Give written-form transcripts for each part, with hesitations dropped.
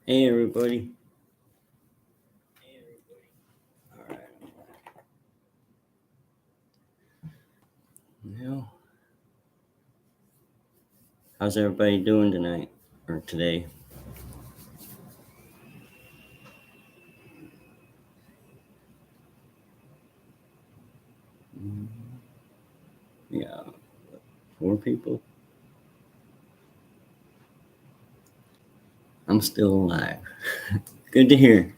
Hey everybody. All right. Well, how's everybody doing tonight or today? Yeah, 4 people. I'm still alive. Good to hear.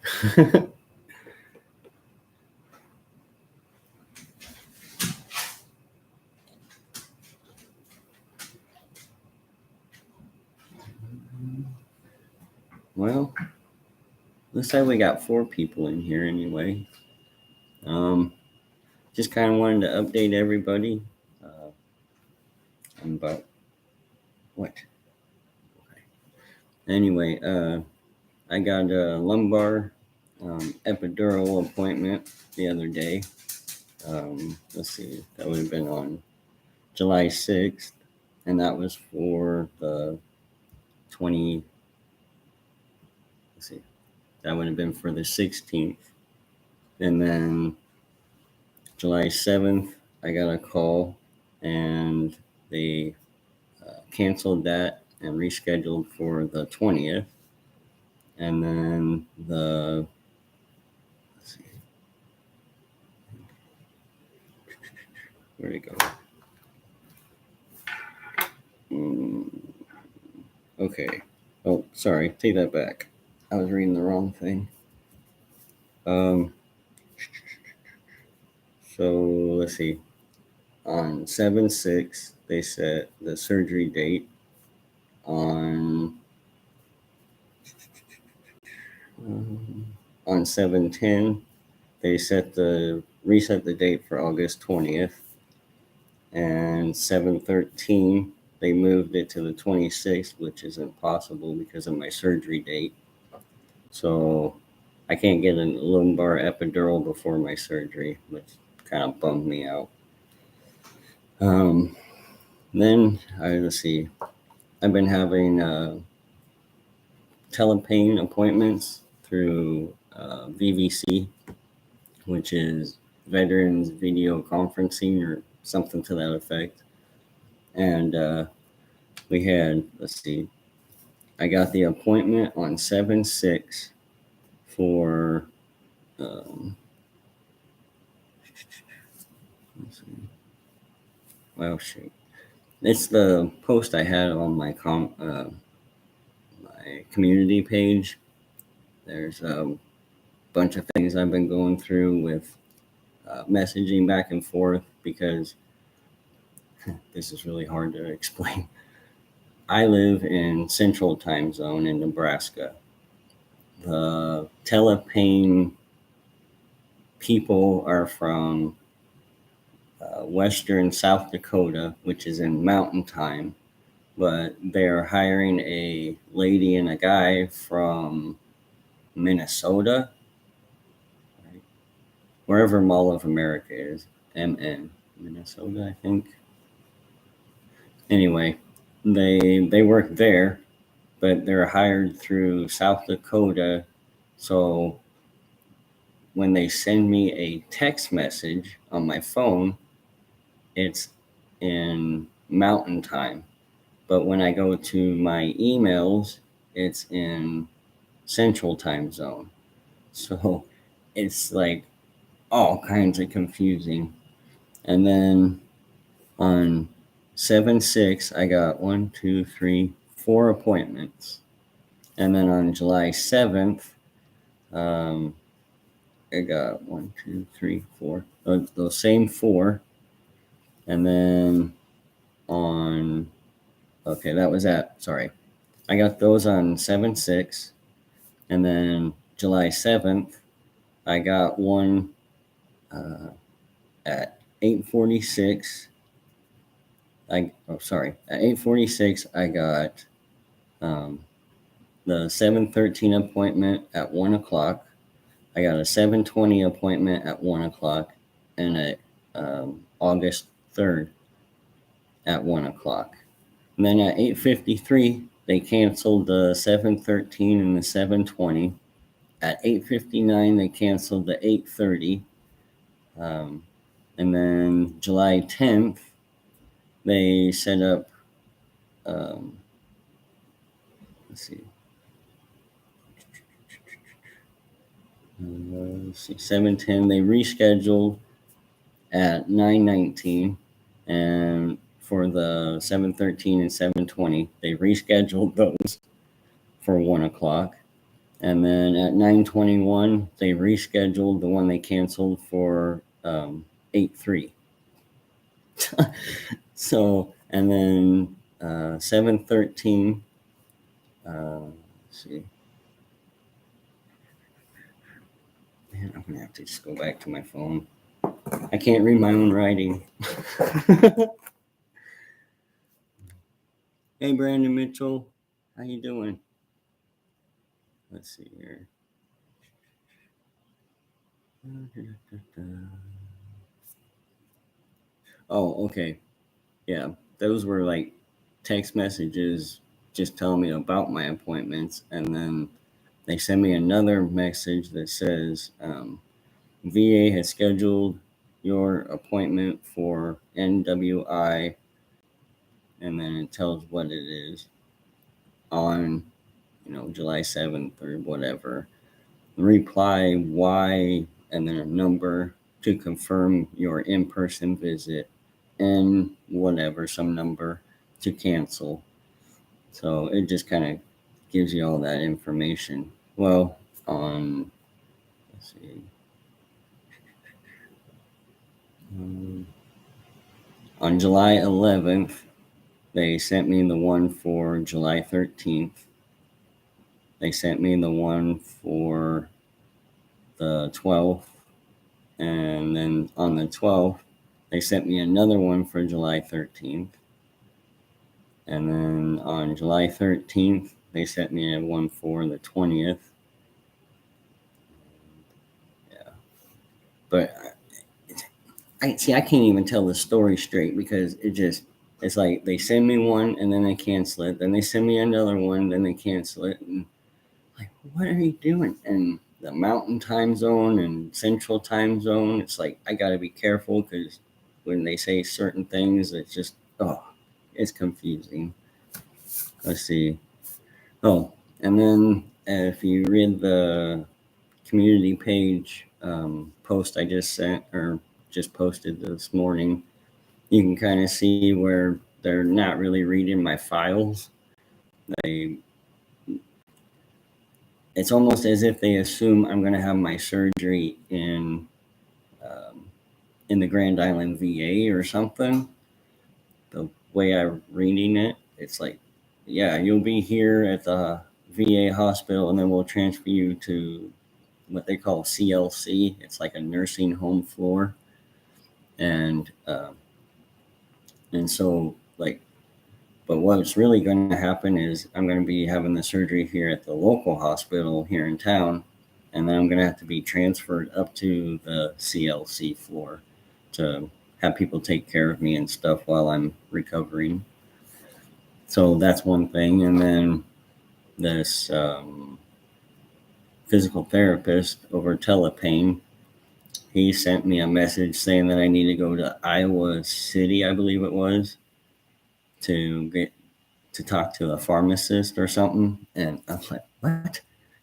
Well, looks like we got 4 people in here anyway. Um, just kind of wanted to update everybody uh, about what. Anyway, I got a lumbar epidural appointment the other day. Let's see, that would have been on July 6th, and that was for the 20. Let's see, that would have been for the 16th. And then July 7th, I got a call and they canceled that and rescheduled for the 20th. And then let's see, where'd it go? Okay. Oh, sorry. Take that back. I was reading the wrong thing. So let's see. On 7/6, they set the surgery date. On 7/10, they reset the date for August 20th, and 7/13 they moved it to the 26th, which is impossible because of my surgery date. So I can't get a lumbar epidural before my surgery, which kind of bummed me out. Then let's see. I've been having telepain appointments through VVC, which is Veterans Video Conferencing or something to that effect. And we had, let's see, I got the appointment on 7/6 for, let's see, well, shoot. It's the post I had on my my community page. There's a bunch of things I've been going through with messaging back and forth because this is really hard to explain. I live in Central Time Zone in Nebraska. The telepain people are from western South Dakota, which is in Mountain Time, but they're hiring a lady and a guy from Minnesota, right? Wherever Mall of America is, MN, Minnesota, I think. Anyway, they work there, but they're hired through South Dakota. So when they send me a text message on my phone, it's in Mountain Time. But when I go to my emails, it's in Central Time Zone. So it's like all kinds of confusing. And then on 7/6, I got 4 appointments. And then on July 7th, I got 4, those same 4. And then I got those on 7/6. And then July 7th, I got one at 8:46. At 8:46, I got the 7/13 appointment at 1 o'clock. I got a 7/20 appointment at 1 o'clock, and at August 3rd at 1 o'clock. And then at 8:53, they canceled the 7:13 and the 7:20. At 8:59, they canceled the 8:30. And then July 10th, they set up, let's see, 7:10. They rescheduled at 9:19, and for the 7:13 and 7:20, they rescheduled those for 1 o'clock. And then at 9:21, they rescheduled the one they canceled for 8:03. So, and then 7:13, let's see. Man, I'm gonna have to just go back to my phone. I can't read my own writing. Hey, Brandon Mitchell, how you doing? Let's see here. Oh, okay. Yeah, those were like text messages just telling me about my appointments, and then they send me another message that says VA has scheduled your appointment for NWI, and then it tells what it is on, July 7th or whatever. Reply Y and then a number to confirm your in-person visit, and whatever, some number to cancel. So it just kind of gives you all that information. Well, let's see. On July 11th, they sent me the one for July 13th. They sent me the one for the 12th. And then on the 12th, they sent me another one for July 13th. And then on July 13th, they sent me a one for the 20th. Yeah. But I can't even tell the story straight because it's like they send me one and then they cancel it. Then they send me another one, then they cancel it. And like, what are you doing? And the mountain time zone and central time zone, it's like, I got to be careful because when they say certain things, it's just, it's confusing. Let's see. Oh, and then if you read the community page post I just sent or just posted this morning, you can kind of see where they're not really reading my files. It's almost as if they assume I'm going to have my surgery in the Grand Island VA or something. The way I'm reading it, it's like, yeah, you'll be here at the VA hospital, and then we'll transfer you to what they call CLC. It's like a nursing home floor, and so like, but what's really going to happen is I'm going to be having the surgery here at the local hospital here in town, and then I'm going to have to be transferred up to the CLC floor to have people take care of me and stuff while I'm recovering. So that's one thing. And then this physical therapist over Telepain, he sent me a message saying that I need to go to Iowa City, I believe it was, to talk to a pharmacist or something. And I was like, what?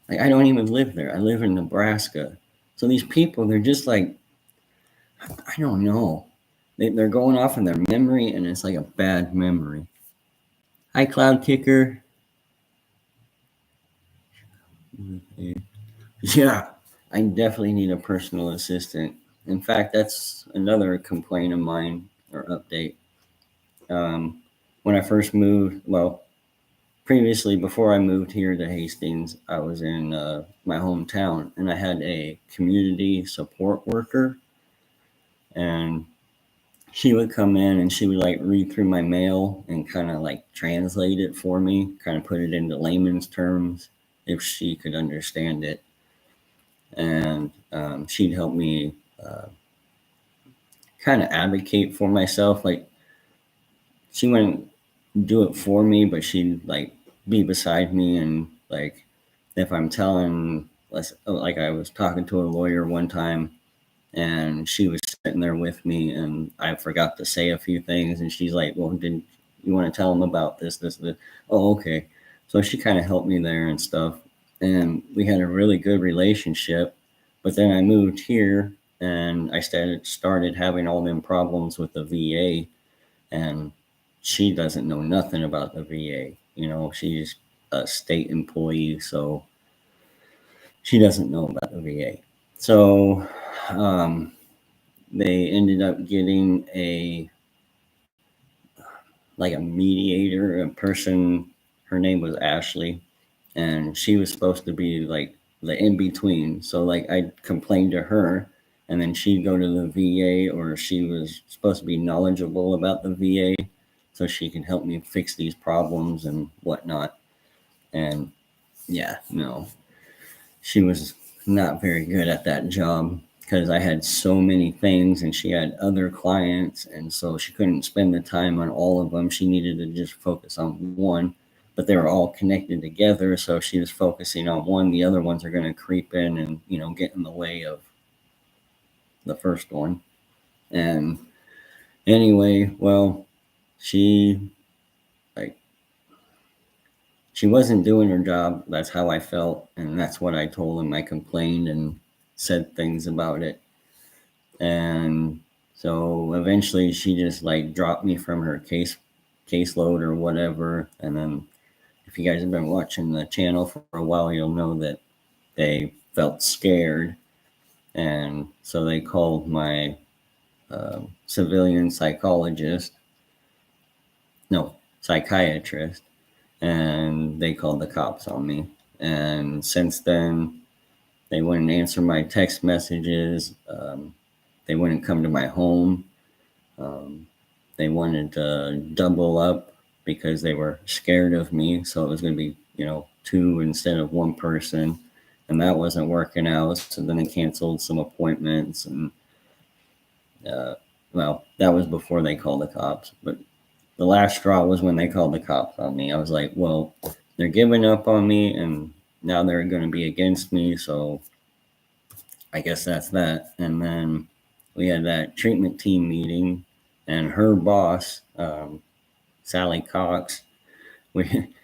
Like, I don't even live there. I live in Nebraska. So these people, they're just like, I don't know. They're going off in their memory, and it's like a bad memory. Hi, Cloud Kicker. Yeah, I definitely need a personal assistant. In fact, that's another complaint of mine or update. When I first moved, previously, before I moved here to Hastings, I was in my hometown, and I had a community support worker, and she would come in and she would like read through my mail and kind of like translate it for me, kind of put it into layman's terms if she could understand it. And she'd help me kind of advocate for myself. Like, she wouldn't do it for me, but she'd like be beside me, and like if I'm telling, like I was talking to a lawyer one time, and she was sitting there with me, and I forgot to say a few things, and she's like, "Well, didn't you want to tell them about this?" Oh, okay. So she kind of helped me there and stuff, and we had a really good relationship. But then I moved here, and I started having all them problems with the VA, and she doesn't know nothing about the VA. She's a state employee, so she doesn't know about the VA. So um, they ended up getting a mediator, a person. Her name was Ashley, and she was supposed to be like the in between. So like I complained to her, and then she'd go to the VA, or she was supposed to be knowledgeable about the VA, so she can help me fix these problems and whatnot. And yeah, no, she was not very good at that job because I had so many things and she had other clients, and so she couldn't spend the time on all of them. She needed to just focus on one, but they were all connected together, so she was focusing on one. The other ones are going to creep in and get in the way of the first one. And anyway, well, she like she wasn't doing her job. That's how I felt, and that's what I told him. I complained and said things about it. And so eventually she just like dropped me from her caseload or whatever. And then if you guys have been watching the channel for a while, you'll know that they felt scared, and so they called my civilian psychologist, no, psychiatrist, and they called the cops on me. And since then, they wouldn't answer my text messages. They wouldn't come to my home. Um, they wanted to double up because they were scared of me. So it was going to be, two instead of one person. And that wasn't working out. So then they canceled some appointments. And, well, that was before they called the cops. But the last straw was when they called the cops on me. I was like, well, they're giving up on me, and now they're going to be against me. So I guess that's that. And then we had that treatment team meeting, and her boss, Sally Cox, we,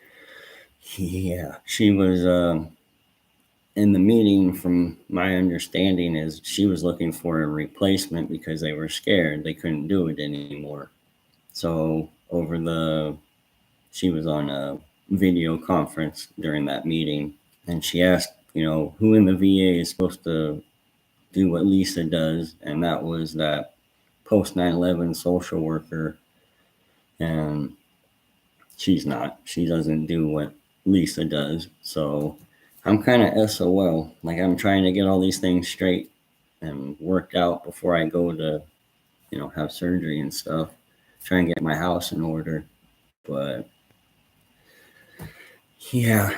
yeah, she was in the meeting. From my understanding, is she was looking for a replacement because they were scared they couldn't do it anymore. So she was on a video conference during that meeting, and she asked, who in the VA is supposed to do what Lisa does, and that was that post 9/11 social worker, and she's not. She doesn't do what Lisa does. So I'm kind of SOL. Like I'm trying to get all these things straight and worked out before I go to, have surgery and stuff. Try and get my house in order. But yeah,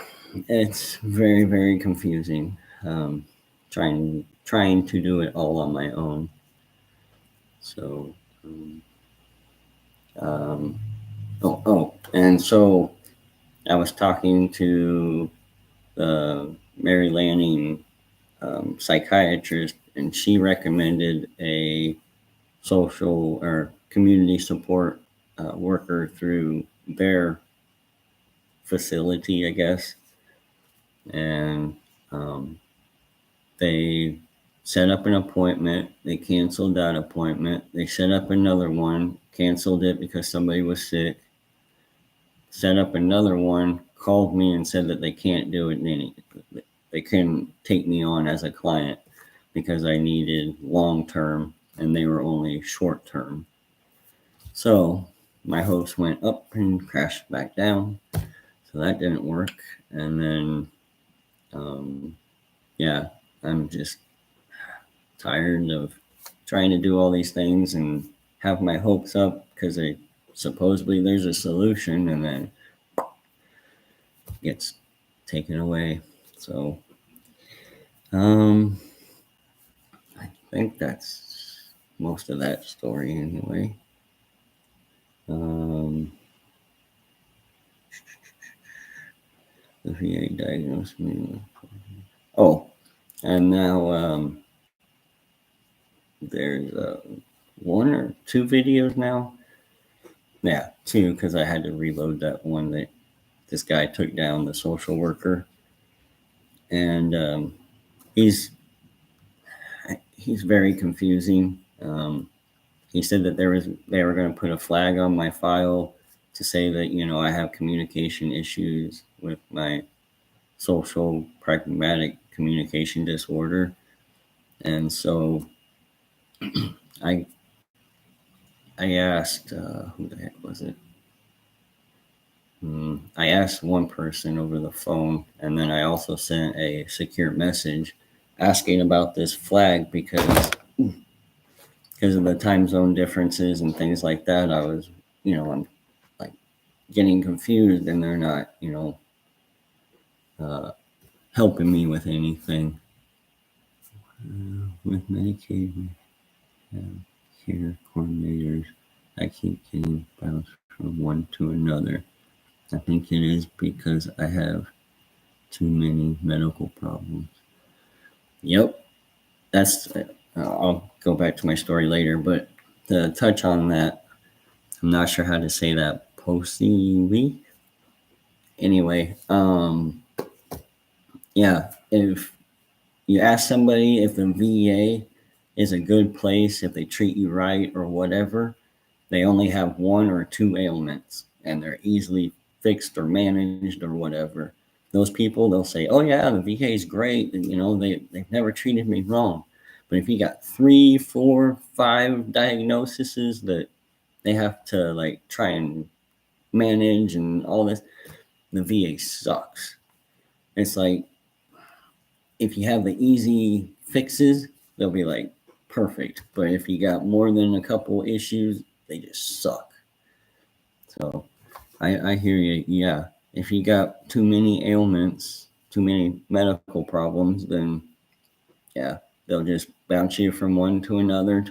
it's very, very confusing. Trying to do it all on my own. So um, and so I was talking to the Mary Lanning psychiatrist, and she recommended a social or community support worker through their facility, I guess. And they set up an appointment. They canceled that appointment. They set up another one, canceled it because somebody was sick. Set up another one, called me and said that they can't do it they couldn't take me on as a client because I needed long term and they were only short term. So my hopes went up and crashed back down. So that didn't work. And then, yeah, I'm just tired of trying to do all these things and have my hopes up because supposedly there's a solution, and then gets taken away. So, I think that's most of that story anyway. Um, The VA diagnosed me. Oh, and now there's one or two videos now. Yeah, two, because I had to reload that one that this guy took down, the social worker, and he's very confusing. He said that they were going to put a flag on my file to say that I have communication issues with my social pragmatic communication disorder, and so I asked who the heck was it? I asked one person over the phone, and then I also sent a secure message asking about this flag because of the time zone differences and things like that. I was, I'm like getting confused, and they're not, uh, helping me with anything. With Medicaid, we have care coordinators. I keep getting bounced from one to another. I think it is because I have too many medical problems. Yep, that's. I'll go back to my story later, but to touch on that, I'm not sure how to say that. Posey. Anyway, yeah, if you ask somebody if the VA is a good place, if they treat you right or whatever, they only have one or two ailments and they're easily fixed or managed or whatever. Those people, they'll say, oh yeah, the VA is great. And, they've never treated me wrong. But if you got 3, 4, 5 diagnoses that they have to like try and manage and all this, the VA sucks. It's like, if you have the easy fixes, they'll be like perfect. But if you got more than a couple issues, they just suck. So I hear you. Yeah. If you got too many ailments, too many medical problems, then yeah, they'll just bounce you from one to another,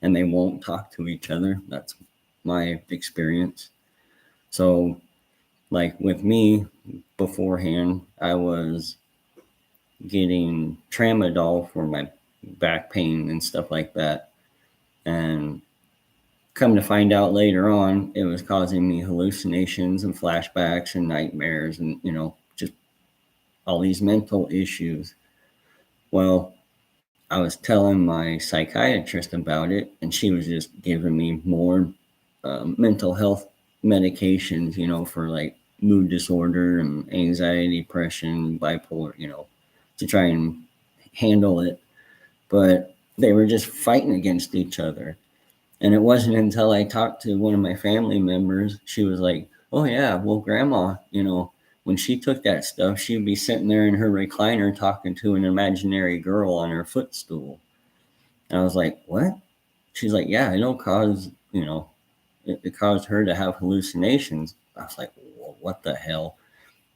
and they won't talk to each other. That's my experience. So, like with me beforehand, I was getting tramadol for my back pain and stuff like that. And come to find out later on, it was causing me hallucinations and flashbacks and nightmares and, just all these mental issues. Well, I was telling my psychiatrist about it, and she was just giving me more mental health medications, for like mood disorder and anxiety, depression, bipolar, to try and handle it. But they were just fighting against each other. And it wasn't until I talked to one of my family members, she was like, oh, yeah, well, grandma, when she took that stuff, she'd be sitting there in her recliner talking to an imaginary girl on her footstool. And I was like, what? She's like, yeah, it'll cause, it caused her to have hallucinations. I was like, well, what the hell?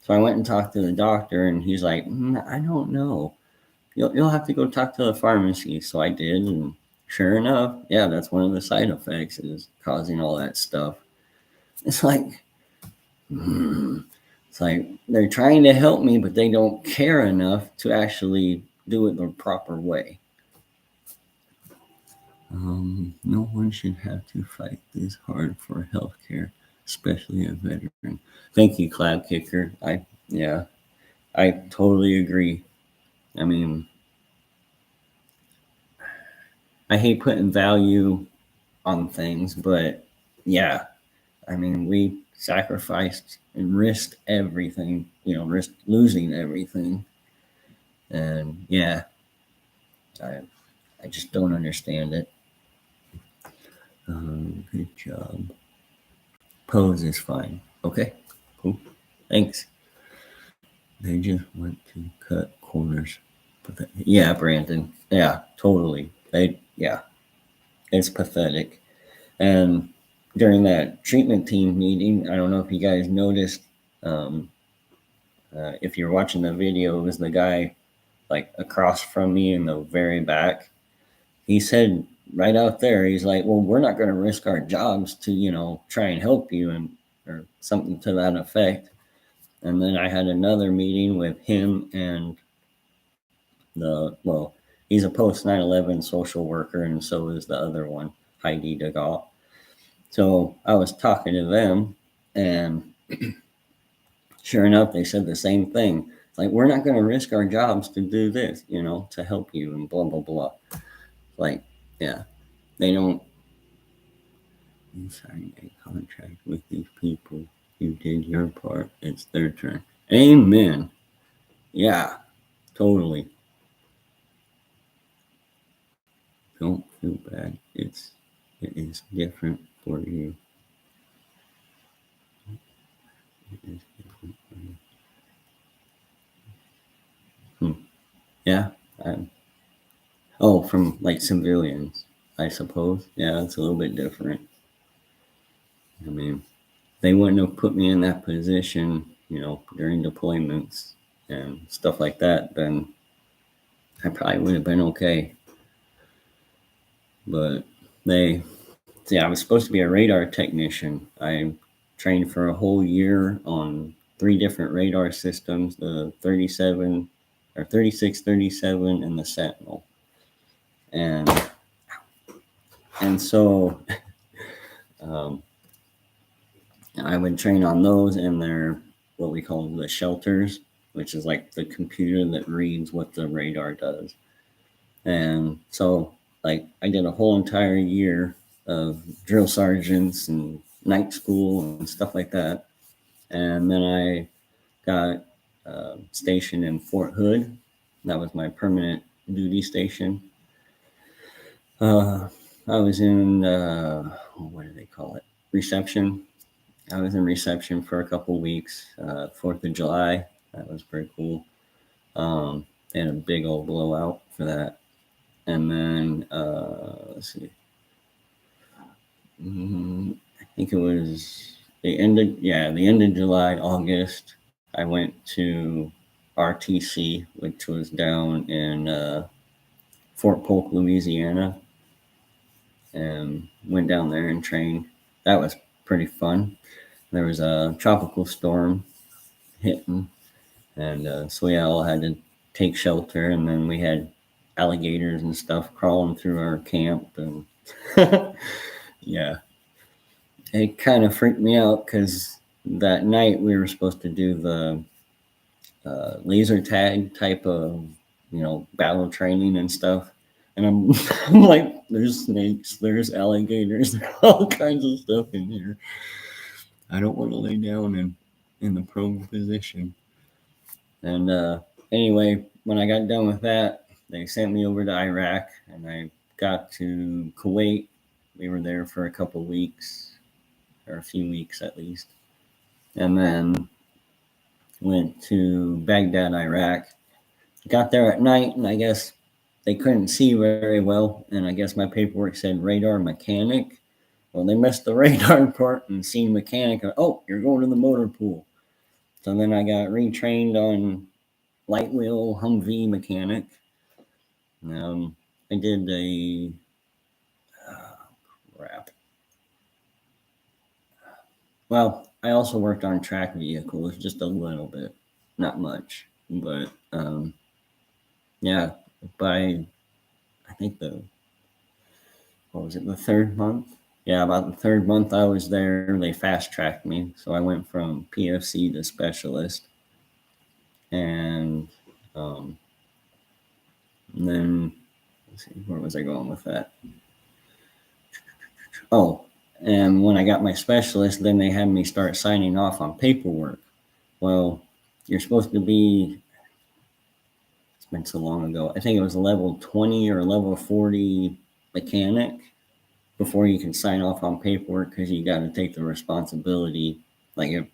So I went and talked to the doctor, and he's like, I don't know. You'll have to go talk to the pharmacy. So I did, and sure enough, yeah, that's one of the side effects is causing all that stuff. It's like, it's like they're trying to help me, but they don't care enough to actually do it the proper way. No one should have to fight this hard for healthcare, especially a veteran. Thank you, Cloud Kicker. I totally agree. I mean, I hate putting value on things, but yeah, I mean, we sacrificed and risked everything, risked losing everything. And yeah, I, I just don't understand it. Good job. Pose is fine. Okay, cool. Thanks. They just want to cut corners. Yeah, Brandon. Yeah, totally. It's pathetic. And during that treatment team meeting, I don't know if you guys noticed, um, if you're watching the video, it was the guy like across from me in the very back. He said right out there, he's like, well, we're not going to risk our jobs to, try and help you, and or something to that effect. And then I had another meeting with him and he's a post 9/11 social worker, and so is the other one, Heidi DeGaulle. So I was talking to them, and sure enough, they said the same thing. Like, we're not going to risk our jobs to do this, to help you, and blah, blah, blah. Like, yeah, they don't. You signed a contract with these people. You did your part. It's their turn. Amen. Yeah, totally. Don't feel bad. It is different for you. It is different for you. Yeah. From like civilians, I suppose. Yeah, it's a little bit different. I mean, they wouldn't have put me in that position, during deployments and stuff like that, then I probably would have been okay. But I was supposed to be a radar technician. I trained for a whole year on 3 different radar systems, the 37 or 36, 37, and the Sentinel. And so I would train on those and their what we call the shelters, which is like the computer that reads what the radar does. And so I did a whole entire year of drill sergeants and night school and stuff like that. And then I got stationed in Fort Hood. That was my permanent duty station. I was in, what do they call it? Reception. I was in reception for a couple weeks. 4th of July, that was pretty cool. They had a big old blowout for that. And then, let's see. I think it was the end of July, August. I went to RTC, which was down in Fort Polk, Louisiana, and went down there and trained. That was pretty fun. There was a tropical storm hitting, and so we all had to take shelter, and then we had alligators and stuff crawling through our camp, and yeah, it kind of freaked me out because that night we were supposed to do the laser tag type of battle training and stuff, and I'm like, there's snakes, there's alligators, there's all kinds of stuff in here. I don't want to lay down in the prone position. And anyway, when I got done with that, they sent me over to Iraq, and I got to Kuwait. We were there for a couple weeks, or a few weeks at least, and then went to Baghdad, Iraq. Got there at night, and I guess they couldn't see very well, and I guess my paperwork said radar mechanic. Well, they missed the radar part and seen mechanic. Oh, you're going to the motor pool. So then I got retrained on light wheel Humvee mechanic. I did a crap. Well, I also worked on track vehicles just a little bit, not much, but yeah. By I think the third month? Yeah, about the third month I was there, they fast tracked me, so I went from PFC to specialist, and then let's see, where was I going with that? Oh, and when I got my specialist, then they had me start signing off on paperwork. Well, you're supposed to be, it's been so long ago, I think it was level 20 or level 40 mechanic before you can sign off on paperwork, because you got to take the responsibility. Like, if,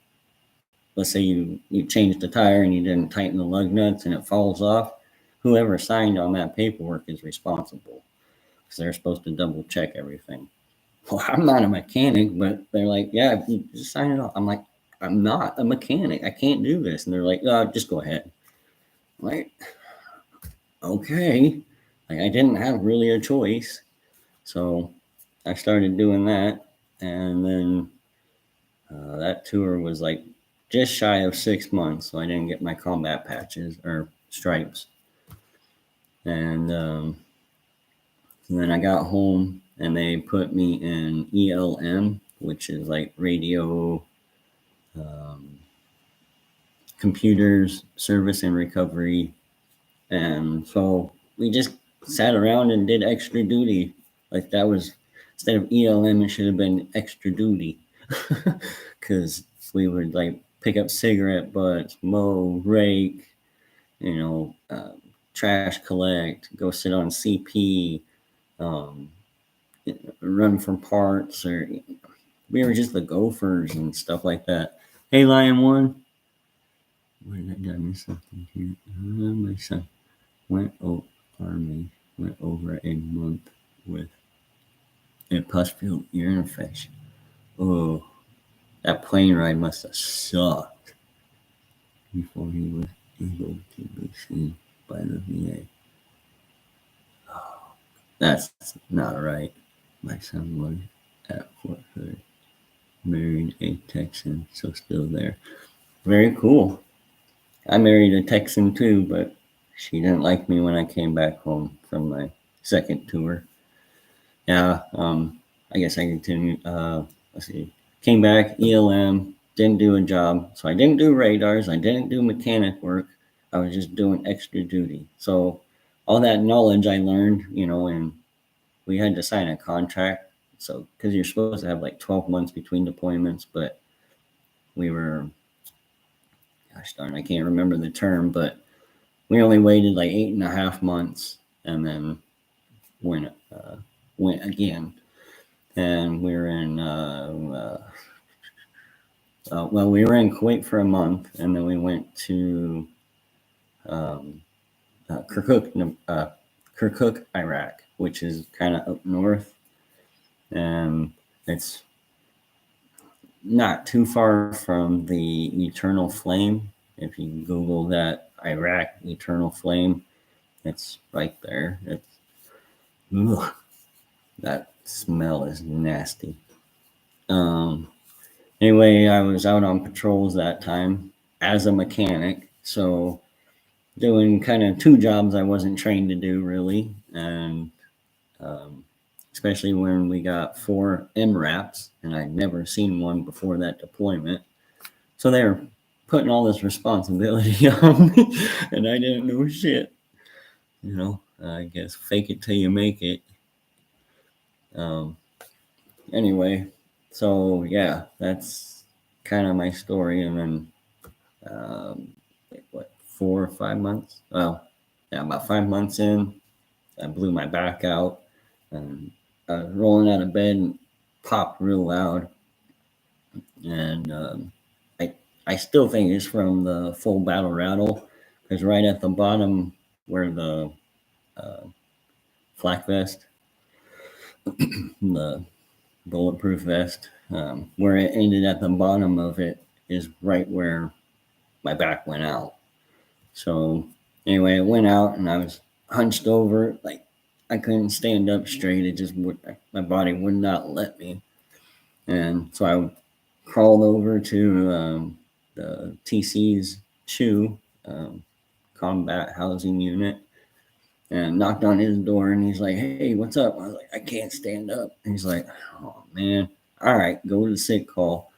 let's say you changed the tire and you didn't tighten the lug nuts and it falls off, whoever signed on that paperwork is responsible, because they're supposed to double check everything. Well, I'm not a mechanic, but they're like, yeah, you just sign it off. I'm like, I'm not a mechanic. I can't do this. And they're like, oh, just go ahead. I'm like, okay. Like, I didn't have really a choice. So I started doing that. And then that tour was like just shy of 6 months, so I didn't get my combat patches or stripes. And then I got home and they put me in ELM, which is like radio, um, computers, service and recovery. And so we just sat around and did extra duty. Like that was, instead of ELM, it should have been extra duty. Because we would like pick up cigarette butts, mow, rake, you know, trash collect, go sit on CP, um, run for parts, or we were just the gophers and stuff like that. Hey, Lion One. Wait, did I miss something here? My son went over a month with a pus-filled ear infection. Oh, that plane ride must have sucked before he was able to be seen by the VA. Oh, that's not right. My son was at Fort Hood, married a Texan, so still there. Very cool. I married a Texan too, but she didn't like me when I came back home from my second tour. Yeah, I guess I continued. Let's see. Came back, ELM, didn't do a job. So I didn't do radars, I didn't do mechanic work. I was just doing extra duty. So all that knowledge I learned, and we had to sign a contract. So, because you're supposed to have like 12 months between deployments, but we were, gosh darn, I can't remember the term, but we only waited like 8.5 months and then went, went again. And we were in, we were in Kuwait for a month, and then we went to um, Kirkuk, Iraq, which is kind of up north, and it's not too far from the Eternal Flame. If you Google that, Iraq Eternal Flame, it's right there. Ugh, that smell is nasty. Anyway, I was out on patrols that time as a mechanic, so doing kind of two jobs I wasn't trained to do really, and especially when we got 4 MRAPs, and I'd never seen one before that deployment. So they were putting all this responsibility on me, and I didn't know shit. I guess fake it till you make it. Anyway, so yeah, that's kind of my story. And then, what, 4 or 5 months? Well, yeah, about 5 months in, I blew my back out, and I was rolling out of bed and popped real loud. And I still think it's from the full battle rattle, because right at the bottom where the uh, flak vest, the bulletproof vest, where it ended at the bottom of it is right where my back went out. So anyway, it went out and I was hunched over, like I couldn't stand up straight. It just would, my body would not let me. And so I crawled over to the TC's CHU, combat housing unit, and knocked on his door, and he's like, "Hey, what's up?" I was like, "I can't stand up." And he's like, "Oh man, all right, go to the sick call,"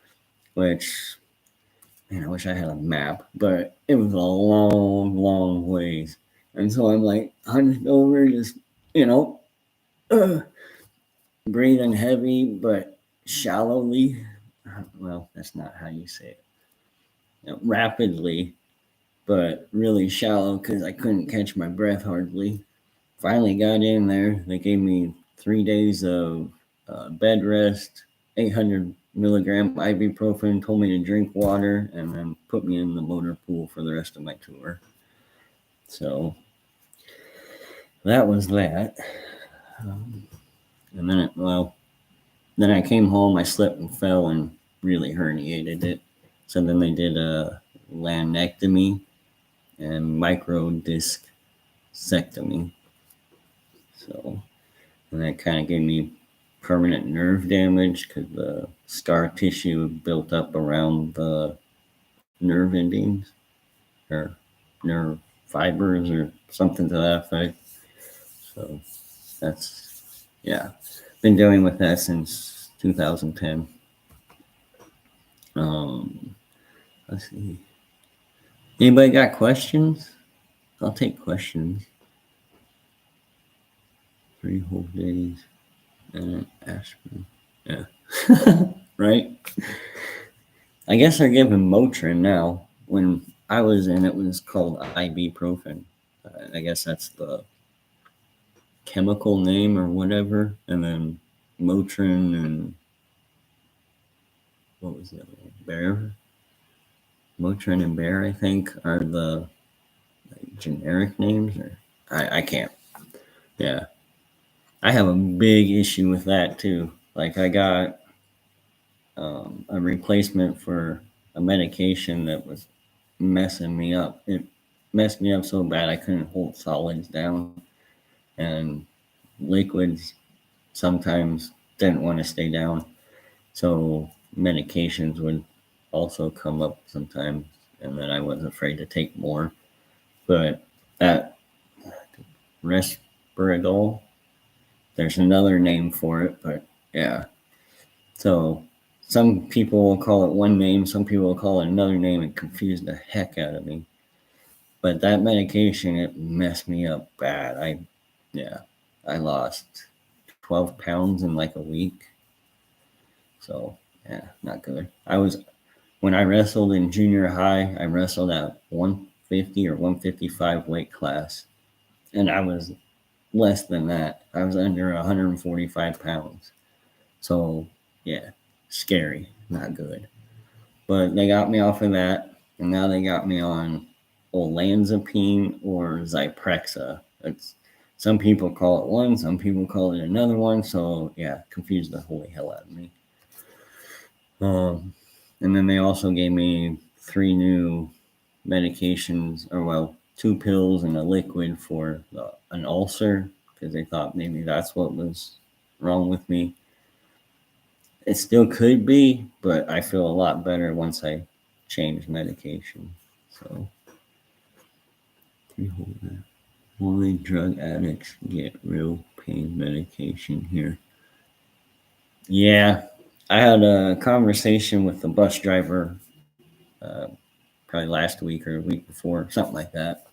which, man, I wish I had a map, but it was a long, long ways. And so I'm like hunched over, just, you know, uh, breathing heavy, but shallowly. Well, that's not how you say it. Rapidly, but really shallow because I couldn't catch my breath hardly. Finally got in there. They gave me 3 days of bed rest, 800 milligram ibuprofen, told me to drink water, and then put me in the motor pool for the rest of my tour. So that was that. And then, then I came home, I slipped and fell and really herniated it. So then they did a laminectomy and microdiscectomy. So, and that kind of gave me permanent nerve damage because the scar tissue built up around the nerve endings or nerve fibers or something to that effect. So that's, yeah, been dealing with that since 2010. Let's see. Anybody got questions? I'll take questions. 3 whole days and aspirin. Yeah. Right? I guess they're giving Motrin now. When I was in, it was called ibuprofen. I guess that's the chemical name or whatever. And then Motrin and what was the other one? Bear? Motrin and Bear, I think, are the generic names. Or I can't. Yeah. I have a big issue with that too. Like I got a replacement for a medication that was messing me up. It messed me up so bad I couldn't hold solids down, and liquids sometimes didn't want to stay down. So medications would also come up sometimes, and then I was afraid to take more. But that Respirodol, there's another name for it, but yeah. So some people will call it one name, some people will call it another name, and confuse the heck out of me. But that medication, it messed me up bad. I lost 12 pounds in like a week. So yeah, not good. When I wrestled in junior high, I wrestled at 150 or 155 weight class, and I was less than that. I was under 145 pounds. So yeah, scary, not good. But they got me off of that, and now they got me on olanzapine or Zyprexa. It's some people call it one, some people call it another one. So yeah, confused the holy hell out of me. And then they also gave me 3 new medications, or well, 2 pills and a liquid for an ulcer because they thought maybe that's what was wrong with me. It still could be, but I feel a lot better once I change medication. So, only drug addicts get real pain medication here. Yeah, I had a conversation with the bus driver probably last week or a week before, something like that.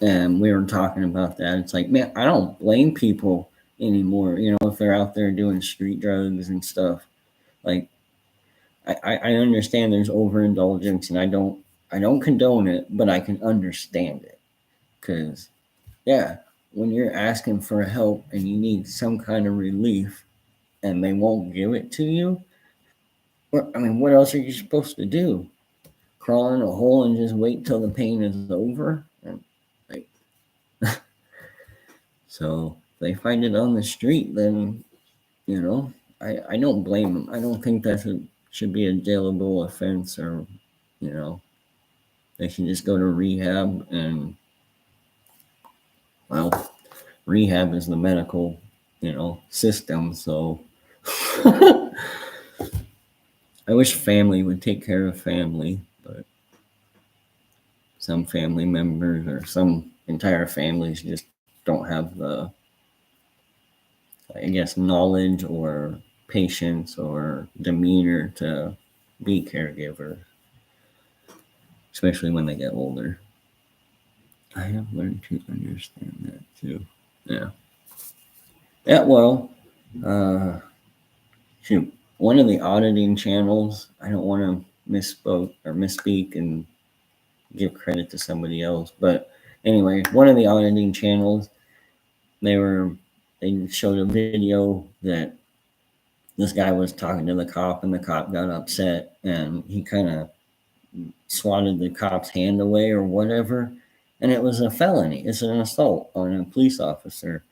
And we were talking about that. It's like, man, I don't blame people anymore, if they're out there doing street drugs and stuff. Like, I understand there's overindulgence, and I don't condone it, but I can understand it. Because, yeah, when you're asking for help and you need some kind of relief and they won't give it to you, what else are you supposed to do? Crawl in a hole and just wait till the pain is over? And, like, so if they find it on the street, then, I don't blame them. I don't think that should be a jailable offense, or, they should just go to rehab. And, well, rehab is the medical, system. So I wish family would take care of family, but some family members or some entire families just don't have the, I guess, knowledge or patience or demeanor to be caregivers, especially when they get older. I have learned to understand that too. Yeah. Yeah, well, shoot, one of the auditing channels, I don't want to misspeak and give credit to somebody else, but anyway, one of the auditing channels, they showed a video that this guy was talking to the cop, and the cop got upset, and he kind of swatted the cop's hand away or whatever, and it was a felony. It's an assault on a police officer.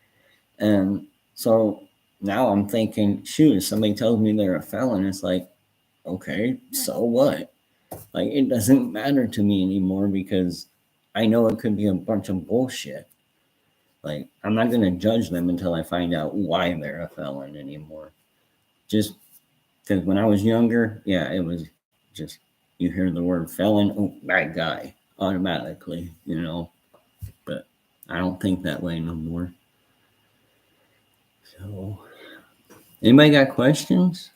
And so now I'm thinking, shoot, if somebody tells me they're a felon, it's like, okay, so what? Like, it doesn't matter to me anymore because I know it could be a bunch of bullshit. Like, I'm not going to judge them until I find out why they're a felon anymore. Just because when I was younger, yeah, it was just you hear the word felon, oh, bad guy, automatically, But I don't think that way no more. So, anybody got questions?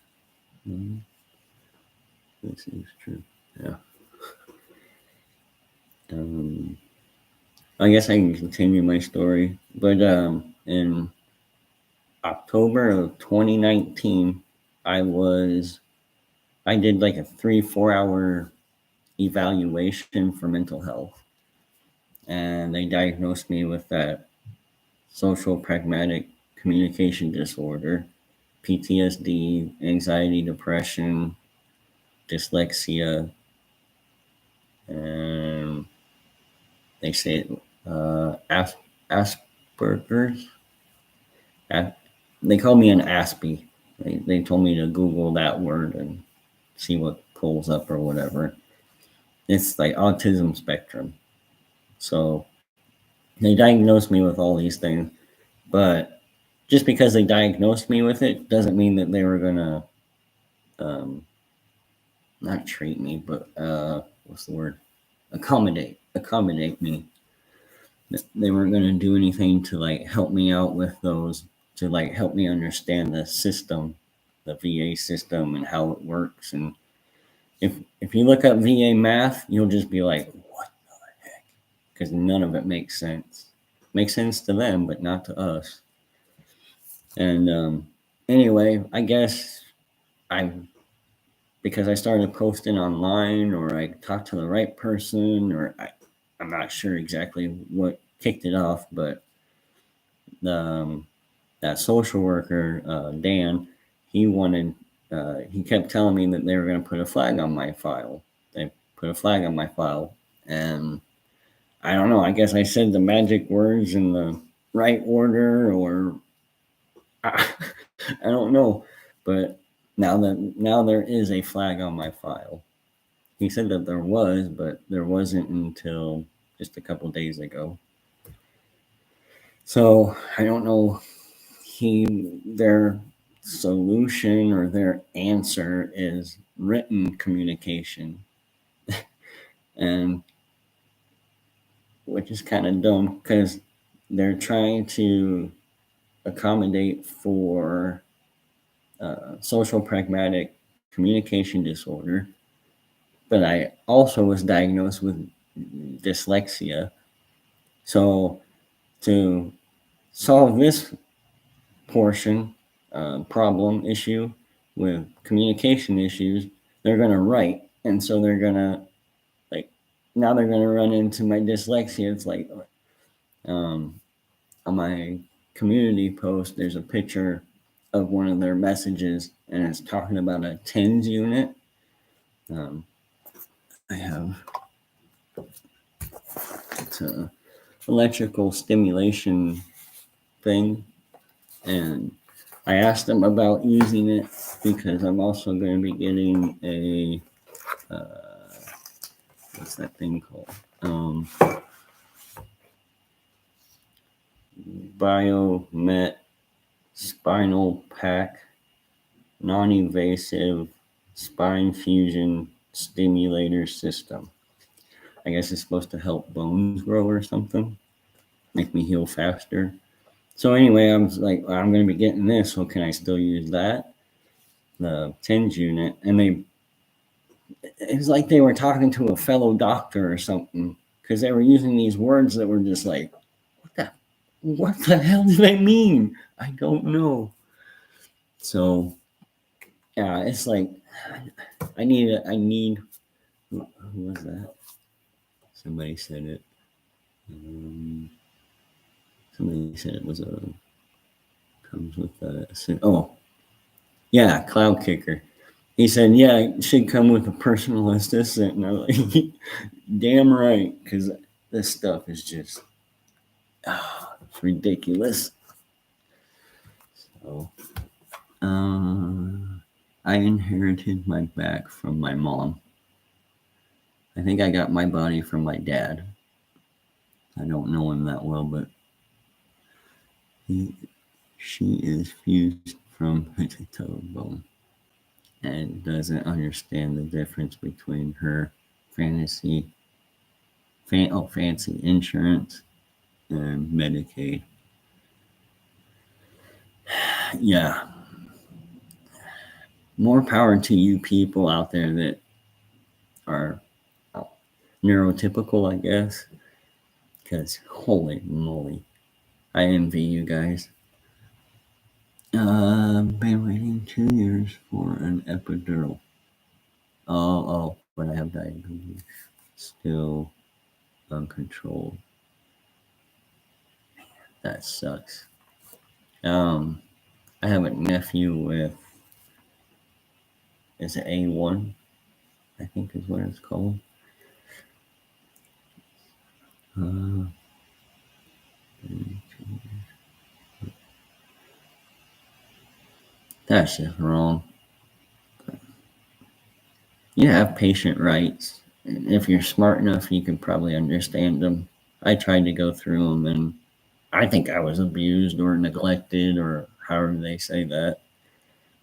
This is true. Yeah. I guess I can continue my story. But in October of 2019, I did like a 3-4 hour evaluation for mental health. And they diagnosed me with that social pragmatic communication disorder, PTSD, anxiety, depression, dyslexia, and they say Asperger's. They call me an Aspie. They told me to Google that word and see what pulls up or whatever. It's like autism spectrum. So they diagnosed me with all these things, but just because they diagnosed me with it doesn't mean that they were gonna not treat me, but what's the word? Accommodate me. They weren't gonna do anything to like help me out with those, to like help me understand the system, the VA system and how it works. And if you look up VA math, you'll just be like, what the heck? Because none of it makes sense. Makes sense to them, but not to us. And anyway, I guess because I started posting online, or I talked to the right person, or I'm not sure exactly what kicked it off, but that social worker, Dan, he kept telling me that they were going to put a flag on my file. They put a flag on my file, and I don't know. I guess I said the magic words in the right order, or I don't know. But now there is a flag on my file. He said that there was, but there wasn't until just a couple days ago. So I don't know. Their solution or their answer is written communication, and which is kind of dumb because they're trying to accommodate for social pragmatic communication disorder. But I also was diagnosed with dyslexia. So to solve this portion, problem, issue with communication issues, they're going to write. And so they're going to, now they're going to run into my dyslexia. It's like, on my community post, there's a picture of one of their messages, and it's talking about a TENS unit. I have, it's a electrical stimulation thing, and I asked them about using it because I'm also going to be getting a what's that thing called? Biomet Spinal Pack Non-Invasive Spine Fusion Stimulator System. I guess it's supposed to help bones grow or something, make me heal faster. So anyway, I was like, well, I'm going to be getting this, so can I still use that? The TENS unit. And it was like they were talking to a fellow doctor or something, because they were using these words that were just like, what the hell do they mean? I don't know. So yeah, it's like I need who was that? Somebody said it. Somebody said it was comes with oh yeah, Cloud Kicker. He said, yeah, it should come with a personal assistant. And I'm like, damn right, because this stuff is just it's ridiculous. So I inherited my back from my mom. I think I got my body from my dad. I don't know him that well, but she is fused from head to toe bone. and doesn't understand the difference between her fancy insurance and Medicaid. Yeah, more power to you people out there that are neurotypical, I guess, because holy moly, I envy you guys. Been waiting 2 years for an epidural. But I have diabetes. Still uncontrolled. That sucks. I have a nephew with, is it A1? I think is what it's called. That's just wrong. You have patient rights. And if you're smart enough, you can probably understand them. I tried to go through them, and I think I was abused or neglected, or however they say that.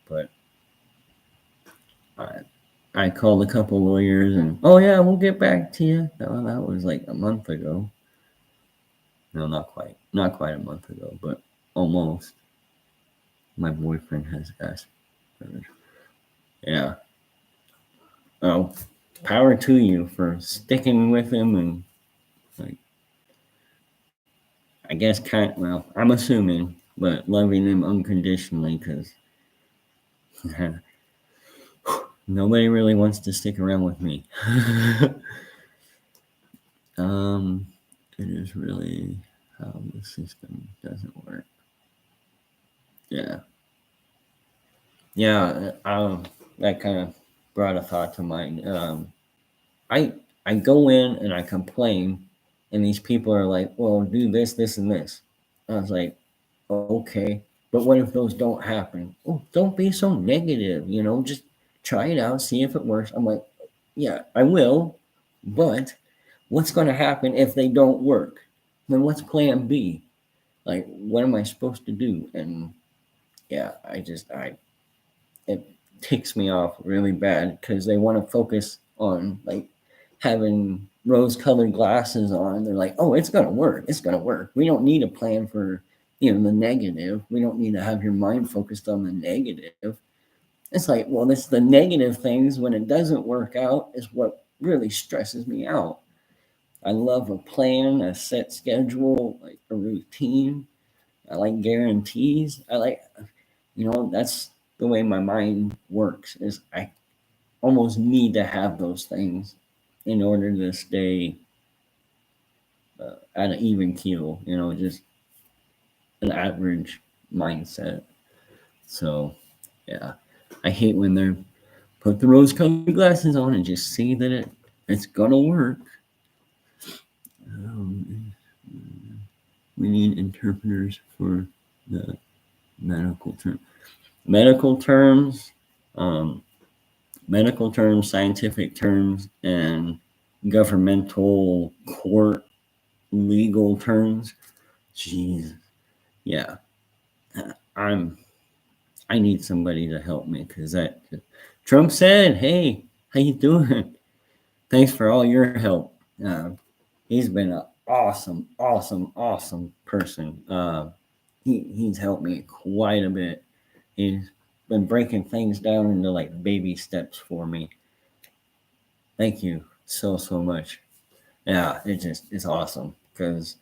But I called a couple lawyers, and oh yeah, we'll get back to you. Well, that was like a month ago. No, not quite a month ago, but almost. My boyfriend has Asperger's. Yeah. Oh, power to you for sticking with him, and like, I guess well, I'm assuming, but loving him unconditionally, because nobody really wants to stick around with me. It is really how the system doesn't work. Yeah. Yeah. That kind of brought a thought to mind. I go in and I complain, and these people are like, "Well, do this, this, and this." I was like, "Okay, but what if those don't happen?" Oh, don't be so negative. Just try it out, see if it works. I'm like, "Yeah, I will, but what's going to happen if they don't work? Then what's Plan B? Like, what am I supposed to do?" And yeah, it ticks me off really bad because they want to focus on like having rose-colored glasses on. They're like, "Oh, it's gonna work. It's gonna work. We don't need a plan for the negative. We don't need to have your mind focused on the negative." It's like, well, it's the negative things when it doesn't work out is what really stresses me out. I love a plan, a set schedule, like a routine. I like guarantees. That's the way my mind works. Is I almost need to have those things in order to stay at an even keel. Just an average mindset. So, yeah, I hate when they're put the rose-colored glasses on and just see that it's gonna work. Um, we need interpreters for the medical term. Medical terms, um, medical terms, scientific terms, and governmental court legal terms. Jeez, yeah, I'm. I need somebody to help me because that Trump said, "Hey, how you doing? Thanks for all your help." He's been an awesome, awesome, awesome person. He's helped me quite a bit. He's been breaking things down into like baby steps for me. Thank you so much. Yeah, it's awesome because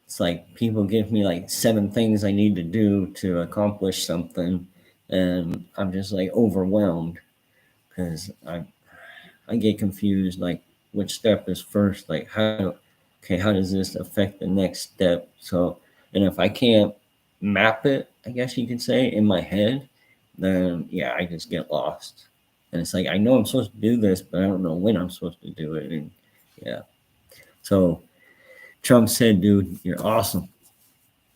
it's like people give me like 7 things I need to do to accomplish something, and I'm just like overwhelmed because I get confused like which step is first, like how does this affect the next step? So, and if I can't map it, I guess you could say, in my head, then yeah, I just get lost. And it's like I know I'm supposed to do this, but I don't know when I'm supposed to do it. And yeah. So Trump said, "Dude, you're awesome.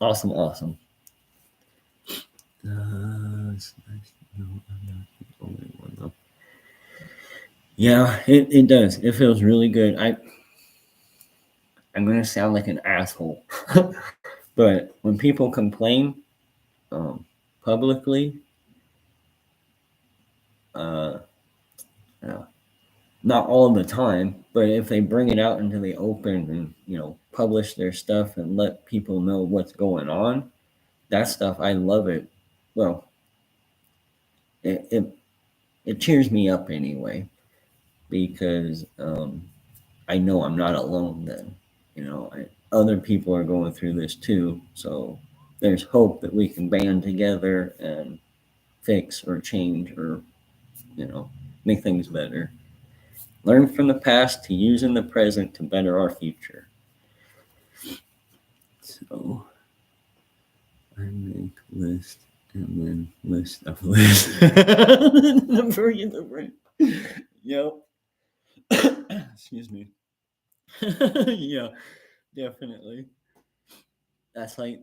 Awesome, awesome." It's nice to know I'm not the only one though. Yeah, it does. It feels really good. I'm gonna sound like an asshole, but when people complain um, publicly, not all the time, but if they bring it out into the open and publish their stuff and let people know what's going on, that stuff, I love it. Well, it cheers me up anyway, because I know I'm not alone then. Other people are going through this too, so there's hope that we can band together and fix or change or make things better. Learn from the past to use in the present to better our future. So I make list and then list of list. Yep. Excuse me. Yeah, definitely. That's like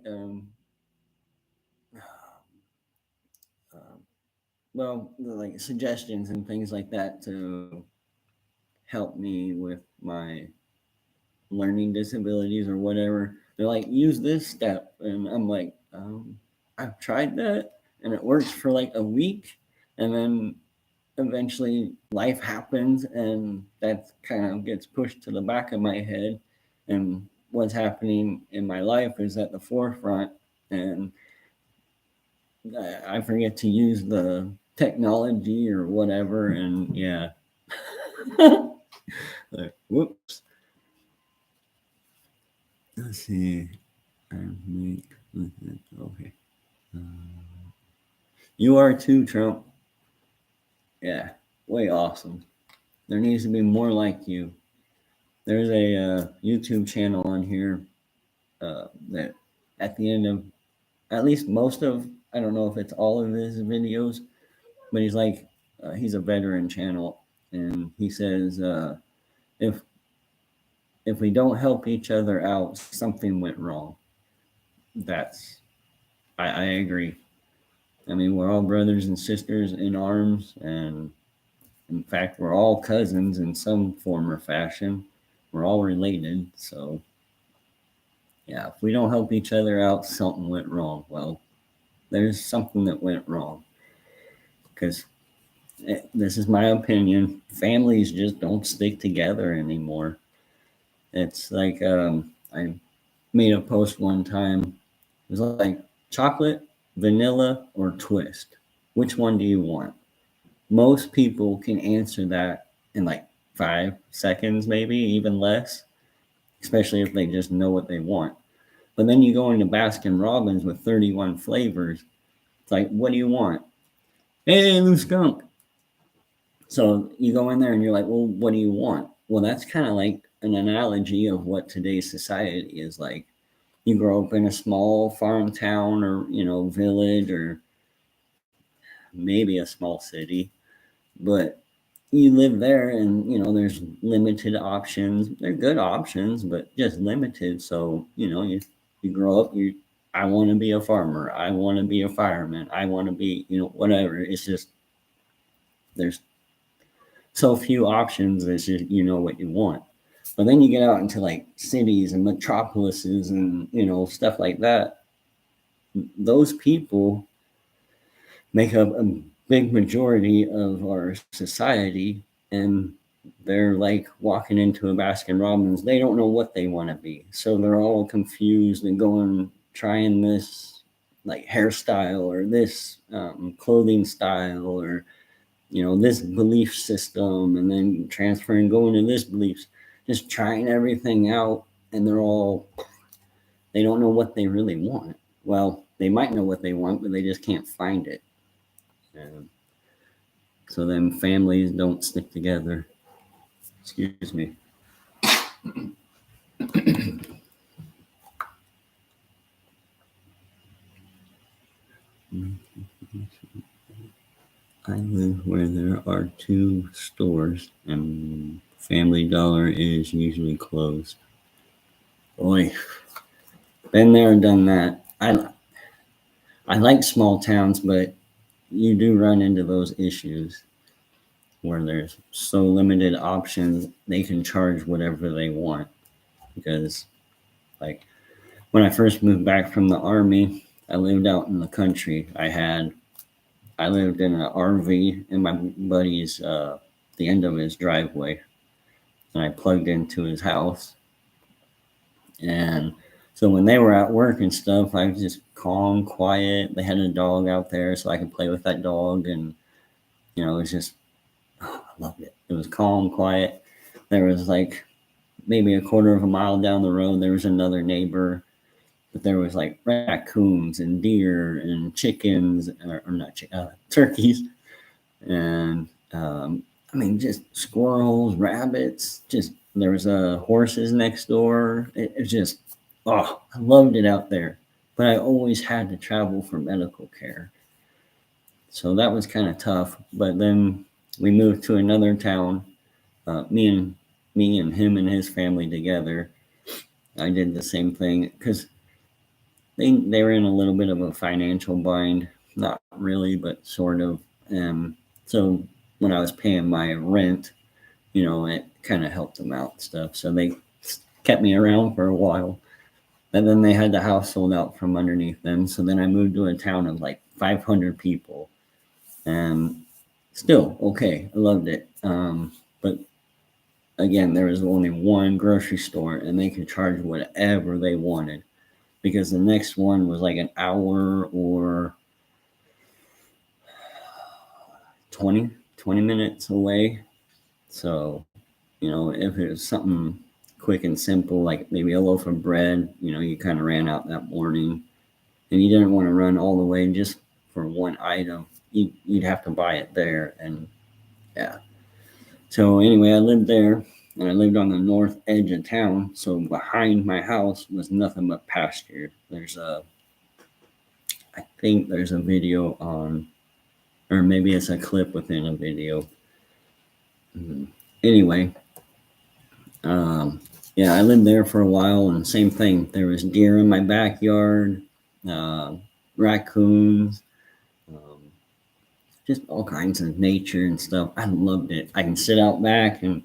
like suggestions and things like that to help me with my learning disabilities or whatever. They're like, use this step, and I'm like, I've tried that, and it works for like a week, and then eventually life happens, and that kind of gets pushed to the back of my head, and what's happening in my life is at the forefront, and I forget to use the technology or whatever, and yeah. Like, whoops. Let's see. Okay. You are too, Trump. Yeah, way awesome. There needs to be more like you. There's a YouTube channel on here that at the end of at least most of, I don't know if it's all of his videos, but he's a veteran channel, and he says if we don't help each other out, something went wrong. I agree. I mean, we're all brothers and sisters in arms, and in fact, we're all cousins in some form or fashion. We're all related, so yeah, if we don't help each other out, something went wrong. Well, there's something that went wrong, because this is my opinion. Families just don't stick together anymore. It's like I made a post one time. It was like chocolate, vanilla, or twist. Which one do you want? Most people can answer that in like 5 seconds, maybe even less, especially if they just know what they want. But then you go into Baskin Robbins with 31 flavors. It's like, what do you want? Hey, the skunk. So you go in there and you're like, well, what do you want? Well, that's kind of like an analogy of what today's society is like. You grow up in a small farm town or, village, or maybe a small city, but you live there and, there's limited options. They're good options, but just limited. So, you grow up, I want to be a farmer. I want to be a fireman. I want to be, whatever. It's just, there's so few options. It's just, what you want. But then you get out into like cities and metropolises and, stuff like that. Those people make up a big majority of our society, and they're like walking into a Baskin Robbins. They don't know what they want to be. So they're all confused and trying this like hairstyle or this clothing style or, this belief system, and then transferring, going to this beliefs, just trying everything out. And they don't know what they really want. Well, they might know what they want, but they just can't find it. And so then families don't stick together. Excuse me. I live where there are 2 stores, and Family Dollar is usually closed. Boy, been there and done that. I like small towns, but you do run into those issues where there's so limited options. They can charge whatever they want, because like when I first moved back from the army, I lived out in the country. I had I lived in an RV in my buddy's the end of his driveway, and I plugged into his house. And so when they were at work and stuff, I was just calm, quiet. They had a dog out there, so I could play with that dog, and it was just I loved it. It was calm, quiet. There was like maybe a quarter of a mile down the road, there was another neighbor, but there was like raccoons and deer and chickens, or not turkeys, and I mean just squirrels, rabbits. Just there was horses next door. It was just I loved it out there. But I always had to travel for medical care, so that was kind of tough. But then we moved to another town. Me and him and his family together. I did the same thing because they were in a little bit of a financial bind. Not really, but sort of. So when I was paying my rent, it kind of helped them out and stuff. So they kept me around for a while. And then they had the house sold out from underneath them. So then I moved to a town of like 500 people. And still, okay, I loved it. But again, there was only one grocery store and they could charge whatever they wanted, because the next one was like an hour or 20 minutes away. So, if it was something quick and simple, like maybe a loaf of bread, you kind of ran out that morning and you didn't want to run all the way just for one item. You'd have to buy it there. And yeah. So anyway, I lived there, and I lived on the north edge of town. So behind my house was nothing but pasture. I think there's a video on, or maybe it's a clip within a video. Anyway, yeah, I lived there for a while, and same thing. There was deer in my backyard, raccoons, um, just all kinds of nature and stuff. I loved it. I can sit out back and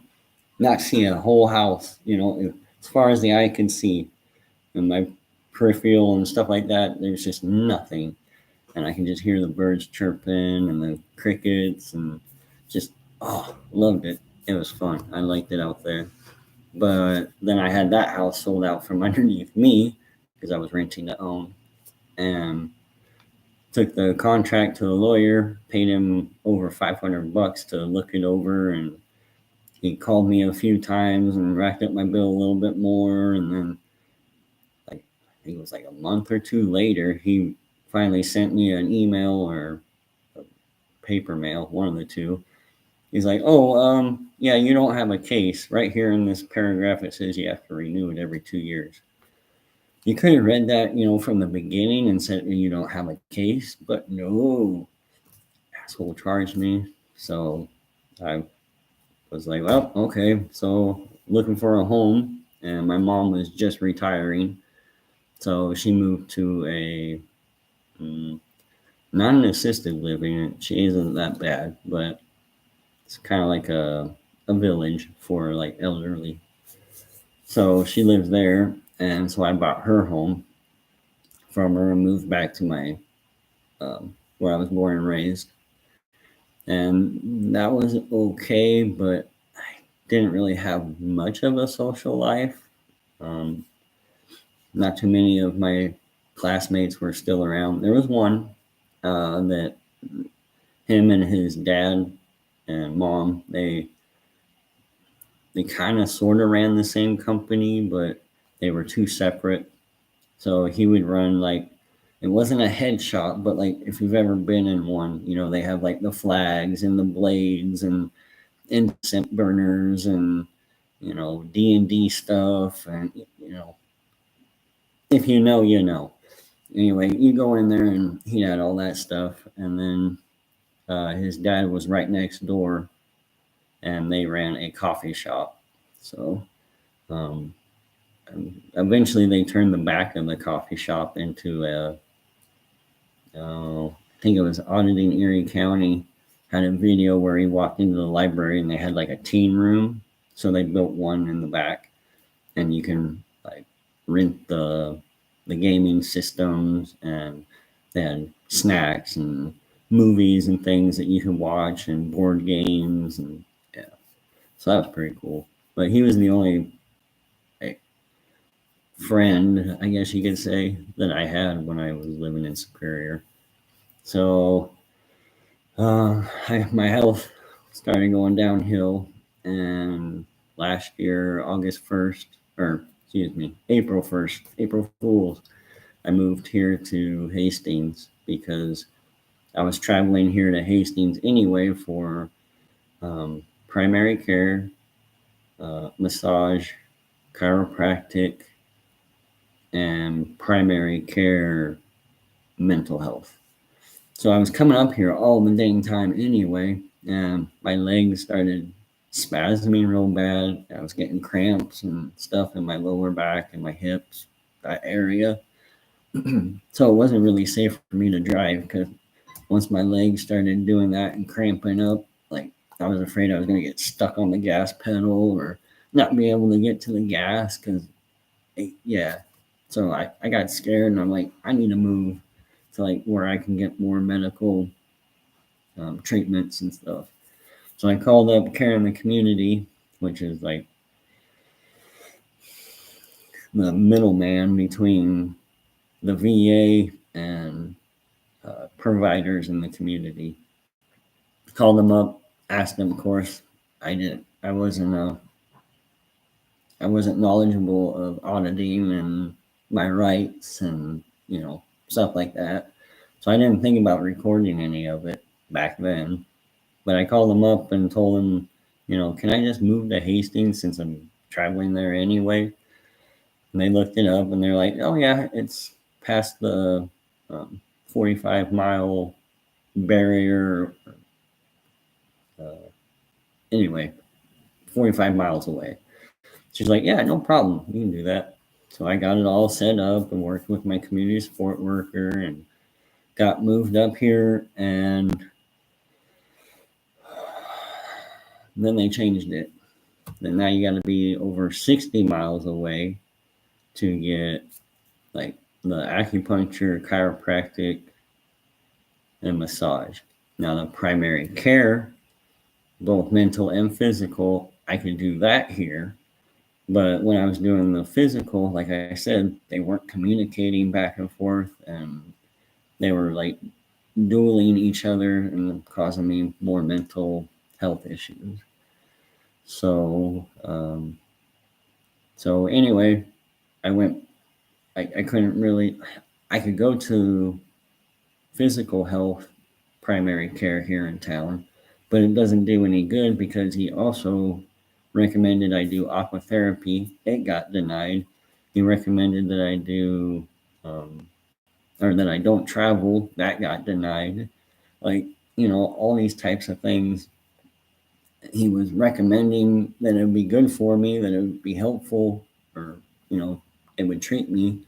not see a whole house, as far as the eye can see, and my peripheral and stuff like that. There's just nothing, and I can just hear the birds chirping and the crickets, and just loved it. It was fun. I liked it out there. But then I had that house sold out from underneath me because I was renting to own, and took the contract to the lawyer, paid him over $500 to look it over, and he called me a few times and racked up my bill a little bit more. And then, like, I think it was like a month or two later, he finally sent me an email or a paper mail, one of the two. He's like, yeah, you don't have a case. Right here in this paragraph, it says you have to renew it every 2 years. You could have read that, from the beginning and said you don't have a case, but no, asshole charged me. So I was like, well, okay. So looking for a home, and my mom was just retiring. So she moved to a not an assisted living. She isn't that bad, but it's kind of like a village for like elderly. So she lives there, and so I bought her home from her and moved back to my where I was born and raised. And that was okay, but I didn't really have much of a social life. Um, Not too many of my classmates were still around. There was one that him and his dad and mom, they kind of sort of ran the same company, but they were two separate. So he would run like, it wasn't a head shop, but like if you've ever been in one, they have like the flags and the blades and incense burners and D&D stuff, and if you know, you know. Anyway, you go in there and he had all that stuff, and then his dad was right next door, and they ran a coffee shop. So um, eventually they turned the back of the coffee shop into I think it was Auditing Erie County had a video where he walked into the library and they had like a teen room. So they built one in the back, and you can like rent the gaming systems, and they had snacks and movies and things that you can watch and board games and yeah. So that was pretty cool. But he was the only like, friend, I guess you could say, that I had when I was living in Superior. So my health started going downhill, and last year, August 1st, or excuse me, April 1st, April Fools, I moved here to Hastings because I was traveling here to Hastings anyway for primary care, massage, chiropractic, and primary care mental health. So I was coming up here all the dang time anyway, and my legs started spasming real bad. I was getting cramps and stuff in my lower back and my hips, that area. So it wasn't really safe for me to drive because once my legs started doing that and cramping up, like I was afraid I was going to get stuck on the gas pedal or not be able to get to the gas because, yeah. So I got scared and I'm like, I need to move to like where I can get more medical treatments and stuff. So I called up Care in the Community, which is like the middleman between the VA and providers in the community. Called them up, asked them. Of course, I didn't. I wasn't knowledgeable of auditing and my rights and stuff like that. So I didn't think about recording any of it back then. But I called them up and told them, can I just move to Hastings since I'm traveling there anyway? And they looked it up and they're like, oh, yeah, it's past the 45-mile barrier. Anyway, 45 miles away. She's like, yeah, no problem. You can do that. So I got it all set up and worked with my community support worker and got moved up here. And then they changed it. Then now you got to be over 60 miles away to get like the acupuncture, chiropractic, and massage. Now the primary care, both mental and physical, I could do that here. But when I was doing the physical, like I said, they weren't communicating back and forth and they were like dueling each other and causing me more mental health issues. So, anyway, I went, I couldn't really, I could go to physical health primary care here in town, but it doesn't do any good because he also recommended I do aquatherapy. It got denied. He recommended that I do, or that I don't travel. That got denied. Like, all these types of things. He was recommending that it would be good for me, that it would be helpful, or, it would treat me.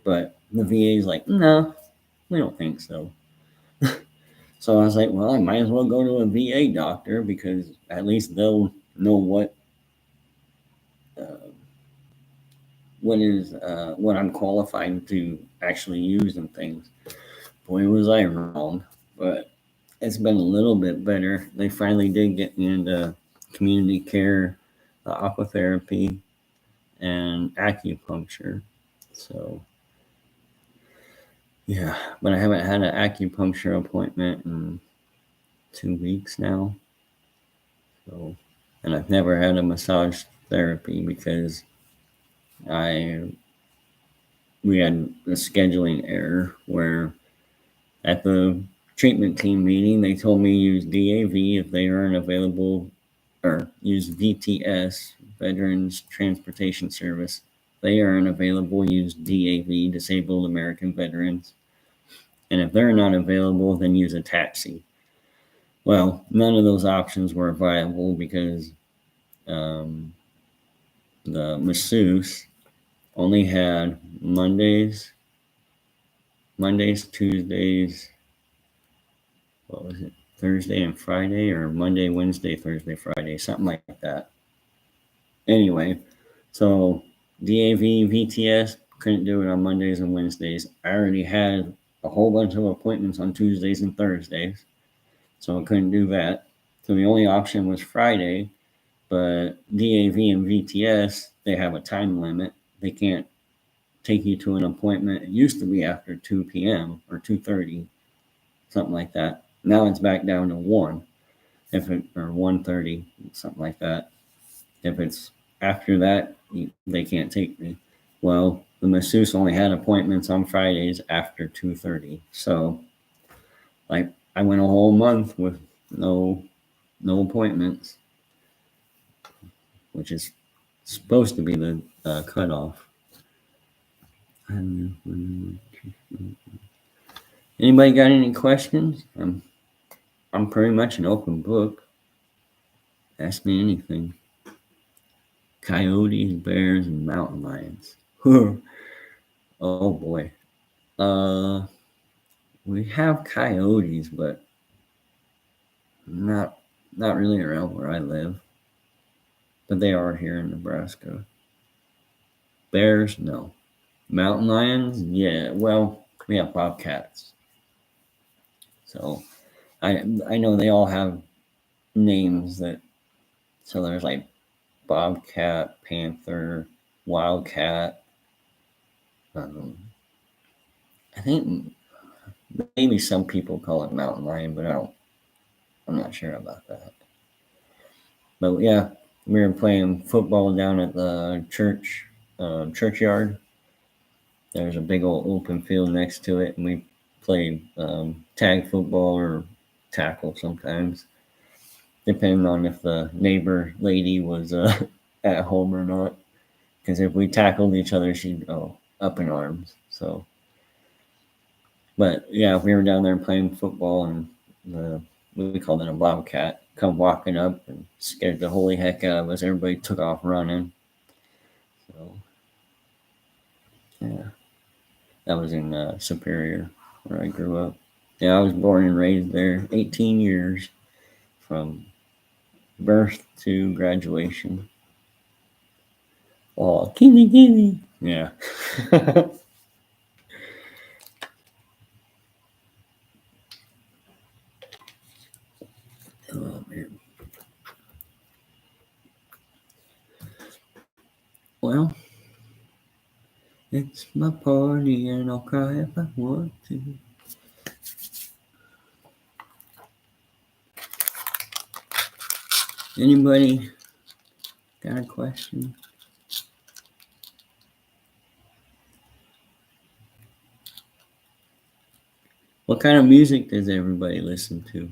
But the VA is like, no, we don't think so. So I was like, well, I might as well go to a VA doctor because at least they'll know uh, what I'm qualified to actually use and things. Boy, was I wrong, but it's been a little bit better. They finally did get me into community care, aquatherapy, and acupuncture. So yeah, but I haven't had an acupuncture appointment in 2 weeks now. So, and I've never had a massage therapy because we had a scheduling error where at the treatment team meeting they told me use DAV if they aren't available, or use VTS, Veterans Transportation Service. If they aren't available, use DAV, Disabled American Veterans. And if they're not available, then use a taxi. Well, none of those options were viable because the masseuse only had Mondays, Tuesdays, what was it, Thursday and Friday, or Monday, Wednesday, Thursday, Friday, something like that. Anyway, so DAV, VTS couldn't do it on Mondays and Wednesdays. I already had a whole bunch of appointments on Tuesdays and Thursdays, so I couldn't do that. So the only option was Friday, but DAV and VTS, they have a time limit. They can't take you to an appointment. It used to be after 2 p.m. or 2:30, something like that. Now it's back down to 1, or 1:30, something like that. If it's after that, they can't take me. Well, the masseuse only had appointments on Fridays after 2:30, so like I went a whole month with no appointments, which is supposed to be the cutoff. Anybody got any questions? I'm pretty much an open book. Ask me anything. Coyotes, bears, and mountain lions. Oh boy. We have coyotes, but not really around where I live. But they are here in Nebraska. Bears, no. Mountain lions, yeah. Well, we have bobcats. So I know they all have names that. So there's like bobcat, panther, wildcat. I think maybe some people call it mountain lion, but I'm not sure about that. But yeah, we were playing football down at the churchyard. There's a big old open field next to it, and we played tag football or tackle sometimes, depending on if the neighbor lady was at home or not. Because if we tackled each other, she'd go up in arms. So, but yeah, we were down there playing football, and we called it a bobcat come walking up and scared the holy heck out of us. Everybody took off running. So, yeah, that was in Superior, where I grew up. Yeah, I was born and raised there 18 years from birth to graduation. Oh, kitty. Yeah. Oh, man. Well, it's my party and I'll cry if I want to. Anybody got a question? What kind of music does everybody listen to?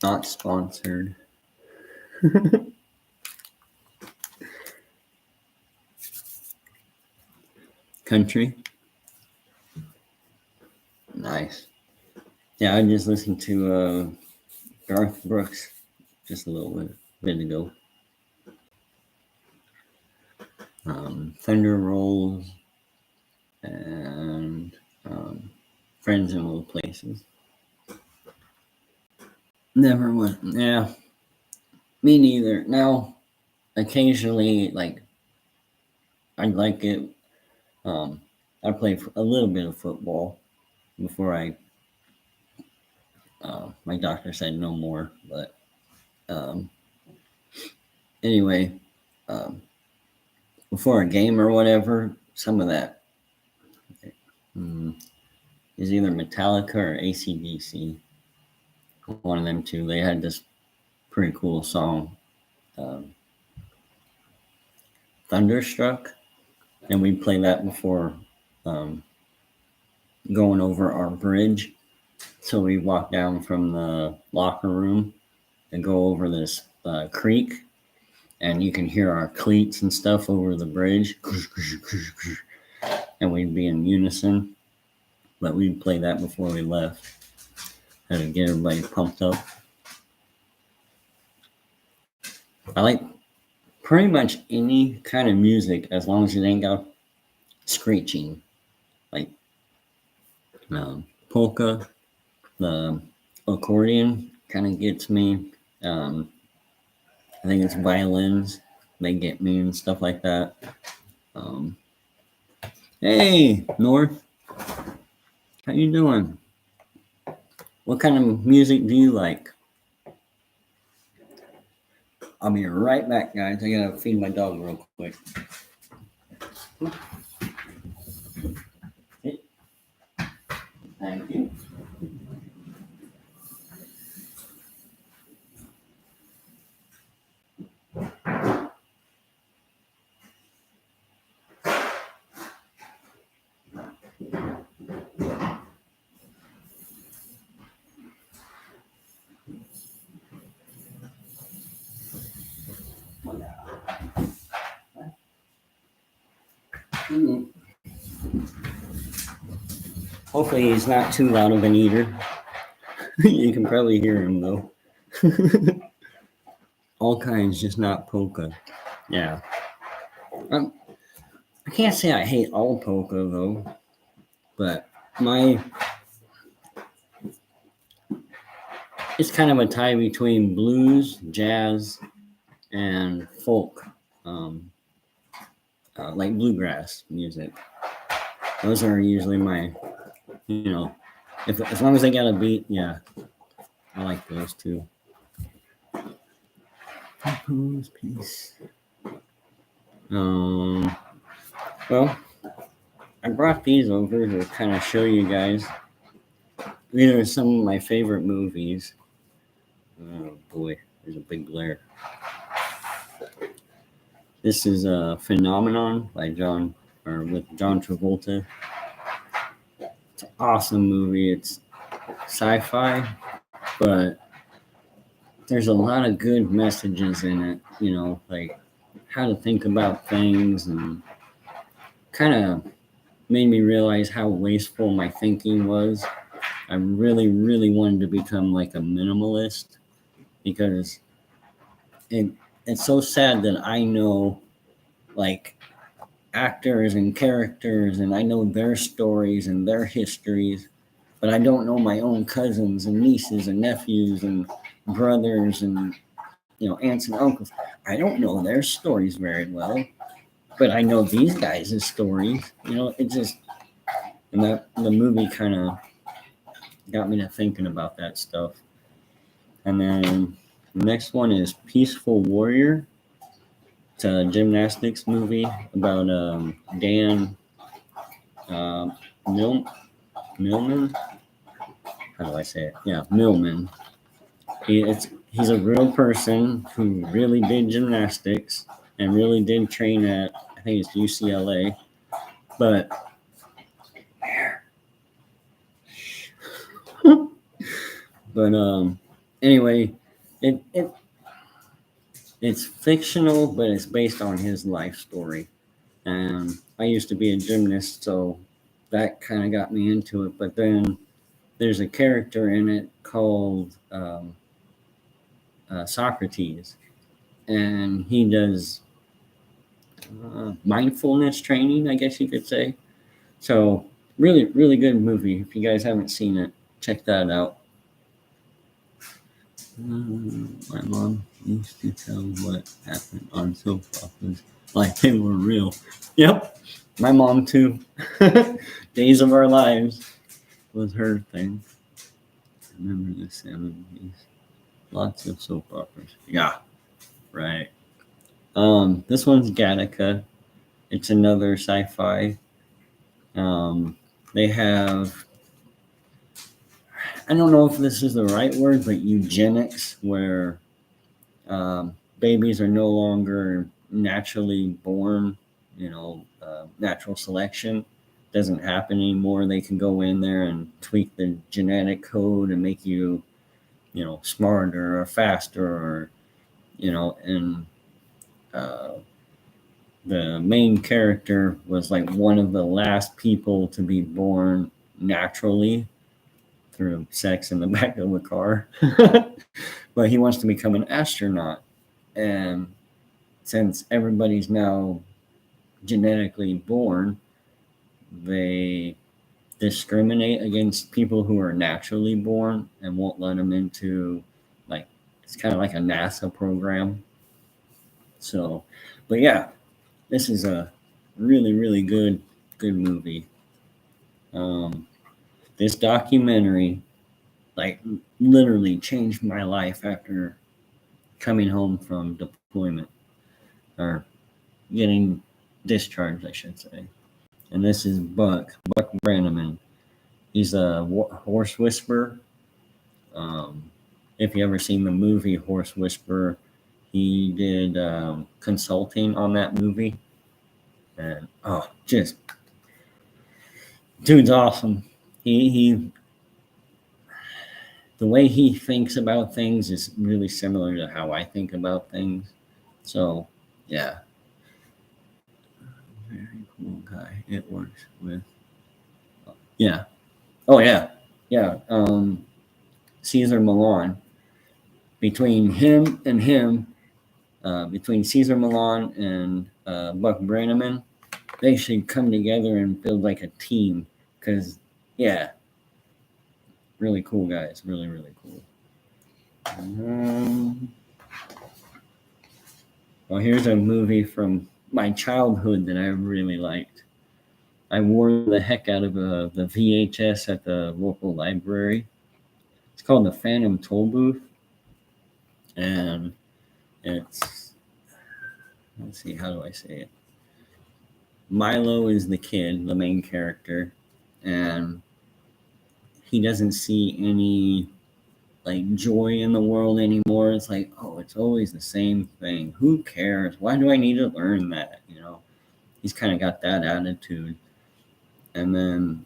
Not sponsored. Country? Nice. Yeah, I just listened to Garth Brooks just a little bit ago. Thunder Rolls and Friends in Low Places. Never went. Yeah, me neither. Now, occasionally, like, I'd like it. I played a little bit of football before my doctor said no more. But anyway, before a game or whatever, some of that is either Metallica or AC/DC. One of them two. They had this pretty cool song, Thunderstruck, and we play that before going over our bridge. So we walk down from the locker room and go over this creek, and you can hear our cleats and stuff over the bridge, and we'd be in unison. But we'd play that before we left, and to get everybody pumped up. I like pretty much any kind of music as long as it ain't got screeching, like polka, The accordion kind of gets me. I think it's violins. They get me and stuff like that. Um, hey, North, how you doing? What kind of music do you like? I'll be right back, guys. I gotta feed my dog real quick. Okay, thank you. Hopefully, he's not too loud of an eater. You can probably hear him though. All kinds, just not polka. Yeah. Um, I can't say I hate all polka though, but my it's kind of a tie between blues, jazz, and folk, um, like bluegrass music. Those are usually my, you know, if as long as they got a beat, yeah, I like those too. Peace. Well, I brought these over to kind of show you guys. These are some of my favorite movies. Oh boy, there's a big glare. This is a Phenomenon by with John Travolta. It's an awesome movie. It's sci-fi, but there's a lot of good messages in it. You know, like how to think about things, and kind of made me realize how wasteful my thinking was. I really, really wanted to become like a minimalist because it, it's so sad that I know like actors and characters and I know their stories and their histories, but I don't know my own cousins and nieces and nephews and brothers and aunts and uncles. I don't know their stories very well, but I know these guys' stories. It just and that the movie kind of got me to thinking about that stuff. And then the next one is Peaceful Warrior. It's a gymnastics movie about Dan Mil- Millman. How do I say it? Yeah, Millman. He's a real person who really did gymnastics and really did train at, I think it's UCLA. But anyway, it it's fictional, but it's based on his life story. And I used to be a gymnast, so that kind of got me into it. But then there's a character in it called Socrates, and he does mindfulness training, I guess you could say. So really, really good movie. If you guys haven't seen it, check that out. My mom used to tell what happened on soap operas like they were real. Yep, my mom too. Days of Our Lives was her thing. Remember the 70s. Lots of soap operas. Yeah, right. This one's Gattaca. It's another sci-fi. They have, I don't know if this is the right word, but eugenics, where babies are no longer naturally born. Natural selection doesn't happen anymore. They can go in there and tweak the genetic code and make you, smarter or faster, or, and uh, the main character was like one of the last people to be born naturally through sex in the back of a car. But he wants to become an astronaut. And since everybody's now genetically born, they discriminate against people who are naturally born and won't let them into, like, it's kind of like a NASA program. So, but yeah, this is a really, really good movie. Um, this documentary, like, literally changed my life after coming home from deployment, or getting discharged, I should say. And this is Buck Brannaman. He's a horse whisperer. Um, if you ever seen the movie Horse Whisperer, he did consulting on that movie, and just dude's awesome. He the way he thinks about things is really similar to how I think about things. So yeah, very cool guy. It works with, yeah. Oh yeah. Cesar Millan. Between him and him, between Cesar Millan and Buck Brannaman, they should come together and build like a team. Because yeah, really cool guys. Really, really cool. Well, here's a movie from my childhood that I really liked. I wore the heck out of the VHS at the local library. It's called The Phantom Tollbooth, and it's, let's see, how do I say it? Milo is the kid, the main character, and he doesn't see any like joy in the world anymore. It's like, oh, it's always the same thing. Who cares? Why do I need to learn that? He's kind of got that attitude. And then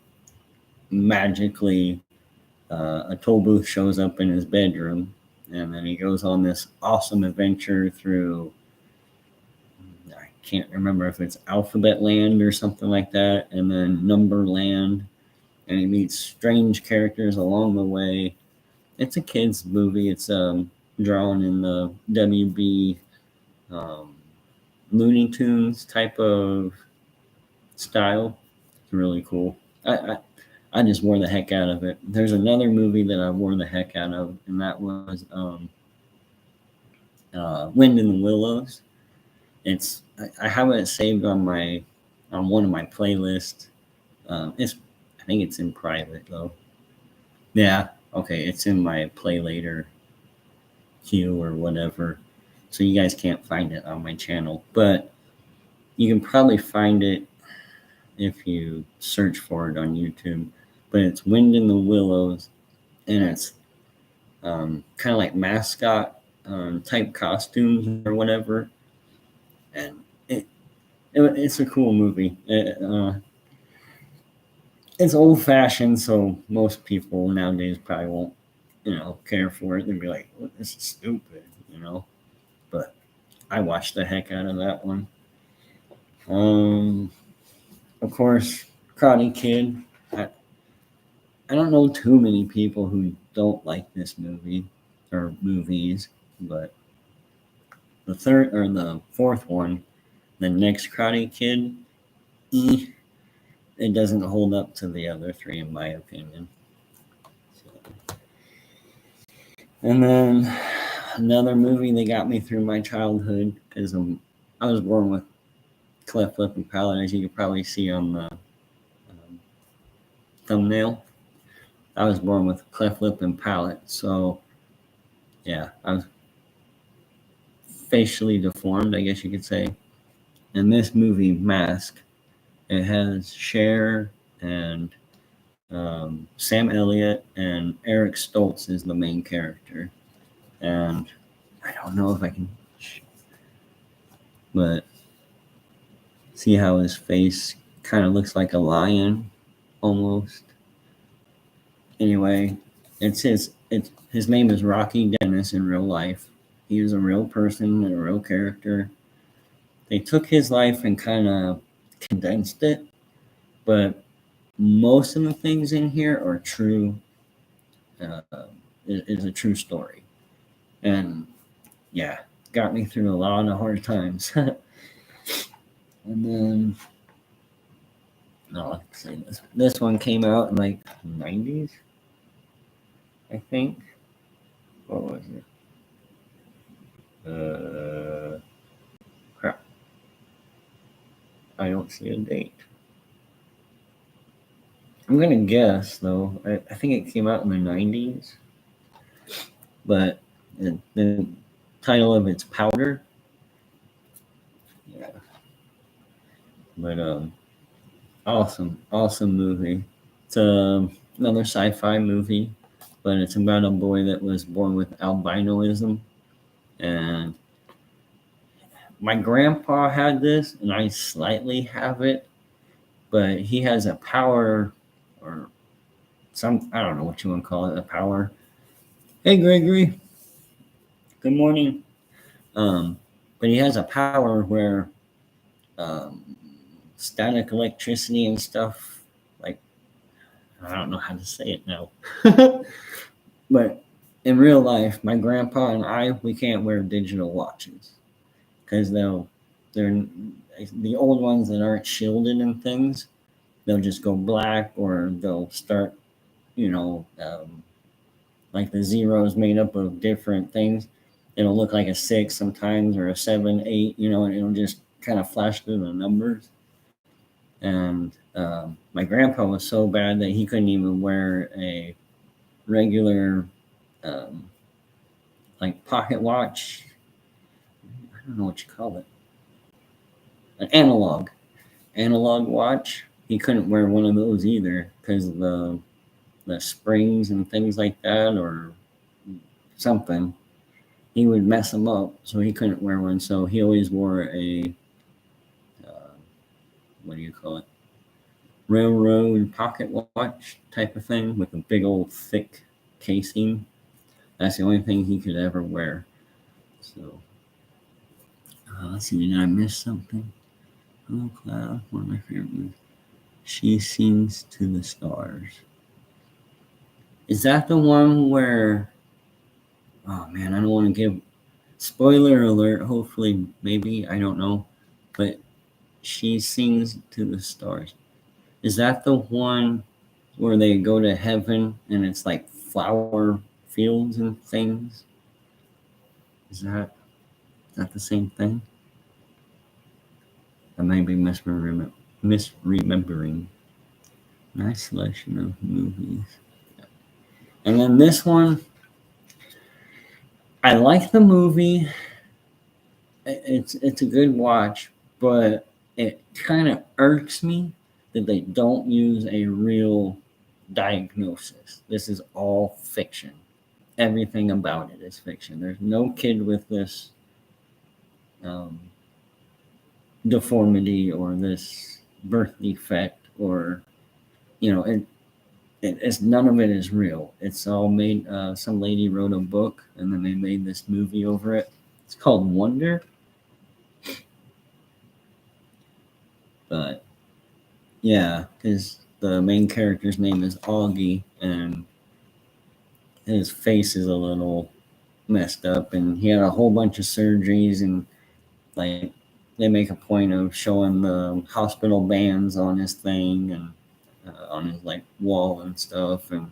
magically, a toll booth shows up in his bedroom, and then he goes on this awesome adventure through, I can't remember if it's Alphabet Land or something like that, and then Number Land, and he meets strange characters along the way. It's a kid's movie. It's drawn in the WB Looney Tunes type of style. It's really cool. I just wore the heck out of it. There's another movie that I wore the heck out of, and that was Wind in the Willows. I have it saved on one of my playlists. I think it's in private though. Yeah, okay, it's in my play later queue or whatever, so you guys can't find it on my channel, but you can probably find it if you search for it on YouTube. But it's Wind in the Willows, and it's kind of like mascot type costumes or whatever, and it's a cool movie. It's old fashioned, so most people nowadays probably won't, care for it. They'd be like, "What? This is stupid," But I watched the heck out of that one. Of course, Karate Kid. I don't know too many people who don't like this movie or movies, but the third or the fourth one, the next Karate Kid, it doesn't hold up to the other three, in my opinion. So. And then another movie that got me through my childhood is I was born with cleft lip and palate, as you can probably see on the thumbnail. I was born with cleft lip and palate, so yeah, I was facially deformed, I guess you could say. In this movie, Mask, it has Cher and Sam Elliott and Eric Stoltz is the main character. And I don't know if I can, but see how his face kind of looks like a lion almost. Anyway, his name is Rocky Dennis in real life. He was a real person and a real character. They took his life and kind of condensed it, but most of the things in here are true. Is a true story, and yeah, got me through a lot of hard times. And then No, let's say this. This one came out in like the 90s, I think. What was it? Crap. I don't see a date. I'm gonna guess though. I think it came out in the 90s, but the title of it's Powder. Yeah. But awesome movie. It's another sci-fi movie, but it's about a boy that was born with albinoism, and my grandpa had this, and I slightly have it, but he has a power or some, I don't know what you want to call it, a power. Hey, Gregory. Good morning. Um, but he has a power where um, static electricity and stuff, like, I don't know how to say it now. But in real life, my grandpa and we can't wear digital watches because they're the old ones that aren't shielded and things. They'll just go black, or they'll start, like the zeros made up of different things. It'll look like a 6 sometimes, or a 7, 8, and it'll just kind of flash through the numbers. And my grandpa was so bad that he couldn't even wear a regular, um, like pocket watch. I don't know what you call it. An analog watch. He couldn't wear one of those either because of the springs and things like that, or something. He would mess him up, so he couldn't wear one. So he always wore a uh, what do you call it? Railroad pocket watch type of thing with a big old thick casing. That's the only thing he could ever wear. So let's see, did I miss something? Hello, Cloud. One of my favorite movies. She Sings to the Stars. Is that the one where? Oh man, I don't want to give spoiler alert. Hopefully, maybe, I don't know, but She Sings to the Stars. Is that the one where they go to heaven and it's like flower fields and things? Is that the same thing? I may be misremembering. Nice selection of movies. And then this one, I like the movie. It's a good watch, but it kind of irks me that they don't use a real diagnosis. This is all fiction. Everything about it is fiction. There's no kid with this um, deformity or this birth defect, or it's none of it is real. It's all made. Some lady wrote a book, and then they made this movie over it. It's called Wonder. But yeah, because the main character's name is Augie, and his face is a little messed up, and he had a whole bunch of surgeries, and like they make a point of showing the hospital bands on his thing, and on his like wall and stuff. And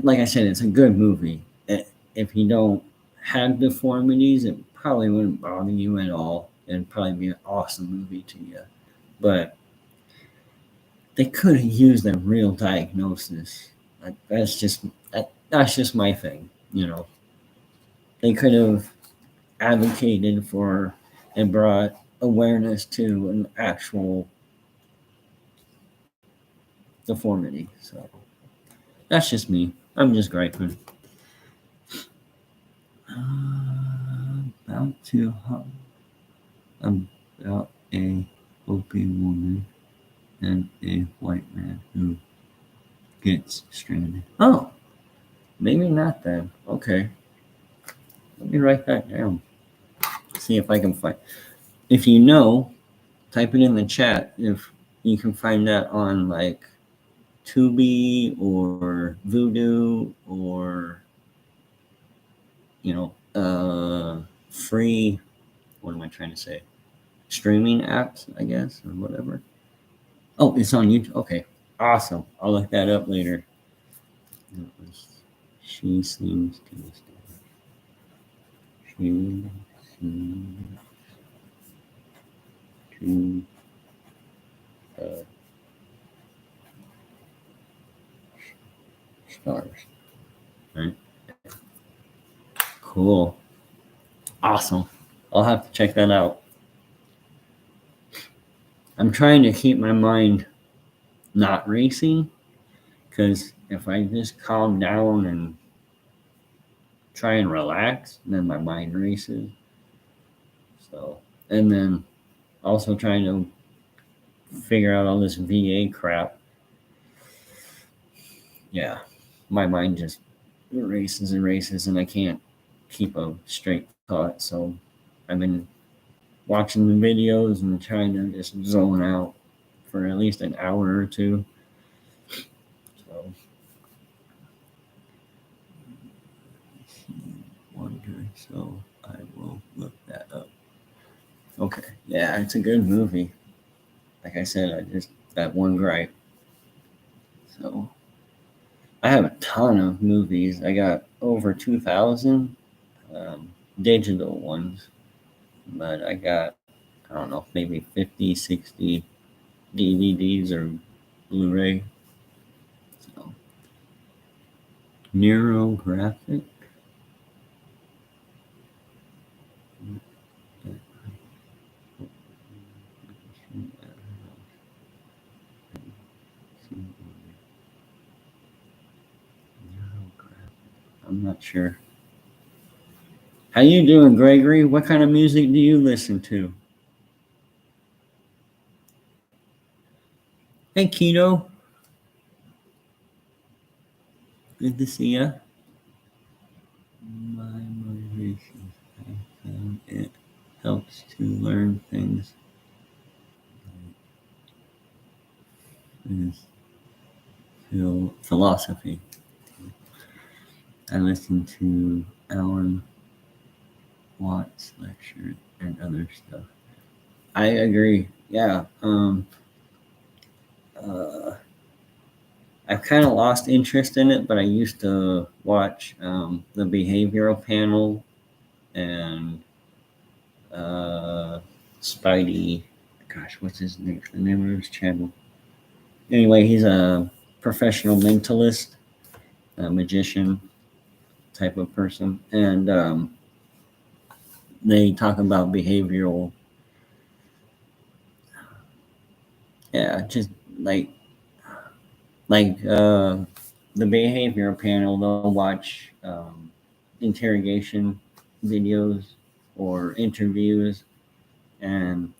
like I said, it's a good movie. If you don't have deformities, it probably wouldn't bother you at all. It'd probably be an awesome movie to you. But they could have used a real diagnosis. That's just my thing. They could have advocated for and brought awareness to an actual deformity. So that's just me. I'm just griping. About to about a Hopi woman and a white man who gets stranded. Oh, maybe not then. Okay. Let me write that down. See if I can find. If you know, type it in the chat. If you can find that on like Tubi or Voodoo, or free. What am I trying to say? Streaming apps, I guess, or whatever. Oh, it's on YouTube. Okay, awesome. I'll look that up later. She seems to stay. She seems to stars. Right. Cool. Awesome. I'll have to check that out. I'm trying to keep my mind not racing because if I just calm down and try and relax, then my mind races. So, and then also trying to figure out all this VA crap. Yeah, my mind just races and races, and I can't keep a straight thought. So, I've been watching the videos and trying to just zone out for at least an hour or two. So, wonder. So I will look that up. Okay, yeah, it's a good movie. Like I said, I just that one gripe. So I have a ton of movies. I got over 2,000 digital ones, but I got, I don't know, maybe 50, 60 DVDs or Blu-ray. So Neurographic. I'm not sure. How you doing, Gregory? What kind of music do you listen to? Hey, Keto. Good to see ya. My motivation. I found it helps to learn things. Is philosophy. I listen to Alan Watts lecture and other stuff. I agree. Yeah. I've kind of lost interest in it, but I used to watch the behavioral panel and Spidey. Gosh, what's his name? The name of his channel. Anyway, he's a professional mentalist, a magician type of person, and they talk about behavioral. Yeah, just like the behavioral panel, they'll watch interrogation videos or interviews, and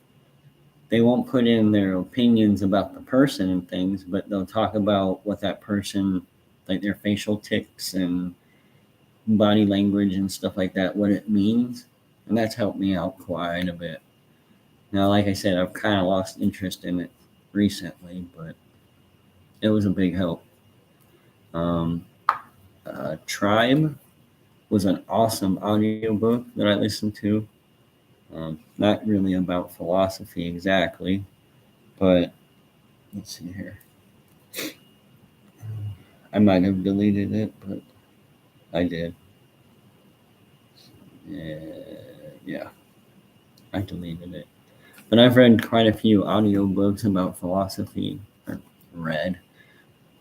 they won't put in their opinions about the person and things, but they'll talk about what that person, like their facial tics and body language and stuff like that, what it means. And that's helped me out quite a bit. Now, like I said, I've kind of lost interest in it recently, but it was a big help. Tribe was an awesome audiobook that I listened to. Not really about philosophy exactly, but let's see here. I might have deleted it, but I did. Yeah, I deleted it. But I've read quite a few audiobooks about philosophy, or read.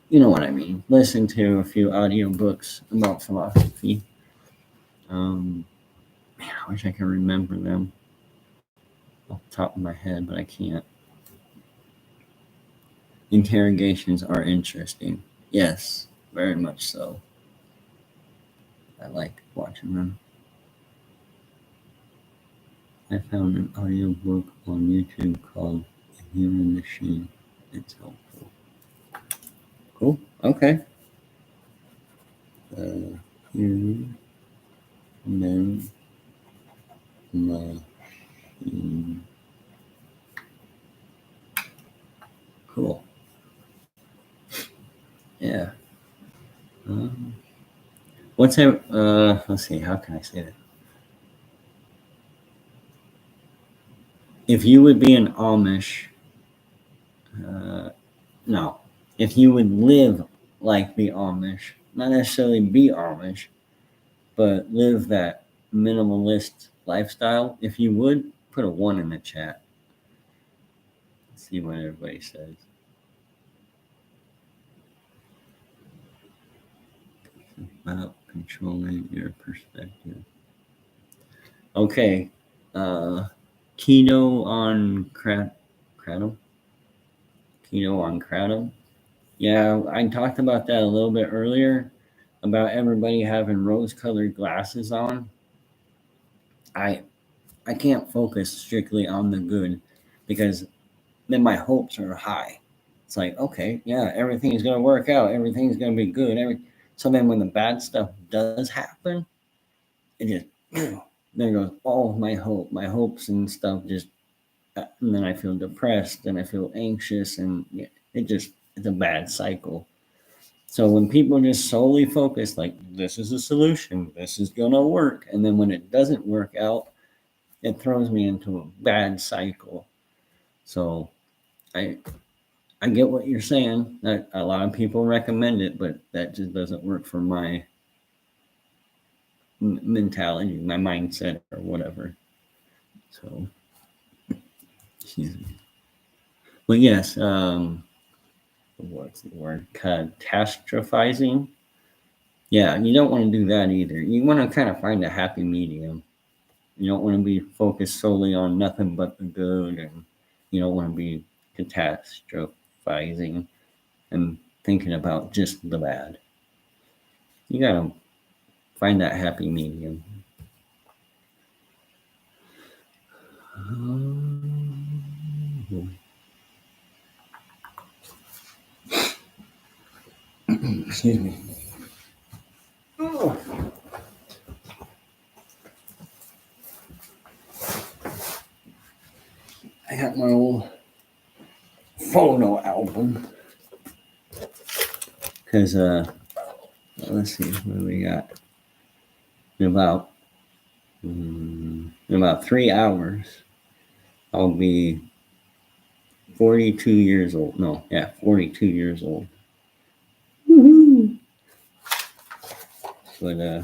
You know what I mean. Listened to a few audiobooks about philosophy. Man, I wish I could remember them off the top of my head, but I can't. Interrogations are interesting. Yes, very much so. I like watching them. I found an audiobook on YouTube called The Human Machine. It's helpful. Cool. Okay. Human Machine. Cool. Yeah. What's that? Let's see. How can I say that? If you would be an Amish, No. If you would live like the Amish, not necessarily be Amish, but live that minimalist lifestyle, if you would, put a 1 in the chat. Let's see what everybody says. About controlling your perspective. Okay. Keto on Kratom? Keto on Kratom? Yeah, I talked about that a little bit earlier about everybody having rose-colored glasses on. I can't focus strictly on the good because then my hopes are high. It's like, okay, yeah, everything's gonna work out, everything's gonna be good. So then when the bad stuff does happen, it just there goes all my hopes and stuff just, and then I feel depressed and I feel anxious, and it's a bad cycle. So when people just solely focus like this is a solution, this is gonna work, and then when it doesn't work out, it throws me into a bad cycle. So I get what you're saying. That a lot of people recommend it, but that just doesn't work for my mentality, my mindset, or whatever. So, excuse me. But yes, what's the word? Catastrophizing. Yeah, you don't want to do that either. You want to kind of find a happy medium. You don't want to be focused solely on nothing but the good, and you don't want to be catastrophizing and thinking about just the bad. You gotta find that happy medium. Excuse me. I got my old photo album because let's see what we got. In about 3 hours, I'll be 42 years old. No, yeah, 42 years old. Woo-hoo. But I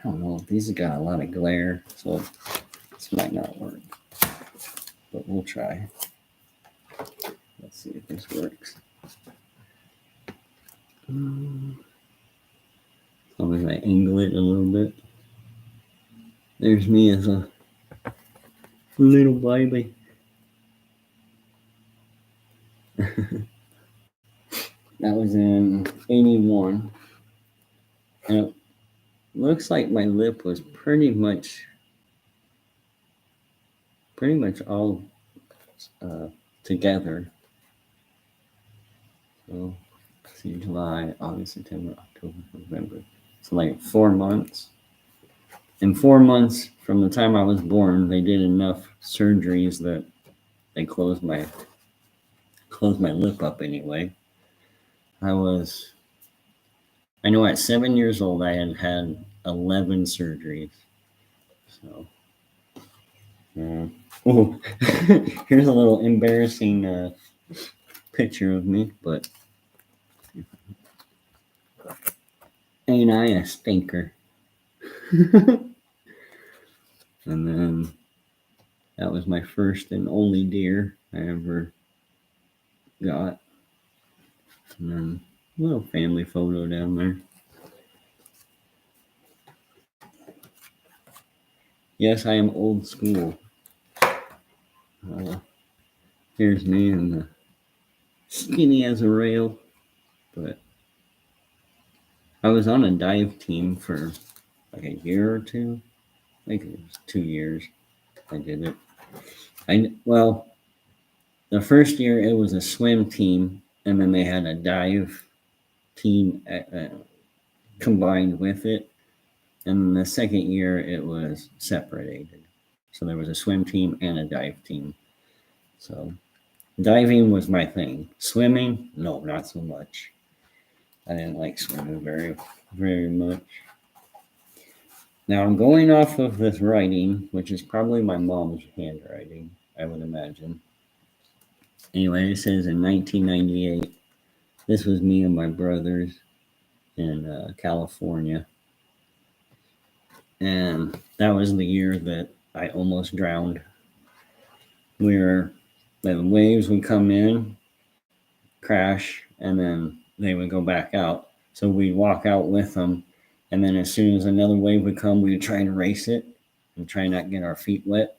don't know. These have got a lot of glare, so this might not work. But we'll try. Let's see if this works. As long as I angle it a little bit. There's me as a little baby. That was in 81. And it looks like my lip was pretty much all together. So, see, July, August, September, October, November. So like 4 months. In 4 months from the time I was born, they did enough surgeries that they closed my lip up anyway. I know at 7 years old I had 11 surgeries. So, oh, here's a little embarrassing picture of me, but ain't I a stinker? And then that was my first and only deer I ever got. And then a little family photo down there. Yes, I am old school. Here's me and skinny as a rail. But I was on a dive team for like a year or two. I think it was 2 years I did it. The first year it was a swim team, and then they had a dive team combined with it. And the second year it was separated. So there was a swim team and a dive team. So diving was my thing. Swimming, no, not so much. I didn't like swimming very, very much. Now I'm going off of this writing, which is probably my mom's handwriting, I would imagine. Anyway, it says in 1998, this was me and my brothers in California. And that was the year that I almost drowned. The waves would come in, crash, and then they would go back out. So we'd walk out with them. And then as soon as another wave would come, we would try and race it and try not to get our feet wet.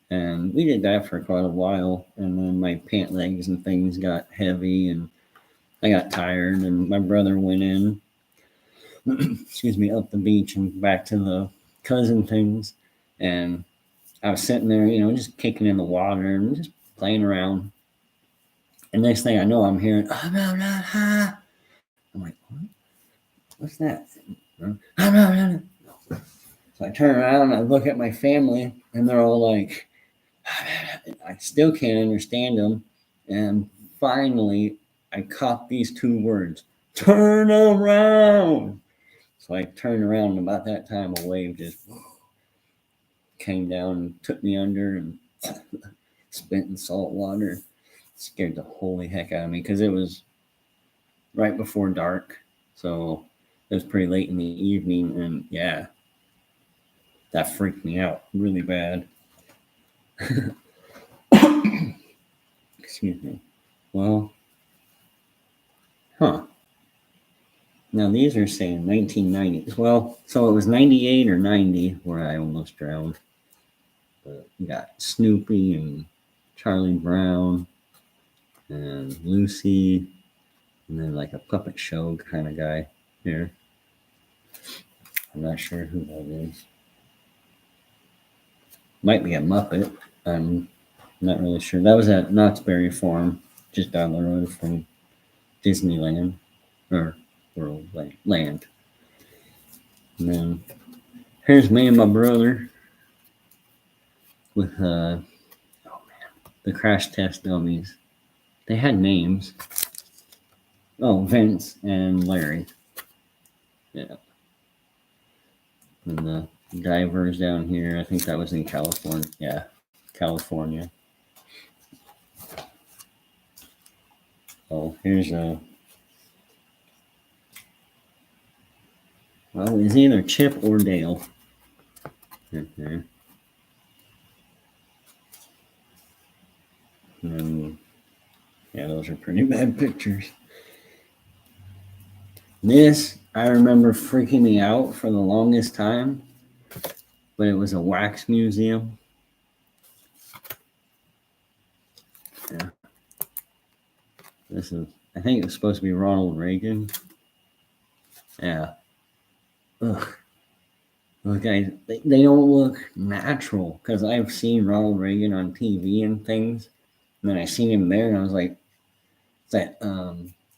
And we did that for quite a while. And then my pant legs and things got heavy and I got tired. And my brother went in, excuse me, up the beach and back to the cousin things. And I was sitting there, just kicking in the water and just playing around. And next thing I know, I'm hearing, I'm like, what? What's that? So I turn around and I look at my family and they're all like, I still can't understand them. And finally, I caught these two words, turn around. So I turned around, and about that time, a wave just came down and took me under and spent in salt water. Scared the holy heck out of me because it was right before dark. So it was pretty late in the evening. And yeah, that freaked me out really bad. Excuse me. Well, Now these are saying 1990s. Well, so it was 98 or 90 where I almost drowned. But you got Snoopy and Charlie Brown and Lucy, and then like a puppet show kind of guy here. I'm not sure who that is. Might be a Muppet. I'm not really sure. That was at Knott's Berry Farm, just down the road from Disneyland or Worldland. And then here's me and my brother with the crash test dummies. They had names. Oh, Vince and Larry. Yeah. And the divers down here, I think that was in California. Yeah, California. Oh, here's well, it's either Chip or Dale. Okay. And yeah, those are pretty bad pictures. This, I remember freaking me out for the longest time, but it was a wax museum. Yeah. This is, I think it was supposed to be Ronald Reagan. Yeah. Ugh. Look, guys, they don't look natural because I've seen Ronald Reagan on TV and things. And then I seen him there and I was like, it's that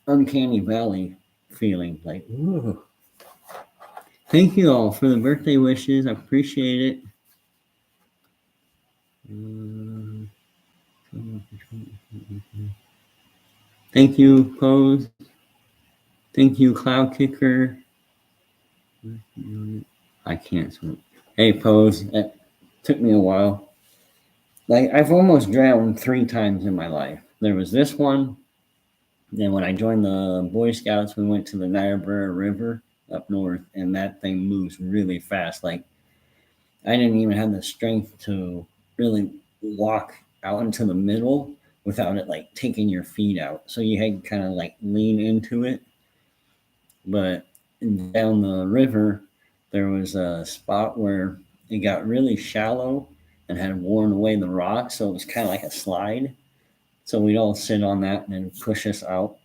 uncanny valley feeling. Like, ooh. Thank you all for the birthday wishes. I appreciate it. Thank you, Pose. Thank you, Cloud Kicker. I can't swim. Hey, Pose. It took me a while. Like, I've almost drowned 3 times in my life. There was this one. Then when I joined the Boy Scouts, we went to the Niobrara River up north, and that thing moves really fast. Like, I didn't even have the strength to really walk out into the middle without it like taking your feet out. So you had to kind of like lean into it. But down the river, there was a spot where it got really shallow and had worn away the rock. So it was kind of like a slide. So we'd all sit on that and then push us out,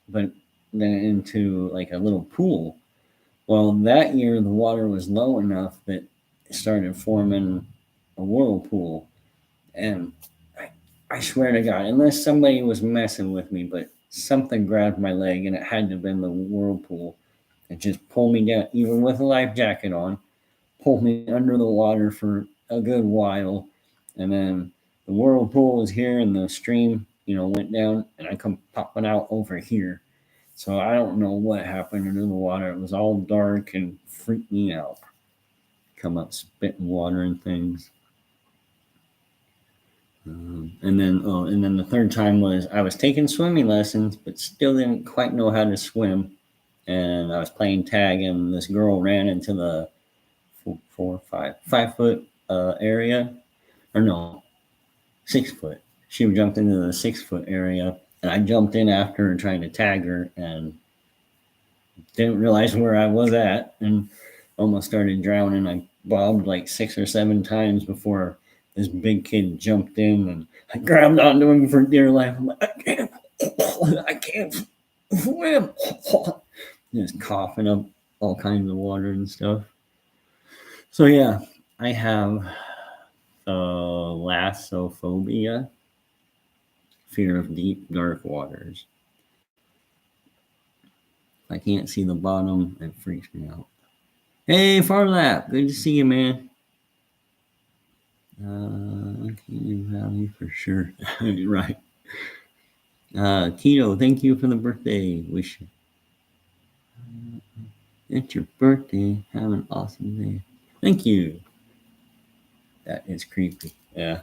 but then into like a little pool. Well, that year the water was low enough that it started forming a whirlpool. And I swear to God, unless somebody was messing with me, but something grabbed my leg and it had to have been the whirlpool. It just pulled me down, even with a life jacket on, pulled me under the water for a good while. And then the whirlpool was here and the stream, went down and I come popping out over here. So I don't know what happened under the water. It was all dark and freaked me out. Come up spitting water and things. And then the third time was I was taking swimming lessons, but still didn't quite know how to swim. And I was playing tag, and this girl ran into the 5 foot area, or no, 6 foot. She jumped into the 6 foot area, and I jumped in after her trying to tag her, and didn't realize where I was at, and almost started drowning. I bobbed like 6 or 7 times before this big kid jumped in, and I grabbed onto him for dear life. I'm like, I can't swim. Just coughing up all kinds of water and stuff. So yeah, I have thalassophobia, fear of deep, dark waters. If I can't see the bottom, it freaks me out. Hey, Farlap, good to see you, man. Canyon Valley for sure. Right. Tito, thank you for the birthday wish. It's your birthday. Have an awesome day. Thank you. That is creepy. Yeah.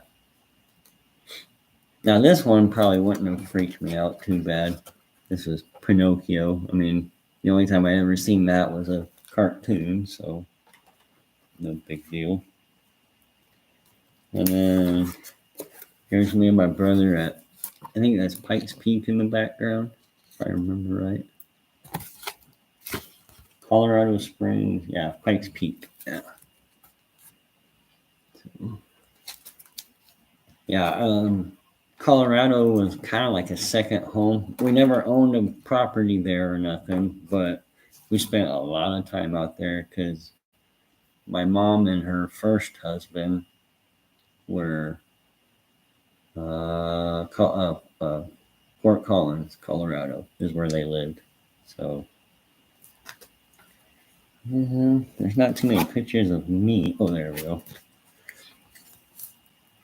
Now, this one probably wouldn't have freaked me out too bad. This was Pinocchio. I mean, the only time I ever seen that was a cartoon, so no big deal. And then here's me and my brother at, I think that's Pikes Peak in the background, if I remember right. Colorado Springs, yeah, Pikes Peak, yeah. So, yeah, Colorado was kind of like a second home. We never owned a property there or nothing, but we spent a lot of time out there because my mom and her first husband were Fort Collins, Colorado, is where they lived. So there's not too many pictures of me. Oh, there we go.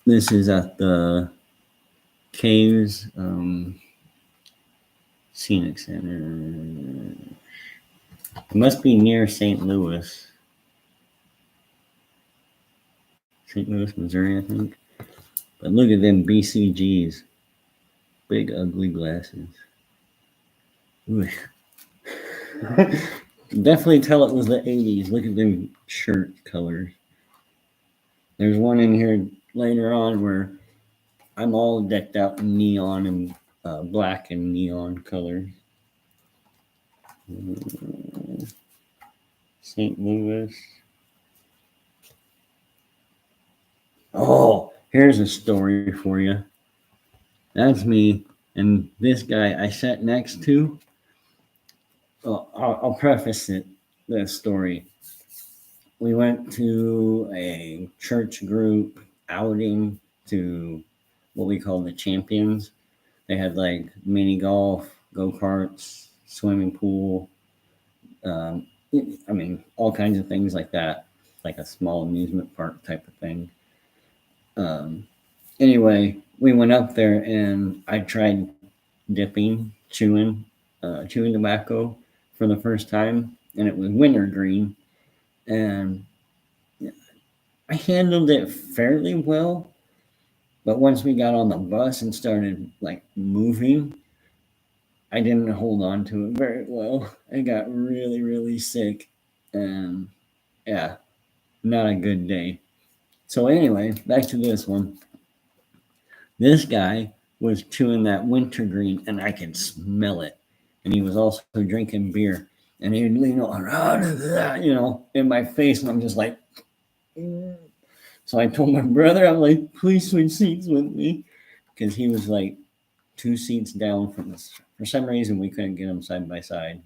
This is at the Caves Scenic Center. It must be near St. Louis. St. Louis, Missouri, I think. But look at them BCGs. Big, ugly glasses. Definitely tell it was the 80s. Look at them shirt colors. There's one in here later on where I'm all decked out in neon and black and neon colors. St. Louis. Oh, here's a story for you. That's me and this guy I sat next to. I'll preface the story. We went to a church group outing to what we call the Champions. They had like mini golf, go-karts, swimming pool. I mean, all kinds of things like that, like a small amusement park type of thing. Anyway, we went up there and I tried dipping, chewing tobacco for the first time, and it was wintergreen, and I handled it fairly well. But once we got on the bus and started like moving, I didn't hold on to it very well. I got really, really sick, and yeah, not a good day. So anyway, back to this one. This guy was chewing that wintergreen, and I could smell it. And he was also drinking beer, and he'd lean around, in my face, and I'm just like. So I told my brother, I'm like, please switch seats with me, because he was like 2 seats down from us. For some reason, we couldn't get him side by side.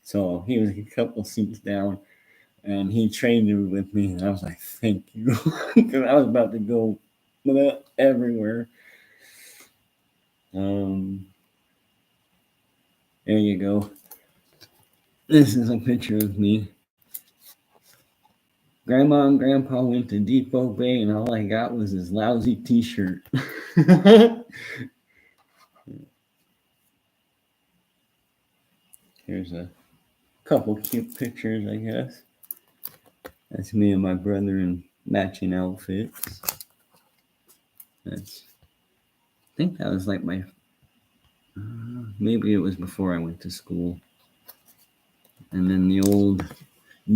So he was a couple seats down, and he traded with me, and I was like, thank you, because I was about to go everywhere. There you go. This is a picture of me. Grandma and Grandpa went to Depot Bay, and all I got was this lousy T-shirt. Here's a couple cute pictures, I guess. That's me and my brother in matching outfits. That's think that was like my, maybe it was before I went to school. And then the old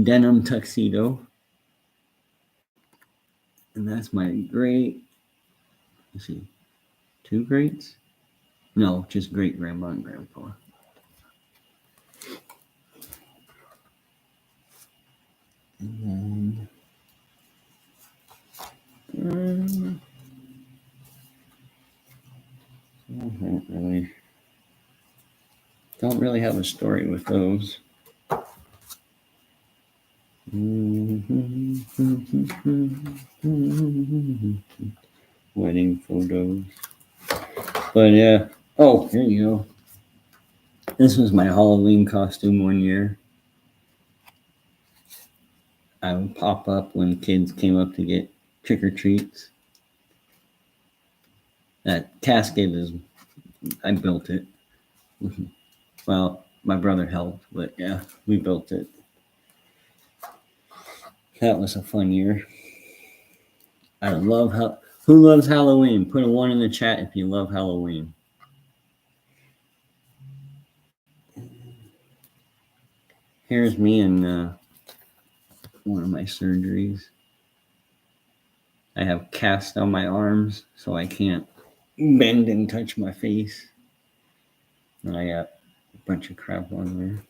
denim tuxedo. And that's my great, let's see, 2 greats? No, just great grandma and grandpa. And then, don't really have a story with those. Wedding photos. But yeah. Oh, here you go. This was my Halloween costume one year. I would pop up when kids came up to get trick or treats. That casket is, I built it. Well, my brother helped, but yeah, we built it. That was a fun year. I love who loves Halloween? Put a 1 in the chat if you love Halloween. Here's me in one of my surgeries. I have cast on my arms, so I can't bend and touch my face. And I got a bunch of crap on there.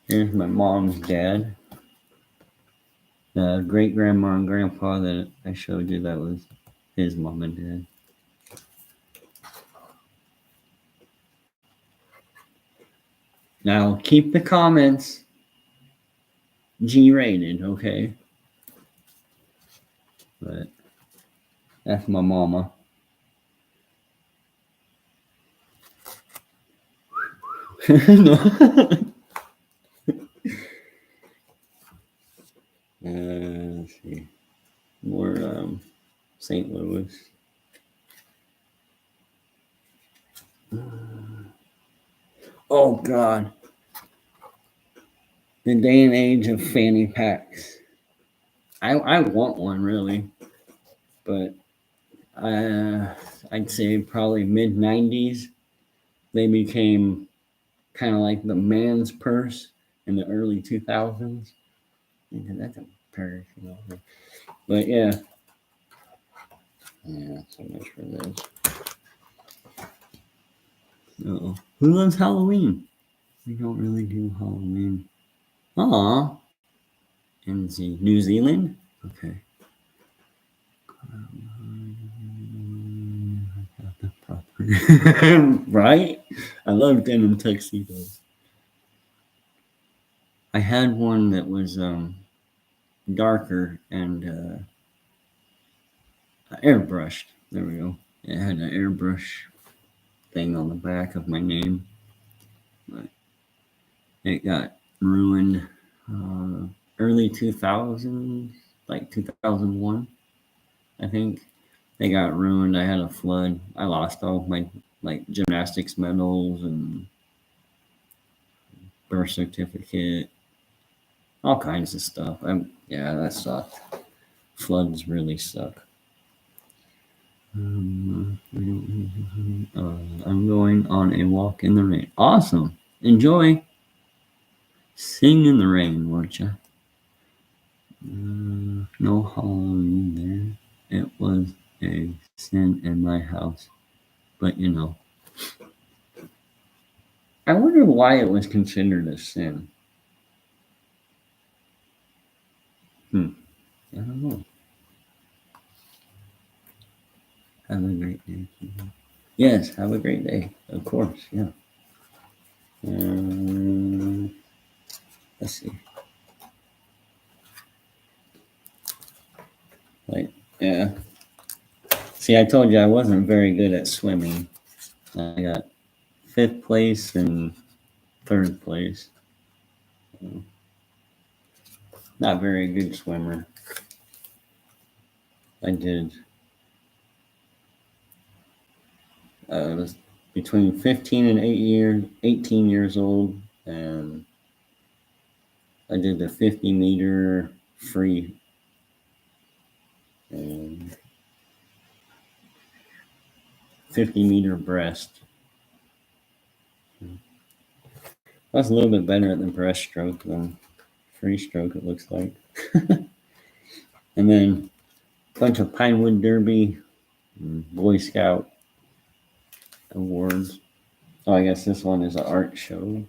Here's my mom's dad. The great grandma and grandpa that I showed you, that was his mom and dad. Now keep the comments G-rated, okay? But that's my mama. Let's see. More St. Louis. Oh God. The day and age of fanny packs. I want one really, but I'd say probably mid-90s. They became kind of like the man's purse in the early 2000s. That's a purse, you know. But yeah. Yeah, so much for this. Uh-oh. Who loves Halloween? We don't really do Halloween. Aw. In New Zealand? Okay. Right? I love denim tuxedos. I had one that was darker and airbrushed. There we go. It had an airbrush thing on the back of my name. But it got ruined early 2000s, like 2001, I think. They got ruined. I had a flood. I lost all my like gymnastics medals and birth certificate, all kinds of stuff. Yeah, that sucked. Floods really suck. I'm going on a walk in the rain. Awesome. Enjoy. Sing in the rain, won't you? No Halloween there. It was a sin in my house. But you know. I wonder why it was considered a sin. I don't know. Have a great day. Yes, have a great day. Of course, yeah. Let's see. Like, yeah. See, I told you I wasn't very good at swimming. I got 5th place and 3rd place. Not very good swimmer. I did. I was between 15 and 18 years old, and I did the 50-meter free. and 50-meter breast. That's a little bit better at the breaststroke than free stroke, it looks like. And then a bunch of Pinewood Derby and Boy Scout awards. Oh, I guess this one is an art show.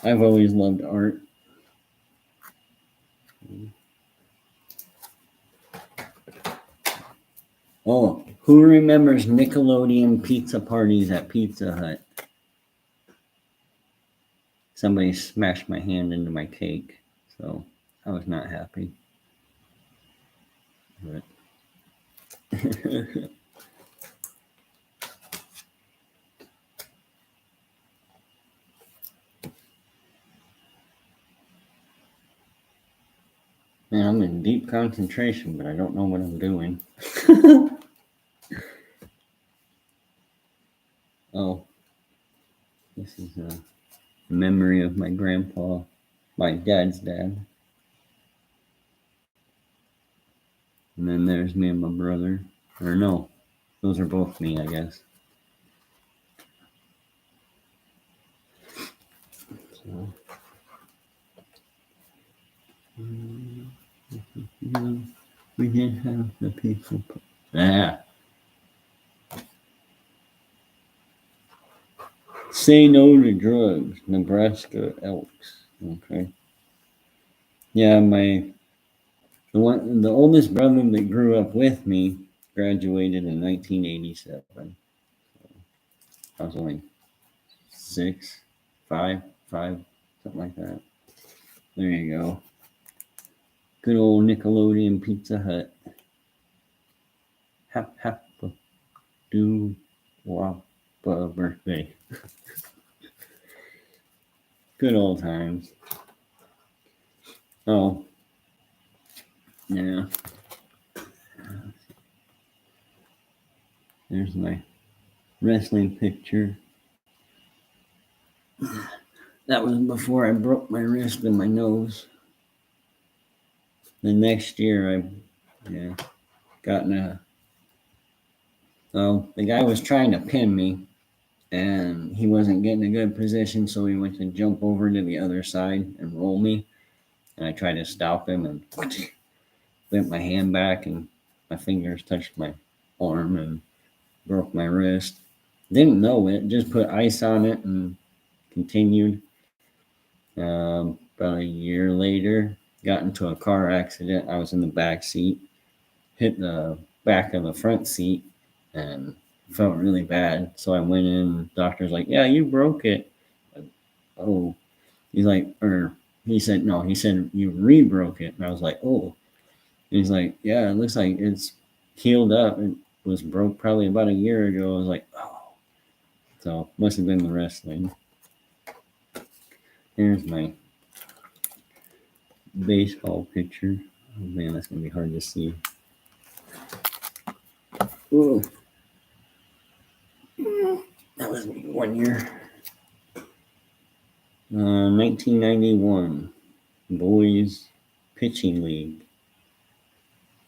I've always loved art. Oh, who remembers Nickelodeon pizza parties at Pizza Hut? Somebody smashed my hand into my cake, so I was not happy. But man, I'm in deep concentration, but I don't know what I'm doing. Oh, this is a memory of my grandpa, my dad's dad. And then there's me and my brother. Or no, those are both me, I guess. So, we did have the people. Say no to drugs, Nebraska Elks. Okay. Yeah, the oldest brother that grew up with me graduated in 1987. I was only 6, 5, something like that. There you go. Good old Nickelodeon Pizza Hut. Do Wappa birthday. Good old times. Oh, yeah. There's my wrestling picture. That was before I broke my wrist and my nose. The next year, the guy was trying to pin me, and he wasn't getting a good position, so he went to jump over to the other side and roll me. And I tried to stop him and bent my hand back, and my fingers touched my arm and broke my wrist. Didn't know it, just put ice on it and continued. About a year later, got into a car accident. I was in the back seat, hit the back of the front seat, and felt really bad. So I went in. The doctor's like, "Yeah, you broke it." Oh, he's like, he said, "No." He said, "You re-broke it." And I was like, "Oh." And he's like, "Yeah, it looks like it's healed up. It was broke probably about a year ago." I was like, "Oh." So must have been the wrestling. Here's my baseball picture. Oh man, that's gonna be hard to see. Ooh. That was 1 year. 1991 Boys Pitching League.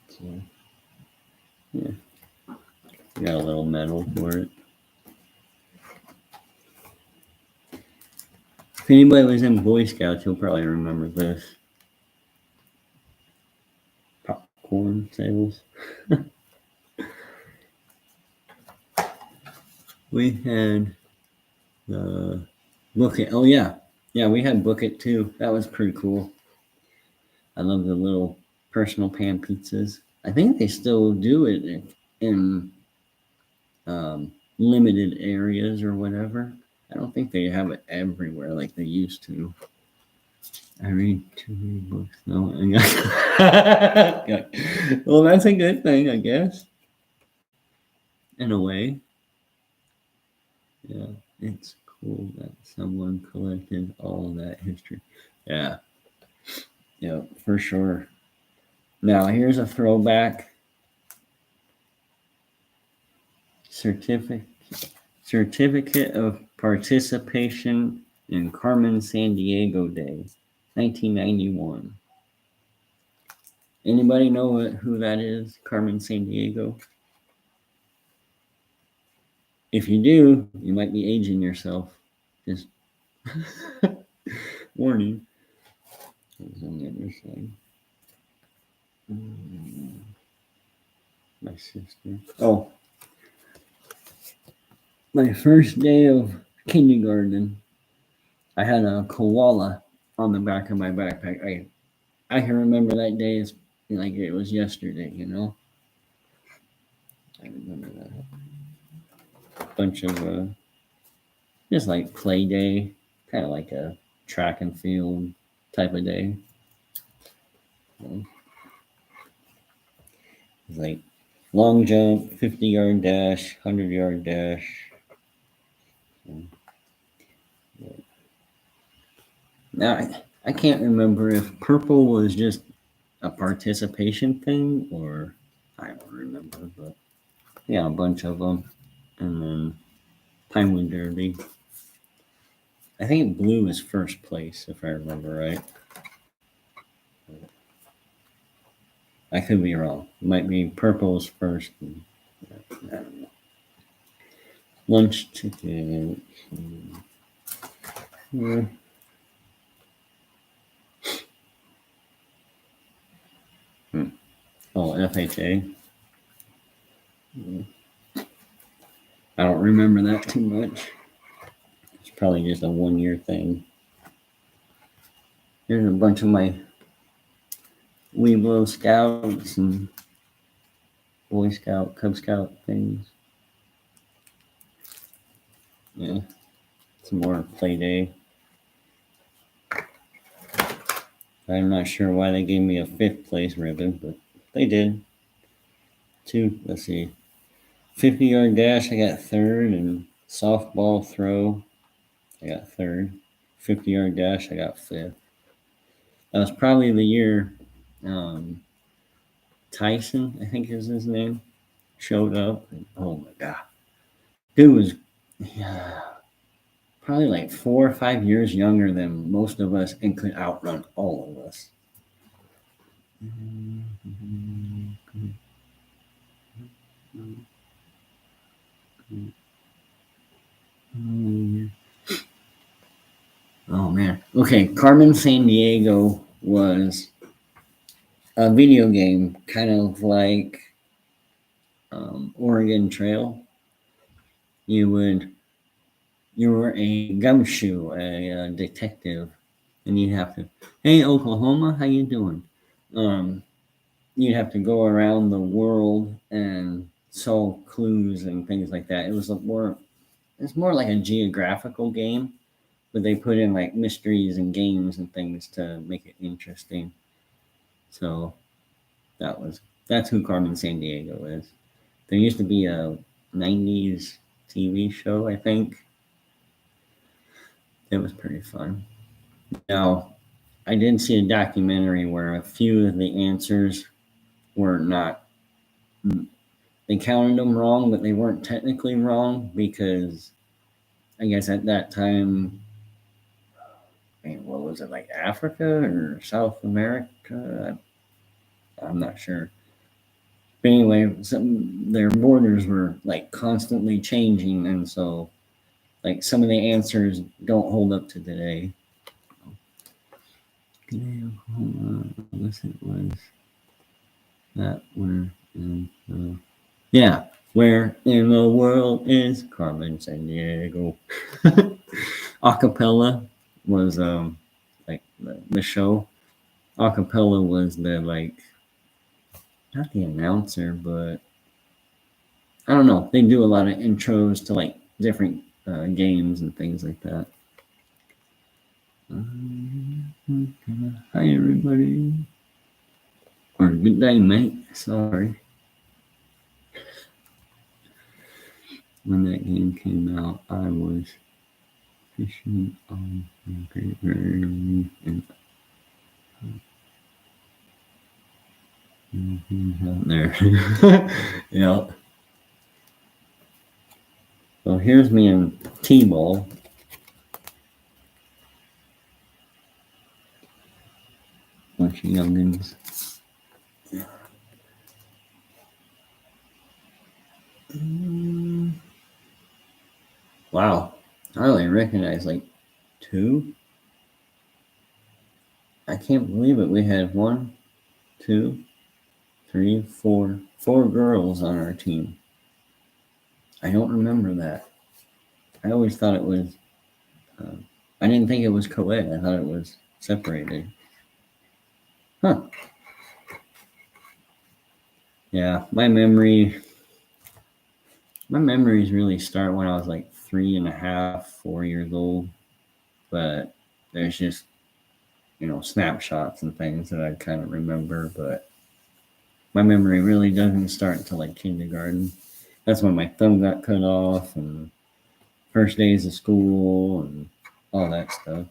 So, yeah, got a little medal for it. If anybody was in Boy Scouts, you'll probably remember this. Popcorn sales. We had the Book It. Oh yeah, we had Book It too. That was pretty cool. I love the little personal pan pizzas. I think they still do it in limited areas or whatever. I don't think they have it everywhere like they used to. I read too many books. No, well, that's a good thing, I guess. In a way. Yeah, it's cool that someone collected all that history. Yeah. Yeah, for sure. Now, here's a throwback. Certificate of Participation in Carmen Sandiego Day, 1991. Anybody know who that is? Carmen Sandiego? If you do, you might be aging yourself. Just warning. What's on the other side? My sister. Oh, my first day of kindergarten, I had a koala on the back of my backpack. I can remember that day as like it was yesterday, you know? I remember that. Bunch of just like play day, kind of like a track and field type of day. It's like long jump, 50-yard dash, 100-yard dash. Now, I can't remember if purple was just a participation thing or I don't remember, but yeah, a bunch of them. And then Pinewood Derby. I think blue is first place, if I remember right. I could be wrong. It might be purple is first. And, I don't know. Lunch ticket. Oh, FHA. I don't remember that too much. It's probably just a 1-year thing. Here's a bunch of my Weeblo Scouts and Boy Scout, Cub Scout things. Yeah, some more play day. I'm not sure why they gave me a 5th place ribbon, but they did. Let's see, 50-yard dash, I got 3rd, and softball throw, I got 3rd. 50-yard dash, I got 5th. That was probably the year Tyson, I think is his name, showed up. And, oh my God. Dude was probably like 4 or 5 years younger than most of us and could outrun all of us. Oh man. Okay, Carmen Sandiego was a video game, kind of like Oregon Trail. You were a gumshoe, a detective, and you'd have to, hey Oklahoma, how you doing? You'd have to go around the world and solve clues and things like that. It's more like a geographical game, but they put in like mysteries and games and things to make it interesting. So that's who Carmen Sandiego is. There used to be a 90s TV show, I think. It was pretty fun. Now, I did see a documentary where a few of the answers were not, they counted them wrong, but they weren't technically wrong because I guess at that time, what was it, like Africa or South America? I'm not sure. But anyway, their borders were like constantly changing, and so like some of the answers don't hold up to today. Unless it was that where in the, yeah, where in the world is Carmen Sandiego? Acapella was like the show. Acapella was the like not the announcer, but I don't know. They do a lot of intros to like different games and things like that. Hi everybody, or good day, mate. Sorry. When that game came out, I was fishing on the Great Barrier Reef and out there. Yeah. So here's me in T-ball. Bunch of youngins. Wow. I only recognize like 2. I can't believe it. We had 1, 2, 3, 4, 4 girls on our team. I don't remember that. I always thought it was, I didn't think it was co-ed. I thought it was separated. Huh. Yeah, my memories really start when I was like 3.5, 4 years old. But there's just, snapshots and things that I kind of remember. But my memory really doesn't start until like kindergarten. That's when my thumb got cut off and first days of school and all that stuff.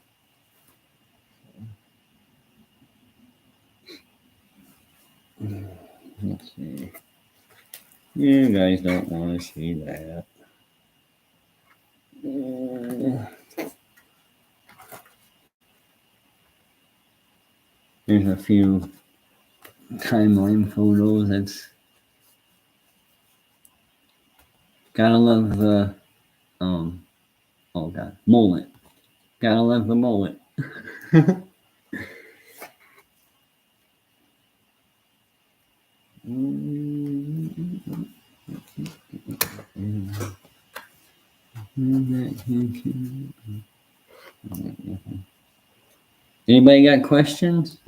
Let's see. You guys don't want to see that. There's a few timeline photos. That's gotta love the oh god, mullet. Gotta love the mullet. Anybody got questions?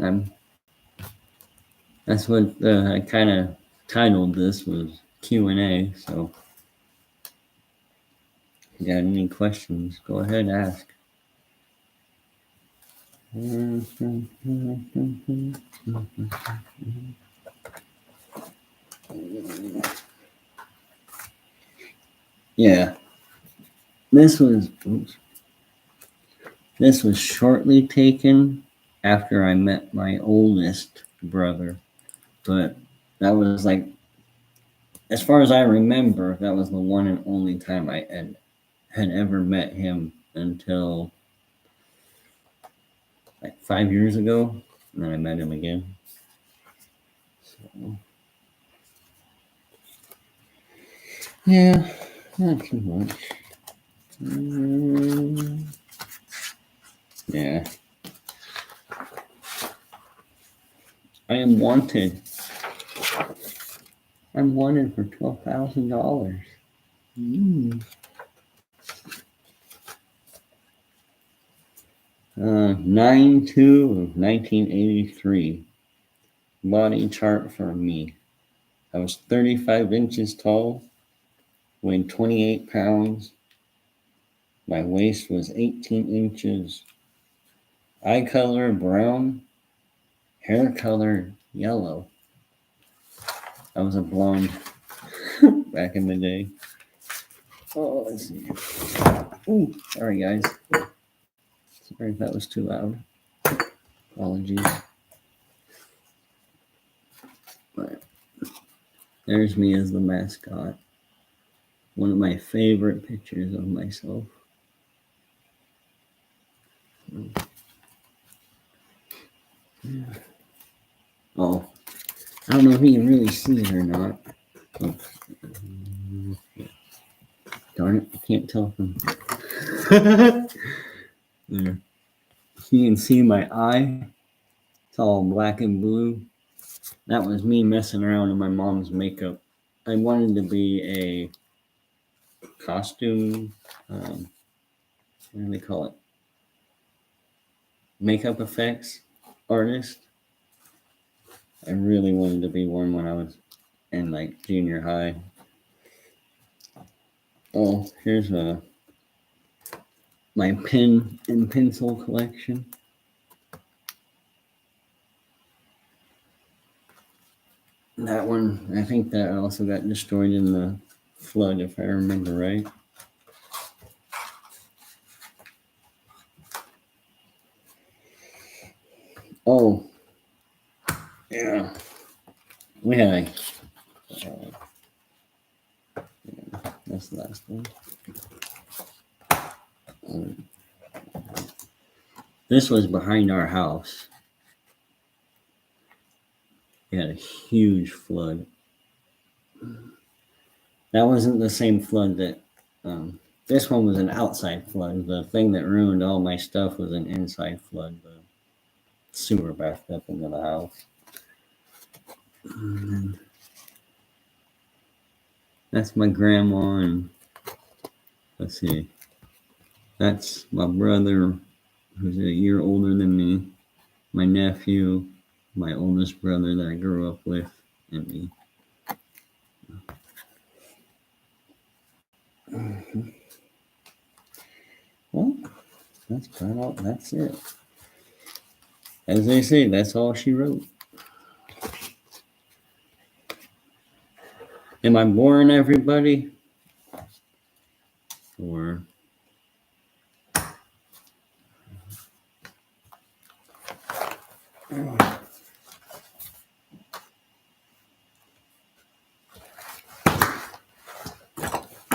That's what I kind of titled this was Q&A. So, if you got any questions, go ahead and ask. Yeah, this was shortly taken after I met my oldest brother, but that was like, as far as I remember, that was the one and only time I had ever met him until like 5 years ago, and then I met him again. So, yeah, not too much. Yeah. I am wanted. I'm wanted for $12,000. 9/2 of 1983. Body chart for me. I was 35 inches tall, weighed 28 pounds. My waist was 18 inches. Eye color brown, hair color yellow. I was a blonde back in the day. Oh, let's see. Ooh, sorry guys. Sorry if that was too loud. Apologies. But there's me as the mascot. One of my favorite pictures of myself. Oh, I don't know if you can really see it or not. Oh. Darn it, I can't tell from. There. You can see my eye. It's all black and blue. That was me messing around in my mom's makeup. I wanted to be a costume, what do they call it? Makeup effects artist. I really wanted to be one when I was in like junior high. Oh, here's my pen and pencil collection. That one, I think that also got destroyed in the flood, if I remember right. Oh, yeah. We had that's the last one. This was behind our house. We had a huge flood. That wasn't the same flood that this one was an outside flood. The thing that ruined all my stuff was an inside flood. The sewer backed up into the house. And that's my grandma, and let's see, that's my brother who's a year older than me, my nephew, my oldest brother that I grew up with, and me. Well, that's it. As they say, that's all she wrote. Am I boring everybody? Or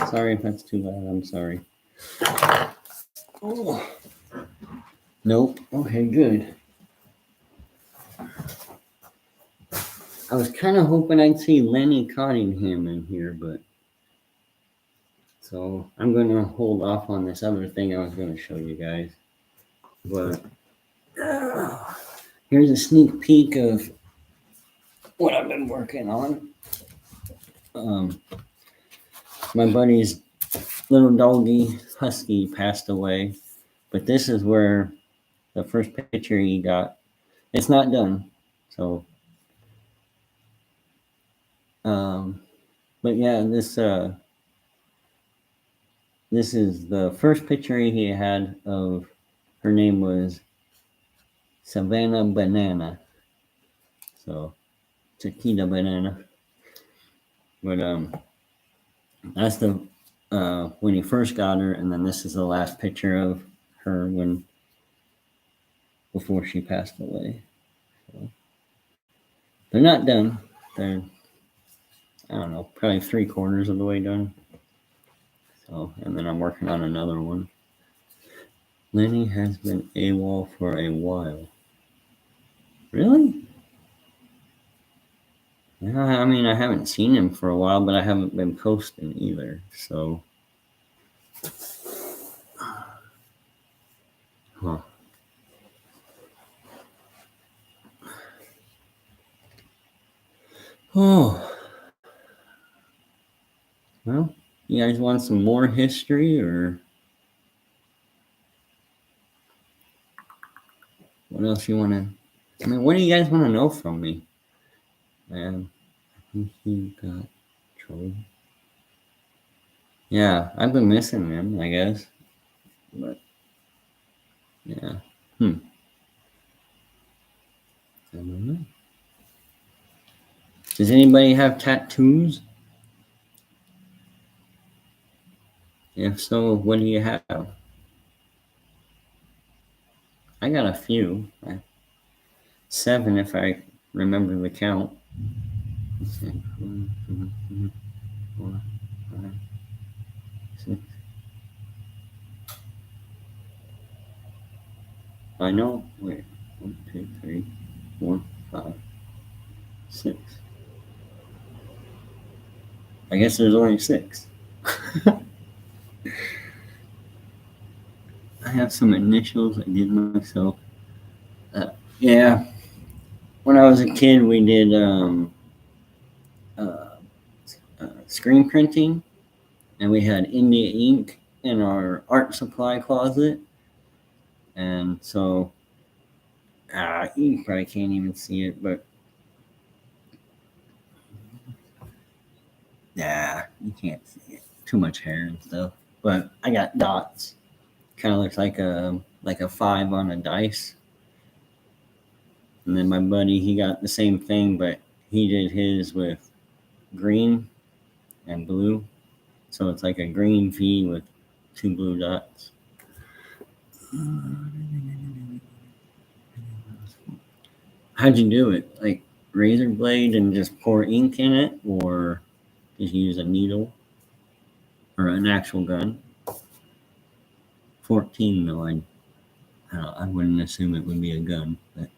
sorry if that's too loud. I'm sorry. Oh. Nope. Okay, good. I was kind of hoping I'd see Lenny Cottingham in here, but so I'm going to hold off on this other thing I was going to show you guys. But here's a sneak peek of what I've been working on. My buddy's little doggy husky passed away, but this is where the first picture he got. It's not done, so. But yeah, this is the first picture he had of. Her name was Savannah Banana, so Chiquita Banana. But that's the when he first got her, and then this is the last picture of her before she passed away. So they're not done. They're, I don't know, probably 3/4 of the way done. So, and then I'm working on another one. Lenny has been AWOL for a while. Really? Yeah, I mean, I haven't seen him for a while, but I haven't been posting either. So, huh. Oh. Well, you guys want some more history, or what else you want to? I mean, what do you guys want to know from me? Man, I think you got trouble. Yeah, I've been missing them, I guess. But yeah, I don't know. Does anybody have tattoos? If so, what do you have? I got a few. 7 if I remember the count. 1, 2, 3, 4, 5, 6. I know. Wait. 1, 2, 3, 4, 5, 6. I guess there's only 6. I have some initials I did myself. Yeah. When I was a kid, we did screen printing, and we had India ink in our art supply closet. And so, you probably can't even see it, but yeah, you can't see it. Too much hair and stuff. But I got dots. Kind of looks like a 5 on a dice. And then my buddy, he got the same thing, but he did his with green and blue. So it's like a green V with 2 blue dots. How'd you do it? Like razor blade and just pour ink in it, or did you use a needle or an actual gun? 14, though. I wouldn't assume it would be a gun, but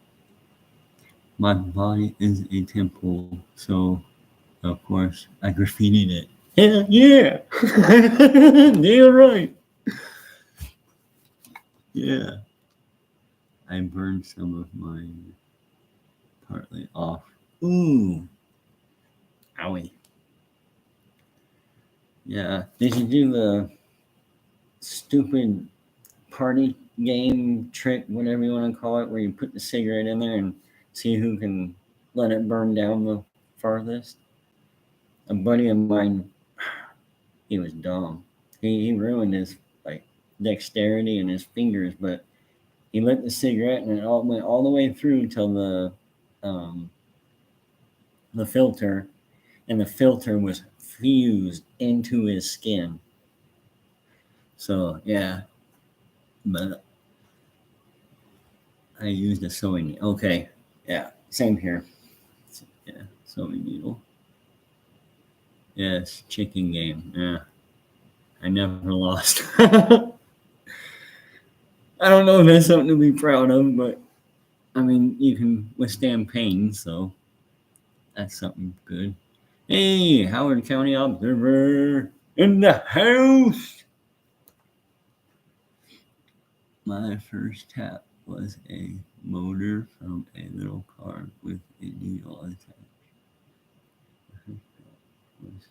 My body is a temple, so of course I graffitied it. Hell yeah! Damn right. Yeah. I burned some of mine partly off. Ooh. Owie. Yeah. Did you do the stupid party game trick, whatever you want to call it, where you put the cigarette in there and see who can let it burn down the farthest? A buddy of mine, he was dumb. He ruined his like dexterity and his fingers, but he lit the cigarette and it all went all the way through till um, the filter, and the filter was fused into his skin. So yeah, but I used a sewing needle. Okay, yeah, same here. Yeah, sewing needle. Yes, chicken game. Yeah, I never lost. I don't know if that's something to be proud of, but I mean, you can withstand pain, so that's something good. Hey, Howard County Observer in the house. My first tap was a motor from a little car with a needle attached. Was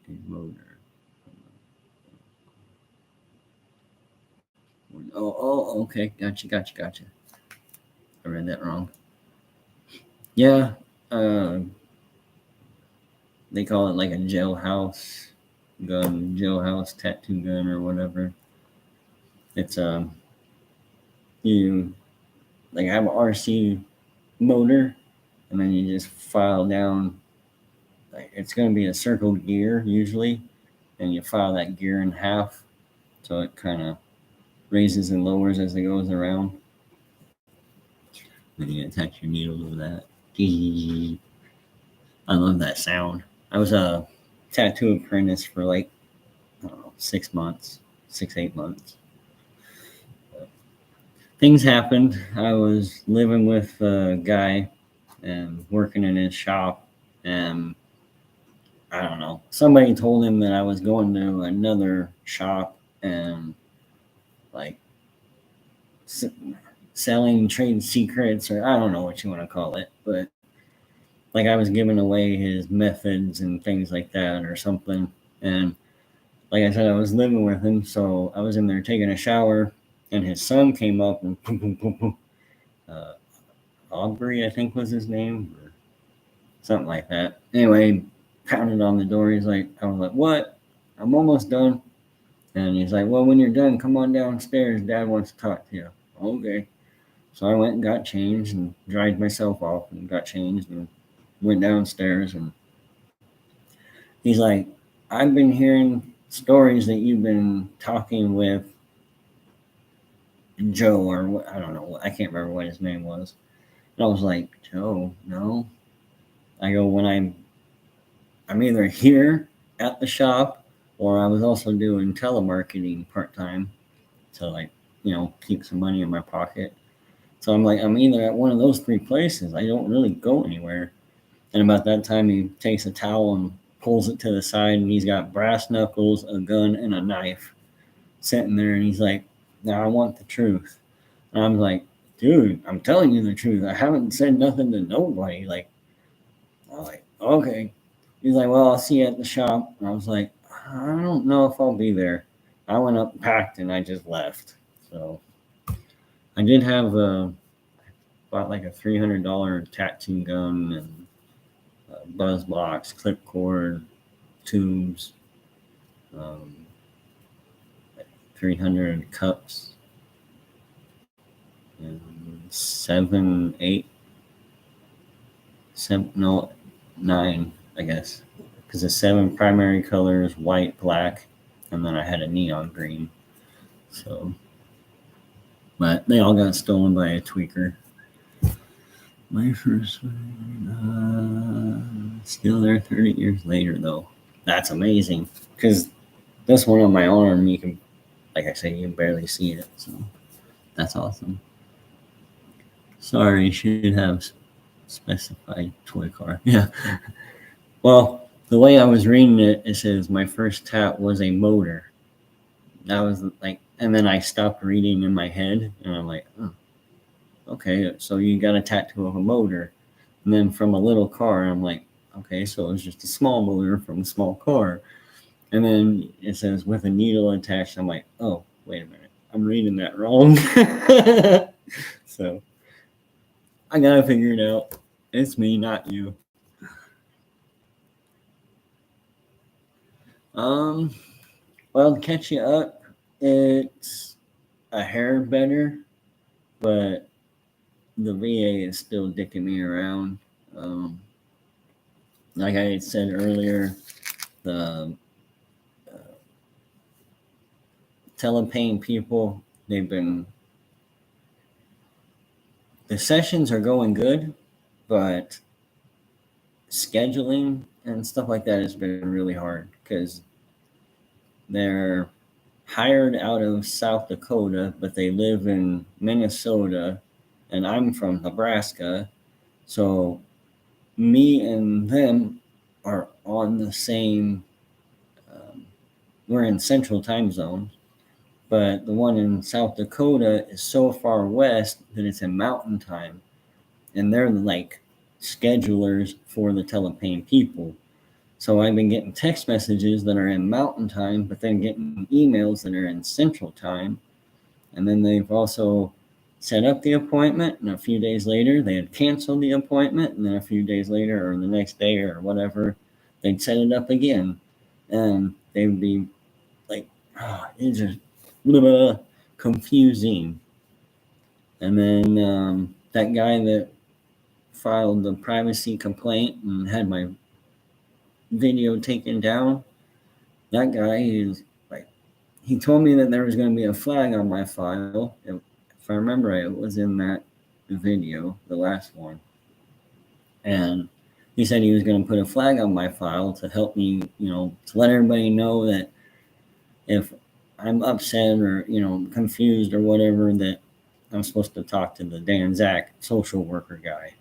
a motor. Okay. Gotcha. I read that wrong. Yeah. Uh, they call it like a jailhouse gun, jailhouse tattoo gun, or whatever. It's you like have an RC motor, and then you just file down. Like it's going to be a circle gear usually, and you file that gear in half, so it kind of raises and lowers as it goes around. Then you attach your needle to that. I love that sound. I was a tattoo apprentice for like I don't know, 6 months, 8 months. Things happened. I was living with a guy and working in his shop, and I don't know. Somebody told him that I was going to another shop and like selling trade secrets, or I don't know what you want to call it, but like I was giving away his methods and things like that or something. And like I said, I was living with him, so I was in there taking a shower, and his son came up and boom, boom, boom, boom. Aubrey, I think was his name, or something like that. Anyway, pounded on the door. I was like, what? I'm almost done. And he's like, well, when you're done, come on downstairs. Dad wants to talk to you. Okay. So I went and got changed and dried myself off and got changed and went downstairs. And he's like, I've been hearing stories that you've been talking with Joe, or what, I don't know. I can't remember what his name was. And I was like, Joe, no. I go, when I'm either here at the shop, or I was also doing telemarketing part time to keep some money in my pocket. So I'm like, I'm either at one of those three places. I don't really go anywhere. And about that time, he takes a towel and pulls it to the side, and he's got brass knuckles, a gun, and a knife sitting there. And he's like, now I want the truth. And I'm like, dude, I'm telling you the truth. I haven't said nothing to nobody. I'm like, okay. He's like, well, I'll see you at the shop. And I was like, I don't know if I'll be there. I went up, packed, and I just left. So I did have bought like a $300 tattoo gun and a buzz box, clip cord, tubes, um, 300 cups, and 9, I guess. Because the 7 primary colors, white, black, and then I had a neon green. So, but they all got stolen by a tweaker. My first one, still there 30 years later, though. That's amazing. Because this one on my arm, you can, like I say, you can barely see it. So, that's awesome. Sorry, should have specified toy car. Yeah. Well, the way I was reading it, it says my first tap was a motor. That was like, and then I stopped reading in my head, and I'm like, oh, okay, so you got a tattoo of a motor. And then from a little car, I'm like, okay, so it was just a small motor from a small car. And then it says with a needle attached. I'm like, oh, wait a minute, I'm reading that wrong. So I gotta figure it out. It's me, not you. Um, well, to catch you up, it's a hair better, but the VA is still dicking me around. Um, like I said earlier, the telepain people, the sessions are going good, but scheduling and stuff like that has been really hard because they're hired out of South Dakota, but they live in Minnesota, and I'm from Nebraska. So me and them are on the same, we're in central time zone, but the one in South Dakota is so far west that it's in mountain time. And they're like schedulers for the telepain people. So I've been getting text messages that are in mountain time, but then getting emails that are in central time. And then they've also set up the appointment, and a few days later they had canceled the appointment, and then a few days later or the next day or whatever, they'd set it up again. And they would be like, oh, it's just blah, confusing. And then that guy that filed the privacy complaint and had my video taken down, that guy is like, he told me that there was going to be a flag on my file. If I remember right, it was in that video, the last one. And he said he was going to put a flag on my file to help me, to let everybody know that if I'm upset or, confused or whatever, that I'm supposed to talk to the Dan Zach social worker guy.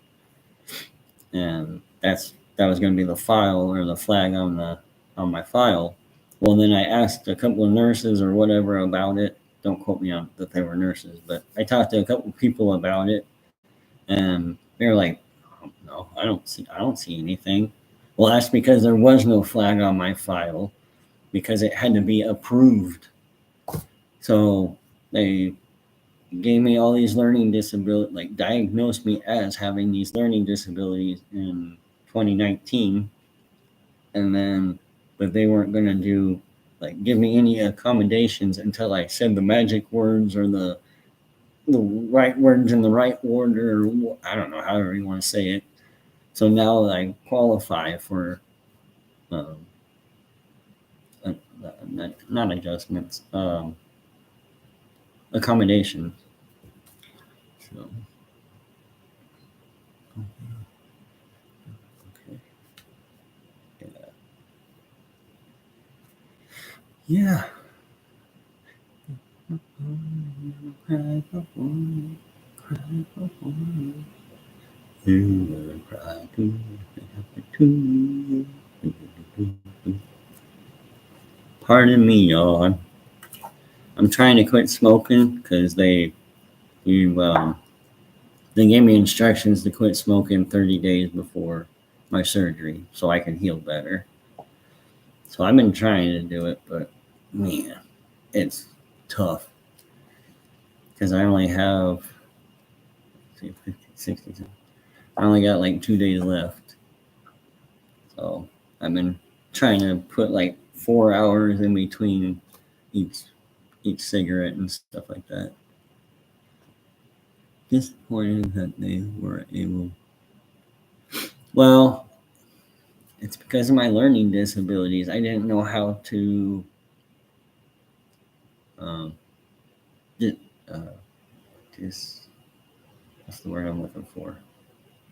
And that was going to be the file or the flag on my file. Well, then I asked a couple of nurses or whatever about it. Don't quote me on that they were nurses, but I talked to a couple of people about it, and they're like, oh, "No, I don't see anything." Well, that's because there was no flag on my file because it had to be approved. So they gave me all these learning disabilities, like diagnosed me as having these learning disabilities in 2019, and then but they weren't going to do like give me any accommodations until I said the magic words or the right words in the right order, or I don't know, however you want to say it. So now I qualify for um, uh, not adjustments, accommodations. So okay. Yeah. Cry before, cry before. You will cry too. Pardon me, y'all. I'm trying to quit smoking because you they gave me instructions to quit smoking 30 days before my surgery so I can heal better. So I've been trying to do it, but man, it's tough because I only have 50, 60. I only got like 2 days left. So I've been trying to put like 4 hours in between each cigarette and stuff like that. Disappointed that they were able. Well, it's because of my learning disabilities. I didn't know how to um, di- uh, what's the word I'm looking for?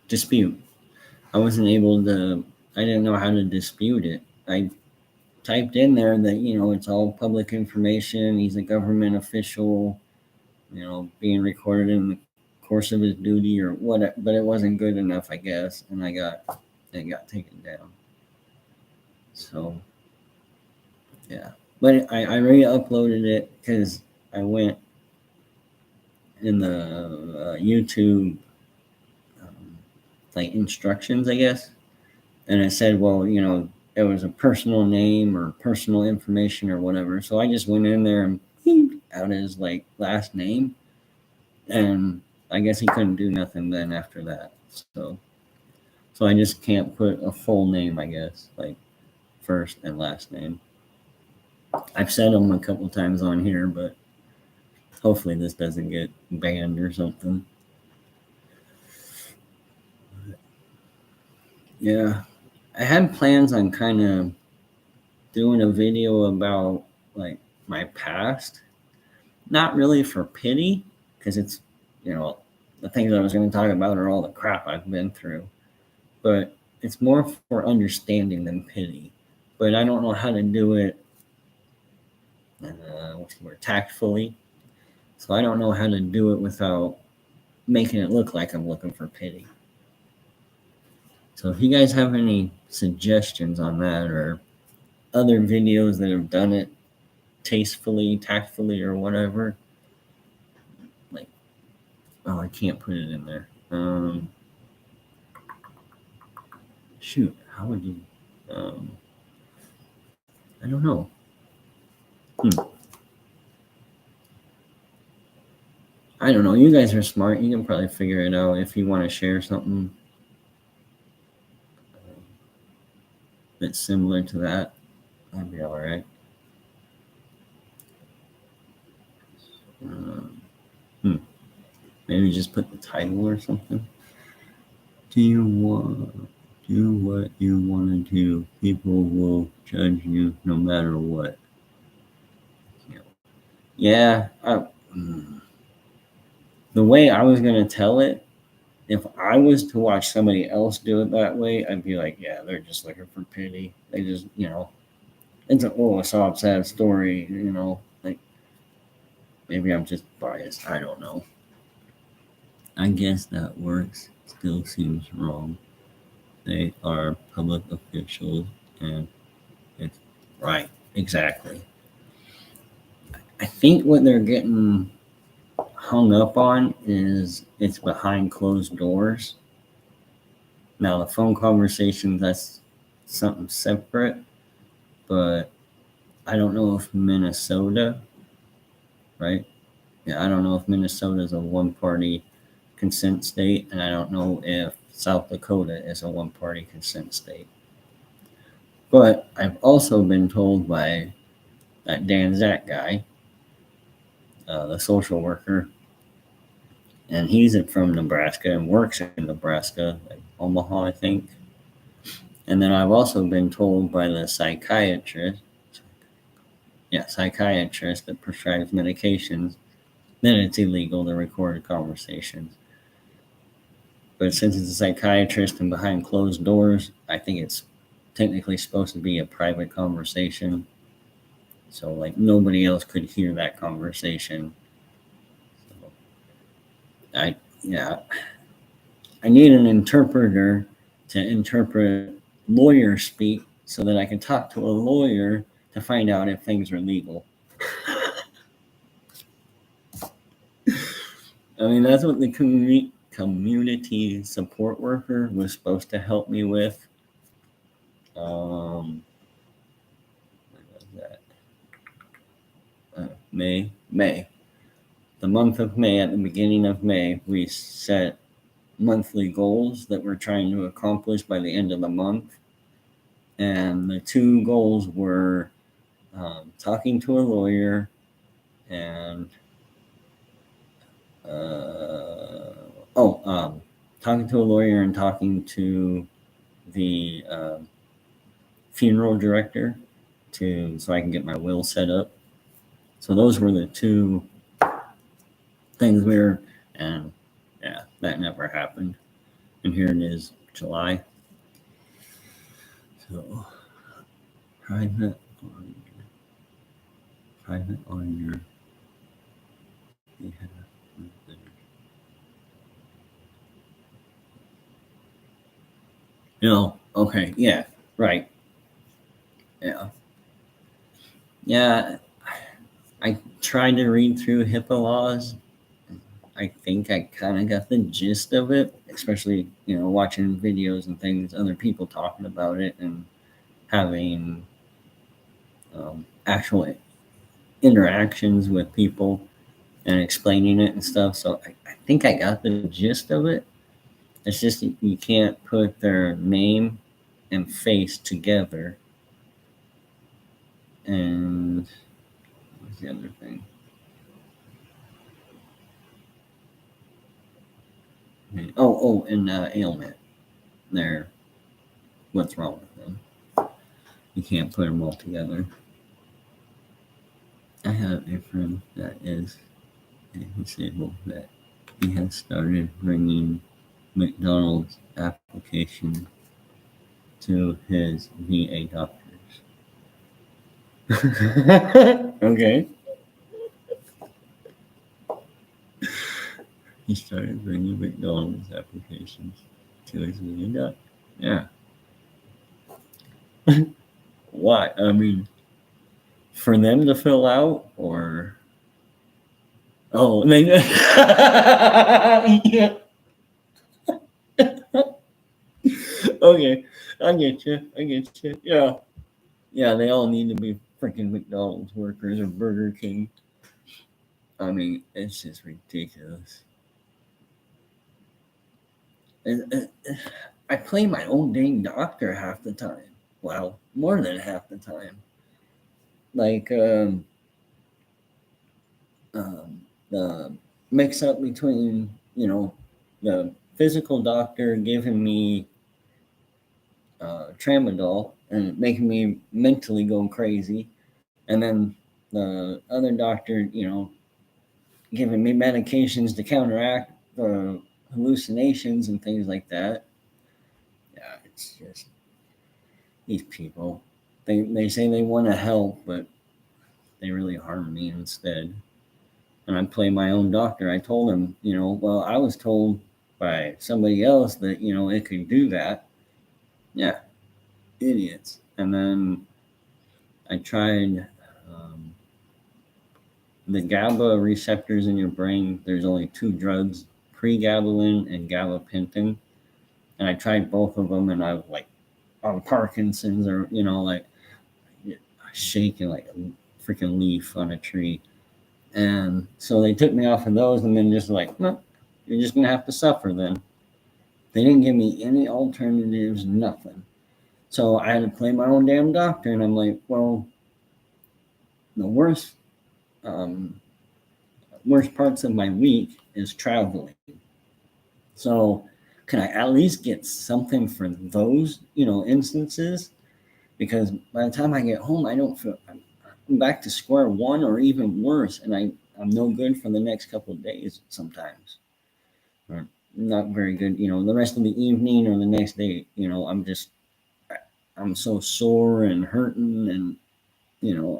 Dispute. I wasn't able to. I didn't know how to dispute it. I typed in there that it's all public information. He's a government official. Being recorded in the course of his duty or what, but it wasn't good enough, I guess, and it got taken down. So yeah, but I re-uploaded it because I went in the YouTube like instructions, I guess, and it said, well, it was a personal name or personal information or whatever. So I just went in there and beeped out his like last name, and I guess he couldn't do nothing then after that. So I just can't put a full name, I guess, like first and last name. I've said them a couple times on here, but hopefully this doesn't get banned or something. Yeah, I had plans on kind of doing a video about like my past, not really for pity, because it's, the things I was going to talk about are all the crap I've been through, but it's more for understanding than pity. But I don't know how to do it, what's the word, tactfully. So I don't know how to do it without making it look like I'm looking for pity. So if you guys have any suggestions on that, or other videos that have done it tastefully, tactfully, or whatever, like, oh, I can't put it in there. Shoot, how would you? I don't know. I don't know. You guys are smart. You can probably figure it out if you want to share something that's similar to that. That'd be all right. Maybe just put the title or something. Do you want do what you want to do? People will judge you no matter what. Yeah. The way I was gonna tell it, if I was to watch somebody else do it that way, I'd be like, yeah, they're just looking for pity. They just, it's a sob sad story, like maybe I'm just biased. I don't know. I guess that works. Still seems wrong. They are public officials, and it's right. Exactly. I think what they're getting hung up on is it's behind closed doors. Now, the phone conversation, that's something separate, but I don't know if Minnesota, right? Yeah, I don't know if Minnesota is a one-party consent state, and I don't know if South Dakota is a one-party consent state. But I've also been told by that Dan Zach guy, the social worker, and he's from Nebraska and works in Nebraska, like Omaha, I think. And then I've also been told by the psychiatrist that prescribes medications, that it's illegal to record conversations. But since it's a psychiatrist and behind closed doors, I think it's technically supposed to be a private conversation. So, like, nobody else could hear that conversation. So, I need an interpreter to interpret lawyer speak so that I can talk to a lawyer to find out if things are legal. I mean, that's what the community support worker was supposed to help me with. What was that? May. The month of May, at the beginning of May, we set monthly goals that we're trying to accomplish by the end of the month. And the two goals were talking to a lawyer and talking to a lawyer and talking to the funeral director so I can get my will set up. So those were the two things and yeah, that never happened. And here it is, July. So private on your behalf. Okay, yeah, right. Yeah. Yeah, I tried to read through HIPAA laws. I think I kind of got the gist of it, especially, watching videos and things, other people talking about it and having actual interactions with people and explaining it and stuff. So I think I got the gist of it. It's just you can't put their name and face together. And what's the other thing? And ailment. There, what's wrong with them? You can't put them all together. I have a friend that is disabled that he has started bringing McDonald's application to his VA doctors. Okay. He started bringing McDonald's applications to his VA doctor. Yeah. Why? I mean, for them to fill out, or they yeah. Okay, I get you. I get you. Yeah, yeah. They all need to be freaking McDonald's workers or Burger King. I mean, it's just ridiculous. I play my own dang doctor half the time. Well, more than half the time. Like the mix up between the physical doctor giving me tramadol and making me mentally go crazy, and then the other doctor, giving me medications to counteract the hallucinations and things like that. Yeah, it's just these people. They say they want to help, but they really harm me instead. And I play my own doctor. I told him, well, I was told by somebody else that, it could do that. Yeah, idiots. And then I tried the GABA receptors in your brain. There's only two drugs, pregabalin and gabapentin. And I tried both of them, and I was like on Parkinson's, or, like shaking like a freaking leaf on a tree. And so they took me off of those, and then just like, no, you're just going to have to suffer then. They didn't give me any alternatives, nothing. So I had to play my own damn doctor, and I'm like, well, the um, worst parts of my week is traveling. So can I at least get something for those, instances? Because by the time I get home, I don't feel I'm back to square one or even worse, and I'm no good for the next couple of days sometimes. Or not very good, the rest of the evening or the next day, I'm so sore and hurting, and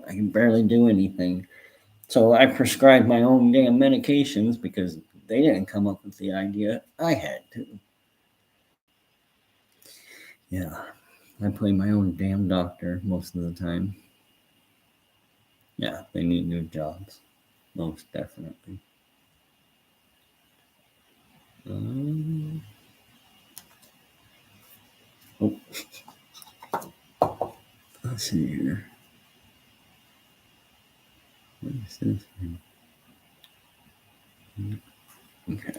I can barely do anything. So I prescribed my own damn medications because they didn't come up with the idea. I had to. Yeah. I play my own damn doctor most of the time. Yeah, they need new jobs. Most definitely. Um, oh, let's see here. What is this? Okay.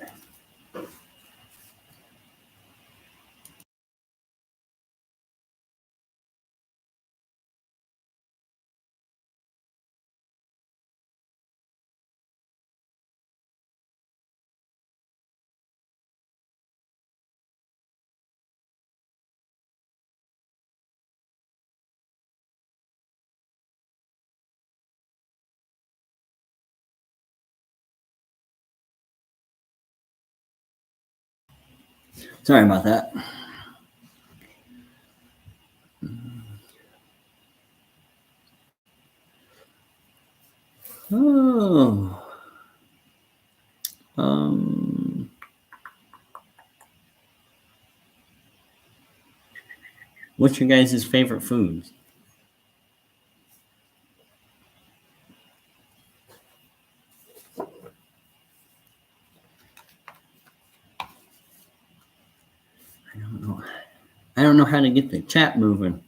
Sorry about that. Oh. Um. What's your guys' favorite foods? I don't know. I don't know how to get the chat moving.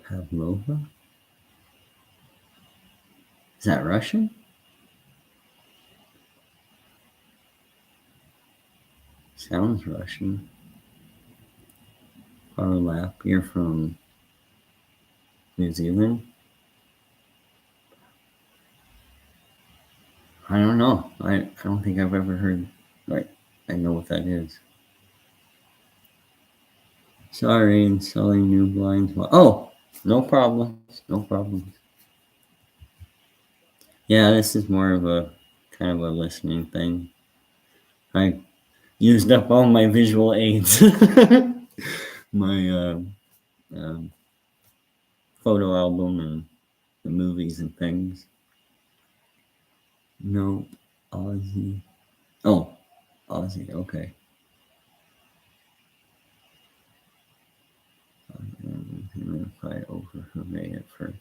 Pavlova? Is that Russian? Sounds Russian. Farlap, you're from New Zealand? I don't know. I don't think I've ever heard, like, I know what that is. Sorry, installing new blinds. Oh, no problems. No problems. Yeah, this is more of a kind of a listening thing. I used up all my visual aids. My um, photo album and the movies and things. No, Aussie. Oh, Aussie. Okay. Fight over Hooray at first.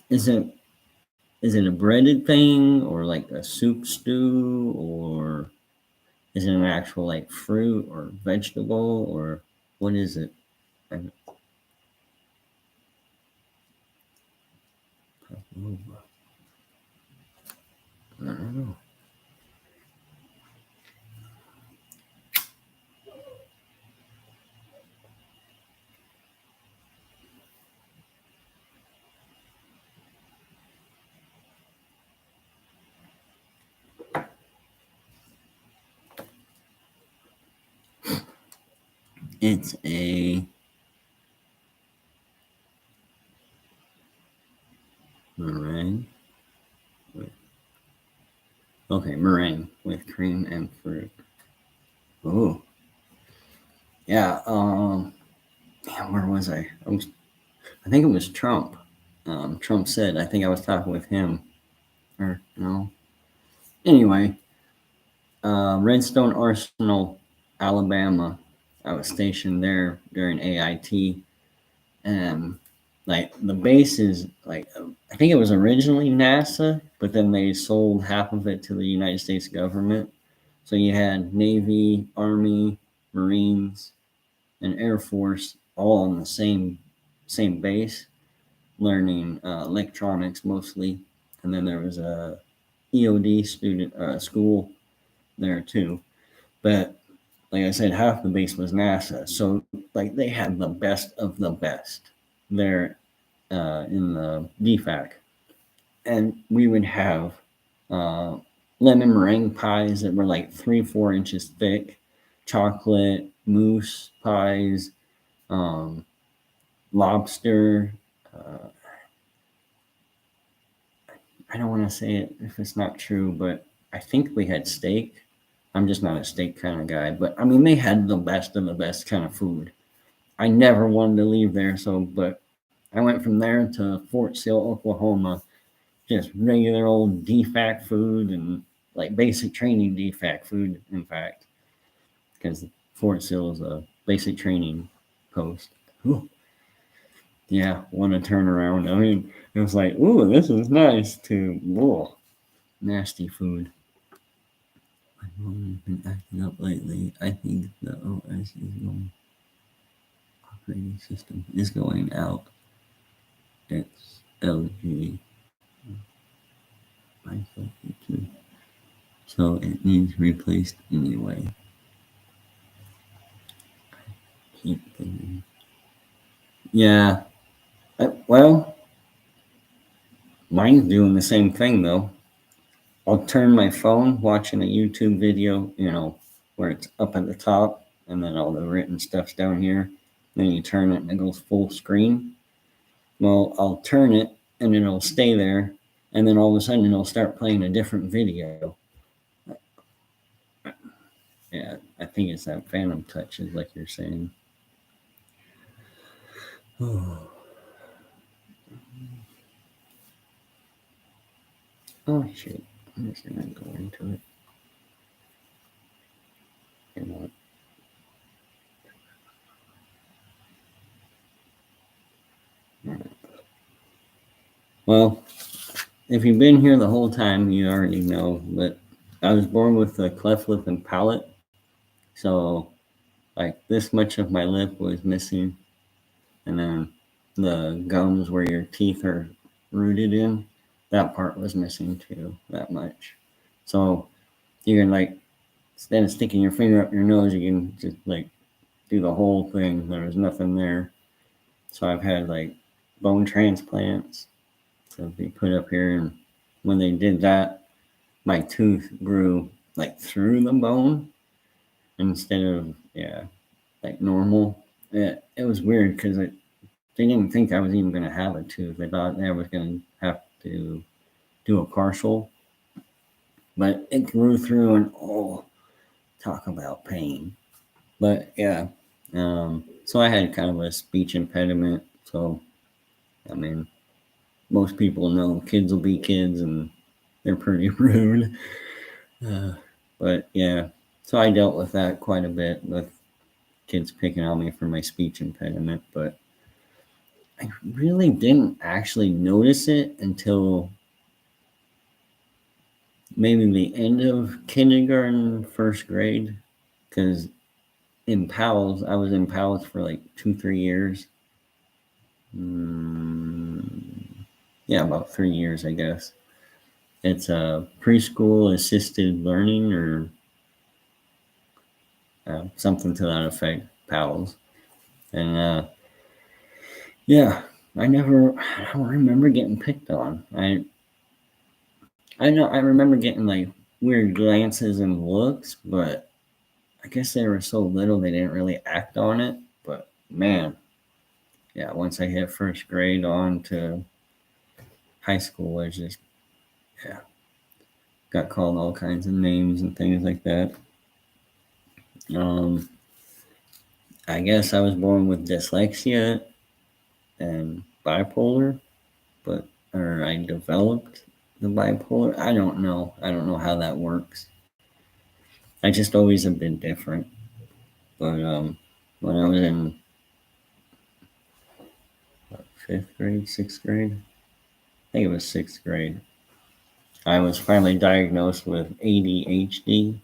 Is it a breaded thing or like a soup stew, or is it an actual like fruit or vegetable, or what is it? I don't know. It's a meringue. Okay, meringue with cream and fruit. Oh, yeah. Man, where was I? I think it was Trump. Trump said. I think I was talking with him, or no. Anyway, Redstone Arsenal, Alabama. I was stationed there during AIT, and like the base is like I think it was originally NASA, but then they sold half of it to the United States government. So you had Navy, Army, Marines, and Air Force all on the same base, learning electronics mostly, and then there was a EOD student school there too. But like I said, half the base was NASA, so like they had the best of the best there in the DFAC, and we would have uh, lemon meringue pies that were like 3-4 inches thick, chocolate mousse pies, um, lobster. Uh, I don't want to say it if it's not true, but I think we had steak. I'm just not a steak kind of guy, but I mean, they had the best of the best kind of food. I never wanted to leave there, but I went from there to Fort Sill, Oklahoma, just regular old DFAC food and like basic training DFAC food, in fact, because Fort Sill is a basic training post. Ooh, yeah, want to turn around. I mean, it was like, ooh, this is nice to, whoa, nasty food. My phone has been acting up lately. I think the OS is going, operating system is going out. It's LG 552. So it needs replaced anyway. Keep thinking. Yeah. Well, mine's doing the same thing though. I'll turn my phone watching a YouTube video, where it's up at the top and then all the written stuff's down here. Then you turn it and it goes full screen. Well, I'll turn it and it'll stay there. And then all of a sudden it'll start playing a different video. Yeah, I think it's that phantom touches, like you're saying. Oh. Oh shit! I'm just gonna go into it. You know. Well, if you've been here the whole time, you already know. But I was born with a cleft lip and palate, so like this much of my lip was missing, and then the gums where your teeth are rooted in, that part was missing too. That much. So you can like instead of sticking your finger up your nose, you can just like do the whole thing. There was nothing there. So I've had like bone transplants to be put up here, and when they did that, my tooth grew like through the bone instead of like normal. It was weird because they didn't think I was even going to have a tooth. They thought I was going to have to do a partial, but it grew through, and oh, talk about pain. But yeah, so I had kind of a speech impediment. So I mean, most people know kids will be kids, and they're pretty rude. Uh, but yeah, so I dealt with that quite a bit with kids picking on me for my speech impediment. But I really didn't actually notice it until maybe the end of kindergarten, first grade, because in PALS, I was in PALS for like 2, 3 years. Yeah, about 3 years, I guess. It's a preschool assisted learning or something to that effect, PALS. And yeah, I don't remember getting picked on. I know I remember getting like weird glances and looks, but I guess they were so little they didn't really act on it. But man, yeah, once I hit first grade on to high school, I just yeah got called all kinds of names and things like that. Um, I guess I was born with dyslexia and bipolar, but or I developed the bipolar. I don't know. I don't know how that works. I just always have been different. But when I was in fifth grade, sixth grade, I think it was sixth grade, I was finally diagnosed with ADHD.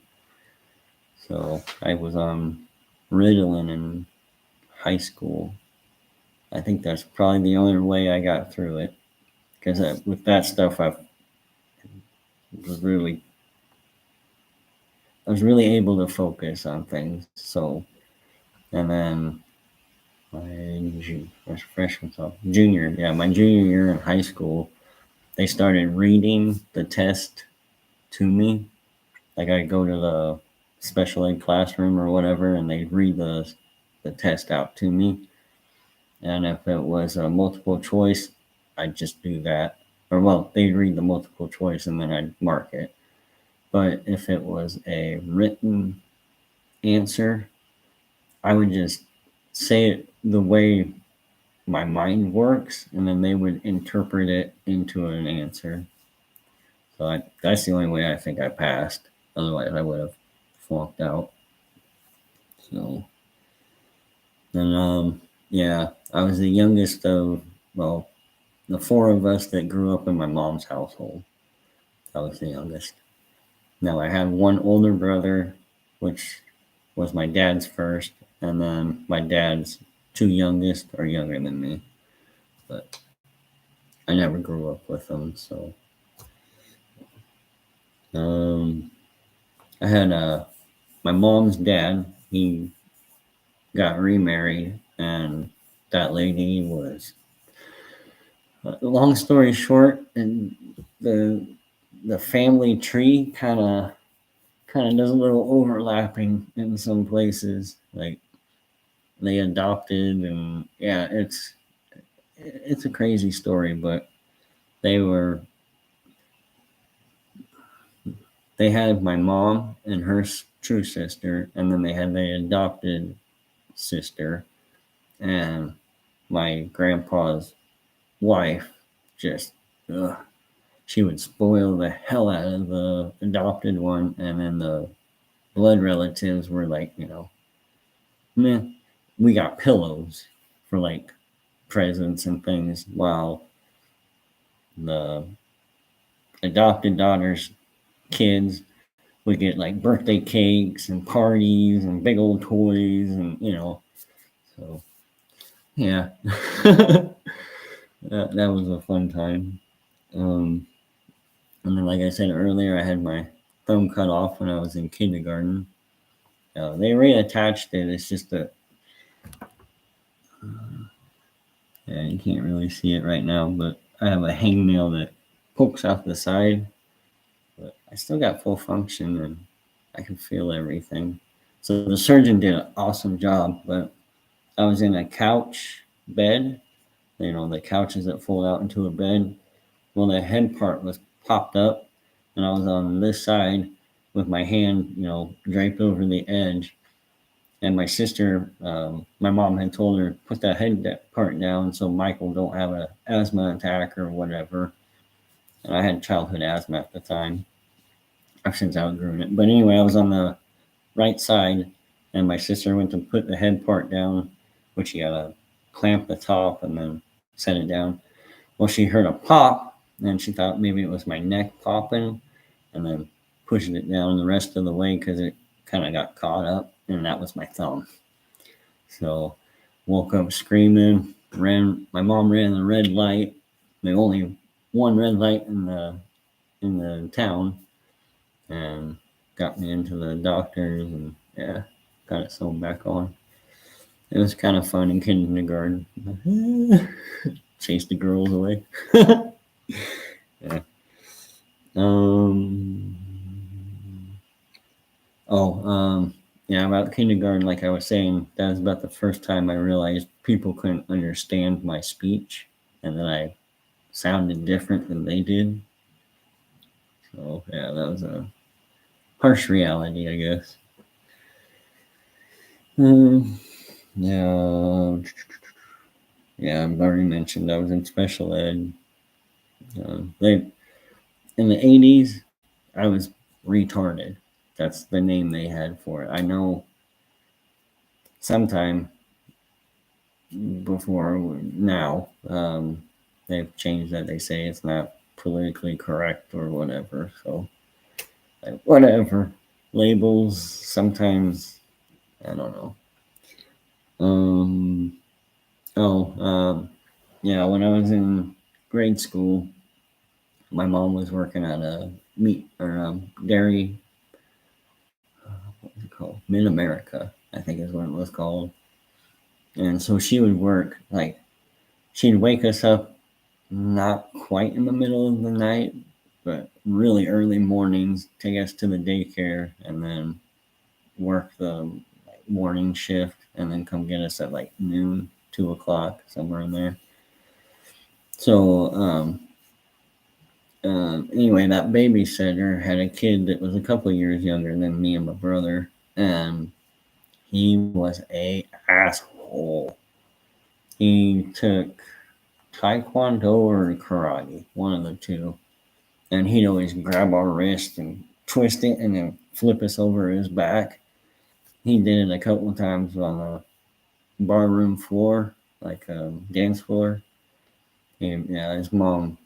So I was on Ritalin in high school. I think that's probably the only way I got through it because with that stuff, was really I was really able to focus on things. So and then my freshman, junior, yeah, my junior year in high school, they started reading the test to me. Like I go to the special ed classroom or whatever, and they read the test out to me. And if it was a multiple choice, I'd just do that. Or well, they'd read the multiple choice and then I'd mark it. But if it was a written answer, I would just say it the way my mind works, and then they would interpret it into an answer. So that's the only way I think I passed. Otherwise, I would have flunked out. So then, yeah, I was the youngest of well, the four of us that grew up in my mom's household. I was the youngest. Now I had one older brother, which was my dad's first, and then my dad's two youngest are younger than me. But I never grew up with them, so um, I had my mom's dad. He got remarried, and that lady was. Long story short, and the family tree kind of does a little overlapping in some places. Like they adopted, and yeah, it's a crazy story, but they were they had my mom and her true sister, and then they had the adopted sister, and my grandpa's wife. Just ugh. she would spoil the hell out of the adopted one, and then the blood relatives were like, meh. We got pillows for like presents and things, while the adopted daughter's kids would get like birthday cakes and parties and big old toys, and so yeah. that was a fun time. And then, like I said earlier, I had my thumb cut off when I was in kindergarten. They reattached it. It's just that yeah, you can't really see it right now, but I have a hangnail that pokes out the side. But I still got full function and I can feel everything. So the surgeon did an awesome job, but I was in a couch bed, the couches that fold out into a bed. Well, the head part was popped up, and I was on this side with my hand, draped over the edge. And my sister, my mom had told her, put that head part down so Michael don't have an asthma attack or whatever. And I had childhood asthma at the time. I've since outgrown it. But anyway, I was on the right side, and my sister went to put the head part down, which you gotta clamp the top and then set it down. Well, she heard a pop, and she thought maybe it was my neck popping, and then pushing it down the rest of the way because it kind of got caught up, and that was my thumb. So woke up screaming, ran. My mom ran the red light, the only one red light in the town, and got me into the doctors, and yeah, got it sewn back on. It was kind of fun in kindergarten. Chase the girls away. Yeah. Yeah, about kindergarten, like I was saying, that was about the first time I realized people couldn't understand my speech and that I sounded different than they did. So, yeah, that was a harsh reality, I guess. Yeah. Yeah, I've already mentioned I was in special ed. In the 80s, I was retarded. That's the name they had for it. I know sometime before now, they've changed that. They say it's not politically correct or whatever. So, whatever. Labels, sometimes, I don't know. Yeah, when I was in grade school, my mom was working at a meat or dairy. What was it called? Mid America, I think is what it was called. And so she would work she'd wake us up not quite in the middle of the night, but really early mornings, take us to the daycare, and then work the morning shift, and then come get us at noon, 2 o'clock, somewhere in there. So anyway, that babysitter had a kid that was a couple years younger than me and my brother, and he was a asshole. He took Taekwondo or karate, one of the two, and he'd always grab our wrist and twist it and then flip us over his back. He did it a couple of times on the barroom floor, dance floor. And yeah, his mom,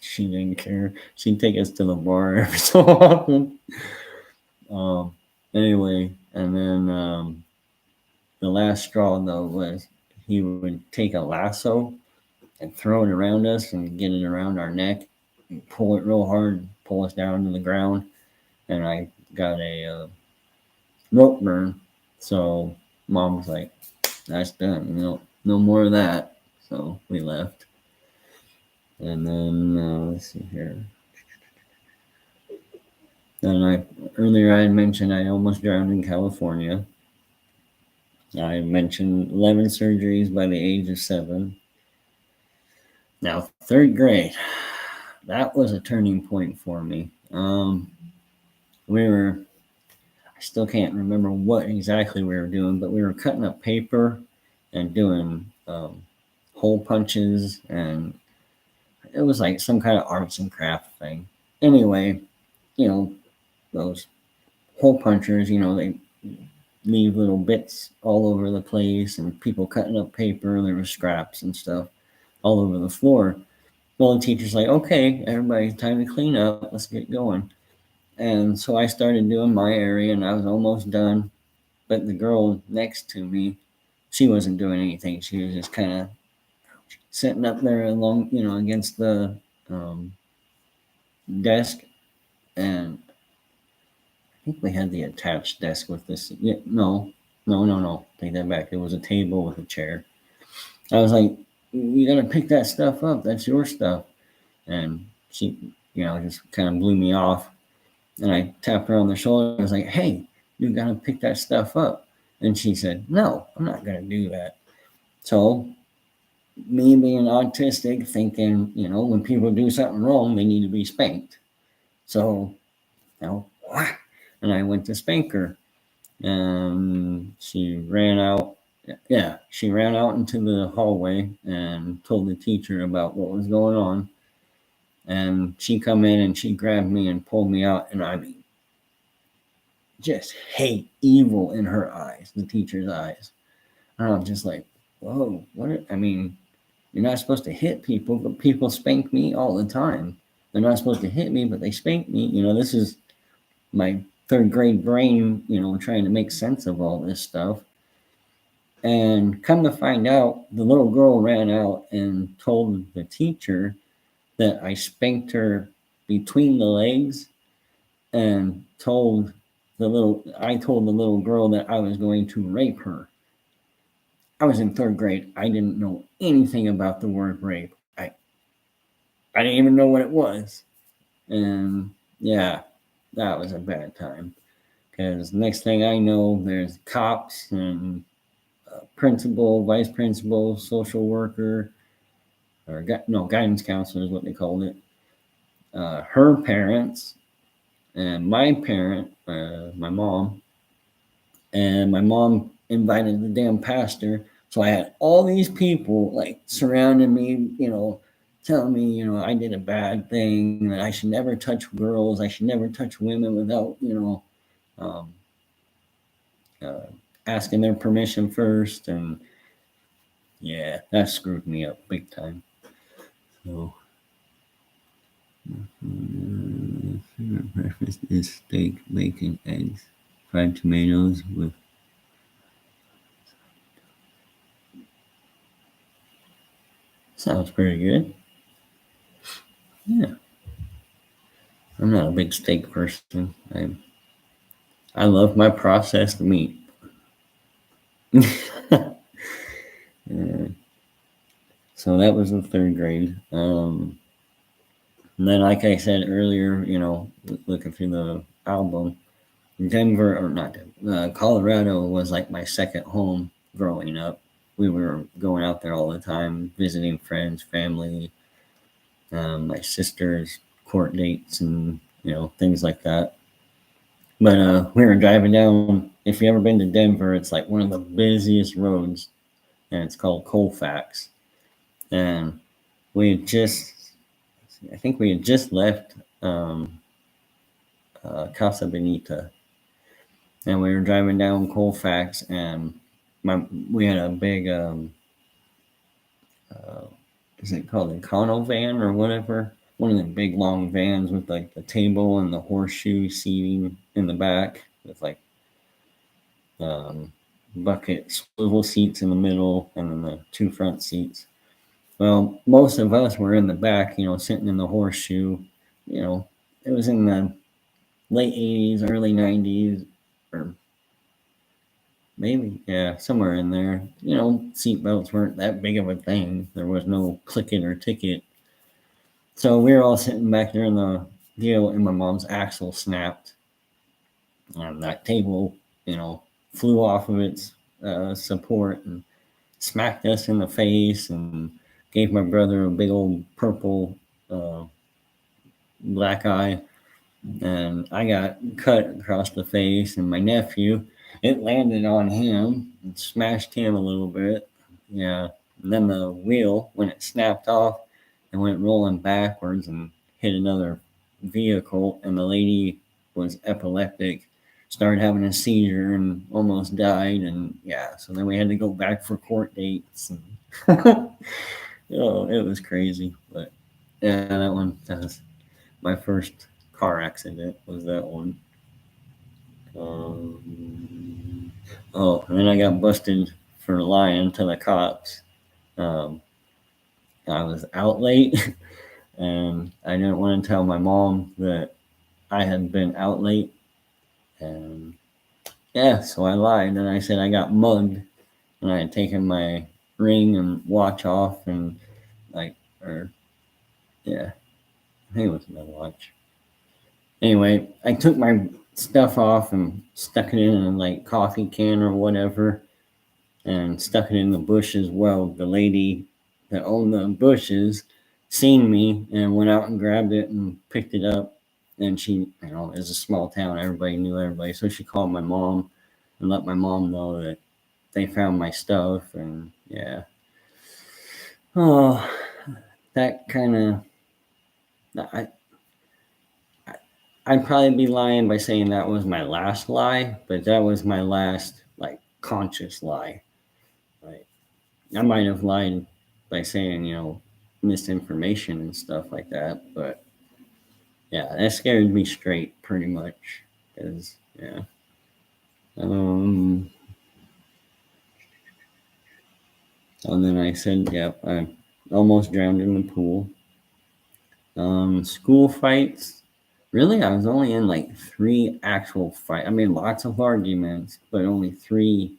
she didn't care. She'd take us to the bar every so often. Anyway, and then the last straw though was he would take a lasso and throw it around us and get it around our neck and pull it real hard, pull us down to the ground. And I got a rope burn. So mom was like, "That's done. No more of that." So we left. And then let's see here. Then earlier I had mentioned I almost drowned in California. I mentioned 11 surgeries by the age of 7. Now, 3rd grade, that was a turning point for me. I still can't remember what exactly we were doing, but we were cutting up paper and doing hole punches, and it was like some kind of arts and craft thing. Anyway, those hole punchers, they leave little bits all over the place, and people cutting up paper. There were scraps and stuff all over the floor. Well, the teacher's like, okay, everybody, time to clean up. Let's get going. And so I started doing my area, and I was almost done. But the girl next to me, she wasn't doing anything. She was just kind of sitting up there along, against the desk. And I think we had the attached desk with this. Yeah, no. Take that back. It was a table with a chair. I was like, you got to pick that stuff up. That's your stuff. And she, just kind of blew me off. And I tapped her on the shoulder. I was like, hey, you got to pick that stuff up. And she said, no, I'm not going to do that. So me being autistic, thinking, when people do something wrong, they need to be spanked. So, and I went to spank her. And she ran out. Yeah, she ran out into the hallway and told the teacher about what was going on. And she come in and she grabbed me and pulled me out. And I mean, just hate, evil in her eyes, the teacher's eyes. And I'm just like, whoa, what? I mean, you're not supposed to hit people, but people spank me all the time. They're not supposed to hit me, but they spank me. This is my third grade brain, trying to make sense of all this stuff. And come to find out, the little girl ran out and told the teacher that I spanked her between the legs, and told the little girl that I was going to rape her. I was in third grade. I didn't know anything about the word rape. I didn't even know what it was. And yeah, that was a bad time. Because next thing I know, there's cops and principal, vice principal, social worker, or guidance counselor is what they called it. Her parents and my parent, my mom, and my mom invited the damn pastor. So I had all these people like surrounding me, telling me, I did a bad thing, that I should never touch girls, I should never touch women without, asking their permission first. And yeah, that screwed me up big time. So favorite breakfast is steak, bacon, eggs, fried tomatoes with sounds pretty good. Yeah. I'm not a big steak person. I love my processed meat. So that was the third grade. And then, like I said earlier, looking through the album, Colorado was like my second home growing up. We were going out there all the time, visiting friends, family, my sister's court dates, and things like that. But we were driving down. If you ever been to Denver, it's like one of the busiest roads, and it's called Colfax. And I think we had just left Casa Bonita, and we were driving down Colfax, and we had a big is it called a Econo van or whatever? One of the big long vans with like the table and the horseshoe seating in the back with like bucket swivel seats in the middle and then the two front seats. Well, most of us were in the back, sitting in the horseshoe. It was in the late 80s, early 90s, or maybe, yeah, somewhere in there. Seatbelts weren't that big of a thing. There was no click it or ticket. So we were all sitting back there in the deal, and my mom's axle snapped. And that table, flew off of its support and smacked us in the face and gave my brother a big old purple black eye. And I got cut across the face, and my nephew, it landed on him and smashed him a little bit. Yeah. And then the wheel, when it snapped off, and went rolling backwards and hit another vehicle, and the lady was epileptic, started having a seizure and almost died. And yeah, so then we had to go back for court dates. And oh, it was crazy. But yeah, that was my first car accident, was that one. Oh, and then I got busted for lying to the cops. Um, I was out late, and I didn't want to tell my mom that I had been out late. And yeah, so I lied, and I said I got mugged, and I had taken my ring and watch off, and like, or yeah, I think it was my watch. Anyway, I took my stuff off and stuck it in a like coffee can or whatever, and stuck it in the bushes. Well, the lady that owned the bushes seen me and went out and grabbed it and picked it up. And she, it's a small town, everybody knew everybody, so she called my mom and let my mom know that they found my stuff. And yeah, oh, that kind of, I I'd probably be lying by saying that was my last lie, but that was my last like conscious lie. Like, I might have lied by saying, misinformation and stuff like that, but yeah, that scared me straight pretty much. Because, yeah. Um, and then I said, yep, I almost drowned in the pool. School fights. Really, I was only in like 3 actual fights. I mean, lots of arguments, but only 3,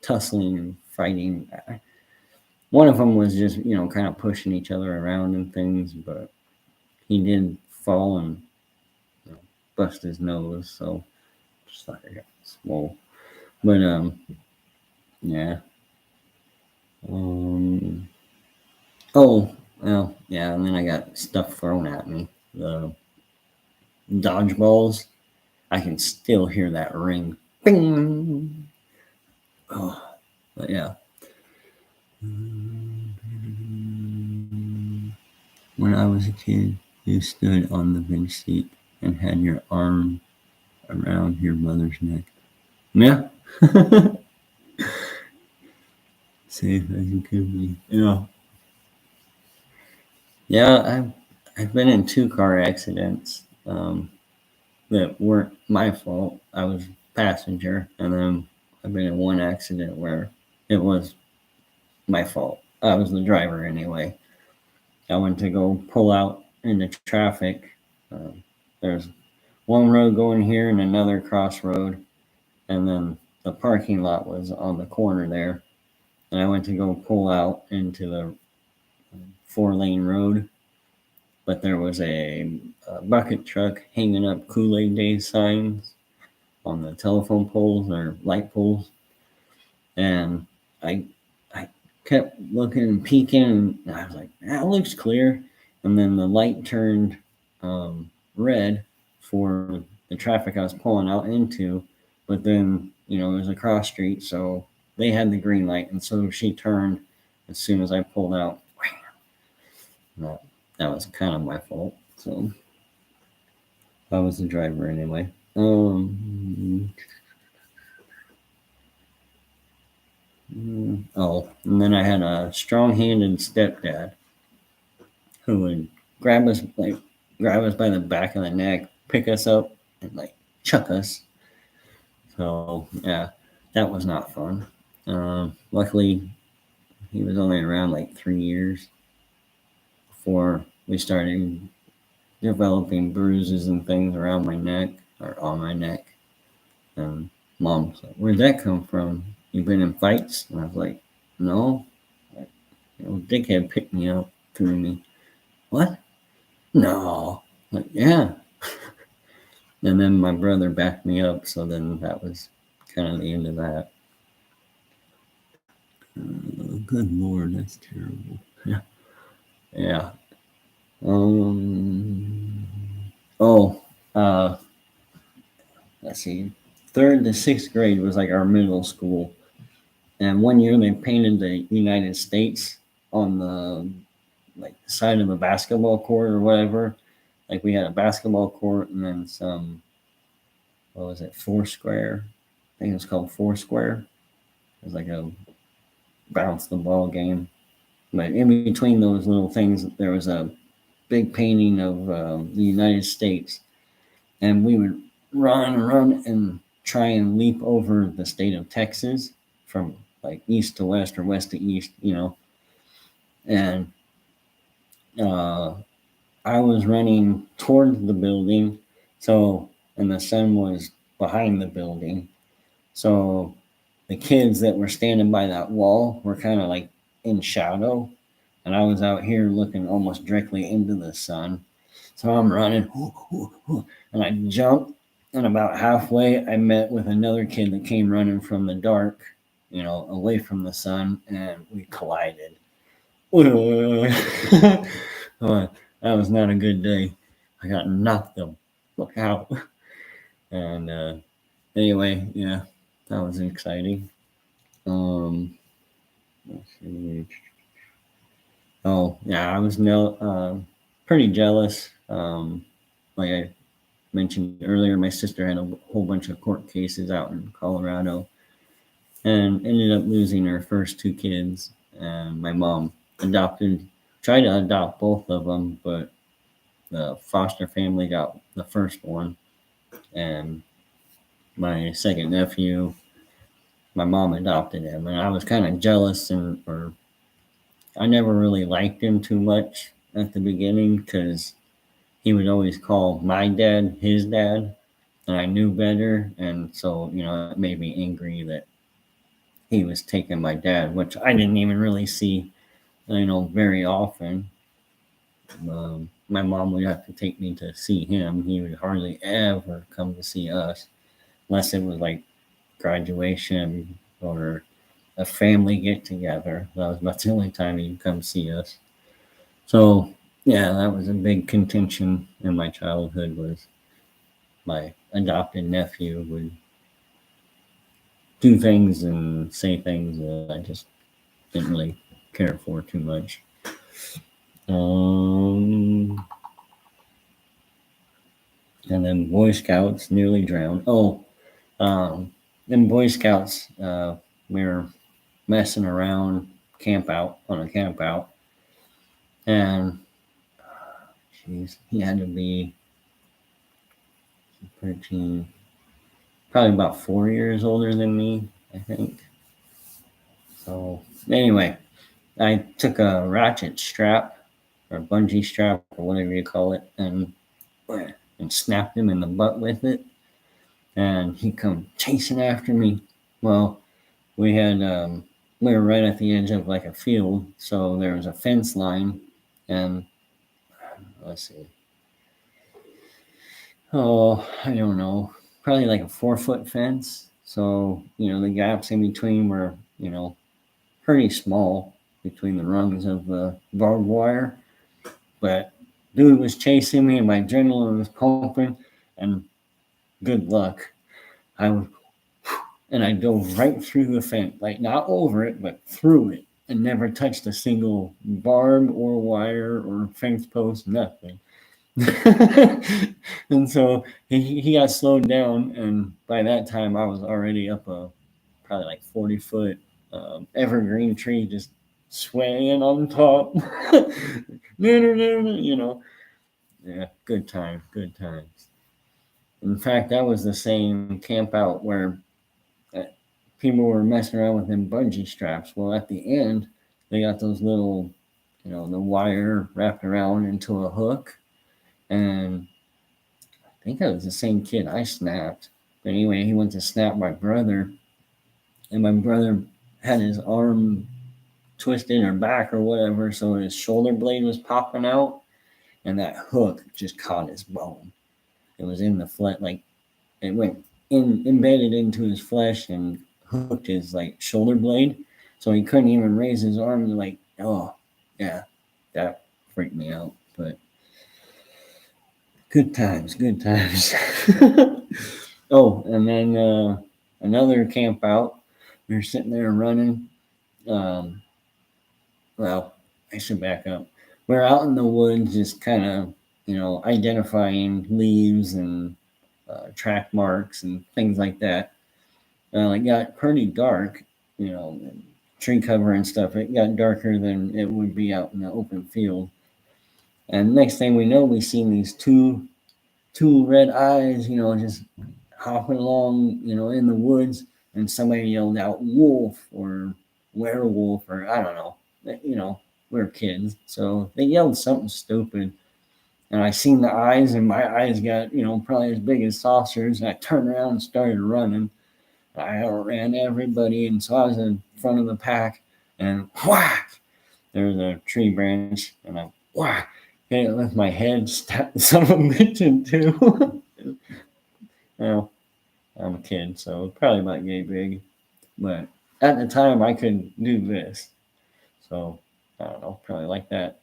tussling and fighting. One of them was just, kind of pushing each other around and things, but he did fall and bust his nose, so just like I got swole. But yeah. Um, oh, well, yeah, and then I got stuff thrown at me. The dodgeballs. I can still hear that ring. Bing. Oh, but yeah. When I was a kid, you stood on the bench seat and had your arm around your mother's neck. Yeah. Safe as you could be. Yeah. Yeah, I've been in 2 car accidents that weren't my fault. I was passenger, and then I've been in 1 accident where it was my fault. I was the driver anyway. I went to go pull out into traffic. There's one road going here and another crossroad, and then the parking lot was on the corner there. And I went to go pull out into the 4-lane road, but there was a bucket truck hanging up Kool-Aid Day signs on the telephone poles or light poles, and I kept looking and peeking, and I was like, that looks clear. And then the light turned red for the traffic I was pulling out into, but then it was a cross street, so they had the green light, and so she turned as soon as I pulled out. That, that was kind of my fault. So I was the driver anyway. Oh, and then I had a strong-handed stepdad who would grab us by the back of the neck, pick us up, and like chuck us. So yeah, that was not fun. Luckily, he was only around like 3 years before we started developing bruises and things around my neck or on my neck. And mom's like, "Where'd that come from? You been in fights?" And I was like, "No." Like, dickhead picked me up, threw me. What? No. Like, yeah. And then my brother backed me up, so then that was kind of the end of that. Good Lord, that's terrible. Yeah. Yeah. Um. Oh. Let's see. 3rd to 6th grade was like our middle school, and one year they painted the United States on the like the side of a basketball court or whatever. Like we had a basketball court and then some, what was it, Foursquare? I think it was called Foursquare. It was like a bounce the ball game. But in between those little things, there was a big painting of the United States. And we would run, and try and leap over the state of Texas from like east to west or west to east, And uh, I was running toward the building, and the sun was behind the building. So the kids that were standing by that wall were kind of like in shadow, and I was out here looking almost directly into the sun. So I'm running, and I jumped, and about halfway, I met with another kid that came running from the dark, away from the sun, and we collided. That was not a good day. I got knocked the fuck out. And anyway, yeah, that was exciting. Let's see. Oh yeah, I was pretty jealous. Like I mentioned earlier, my sister had a whole bunch of court cases out in Colorado, and ended up losing her first two kids. And my mom tried to adopt both of them, but the foster family got the first one, and my second nephew, my mom adopted him, and I was kind of jealous, or I never really liked him too much at the beginning because he would always call my dad his dad, and I knew better, and so it made me angry that he was taking my dad, which I didn't even really see, very often. My mom would have to take me to see him. He would hardly ever come to see us unless it was like graduation or a family get together. That was about the only time he'd come see us. So yeah, that was a big contention in my childhood. Was my adopted nephew would do things and say things that I just didn't really care for too much. And then Boy Scouts, nearly drowned. In Boy Scouts, we were messing around on a camp out, and he had to be 13, probably about 4 years older than me, I think. So anyway, I took a ratchet strap or bungee strap or whatever you call it, and snapped him in the butt with it, and he come chasing after me. Well, we were right at the edge of like a field, so there was a fence line, and let's see, I don't know, probably like a 4-foot fence. So the gaps in between were pretty small between the rungs of the barbed wire, but dude was chasing me, and my adrenaline was pumping, and good luck, I dove right through the fence, like not over it, but through it, and never touched a single barb or wire or fence post, nothing. And so he got slowed down, and by that time I was already up a probably like 40-foot evergreen tree, just swaying on top. Yeah, good times. In fact, that was the same camp out where people were messing around with them bungee straps. Well, at the end, they got those little, the wire wrapped around into a hook. And I think that was the same kid I snapped. But anyway, he went to snap my brother. And my brother had his arm twisted or back or whatever. So his shoulder blade was popping out. And that hook just caught his bone. It was in the flesh, like it went embedded into his flesh and hooked his like shoulder blade, so he couldn't even raise his arm. Like, oh yeah, that freaked me out. But good times. Oh, and then another camp out. We were sitting there running. Well, I should back up. we're out in the woods, just kind of, identifying leaves and track marks and things like that. It got pretty dark, tree cover and stuff. It got darker than it would be out in the open field. And next thing we know, we seen these two red eyes, just hopping along, in the woods, and somebody yelled out wolf or werewolf or I don't know. We're kids, so they yelled something stupid. And I seen the eyes, and my eyes got, probably as big as saucers. And I turned around and started running. I outran everybody, and so I was in front of the pack, and whack! There was a tree branch, and I whack! Hit it with my head, stabbed some of a bitch in two. Well, I'm a kid, so probably about yay big. But at the time, I could do this. So, I don't know, probably like that.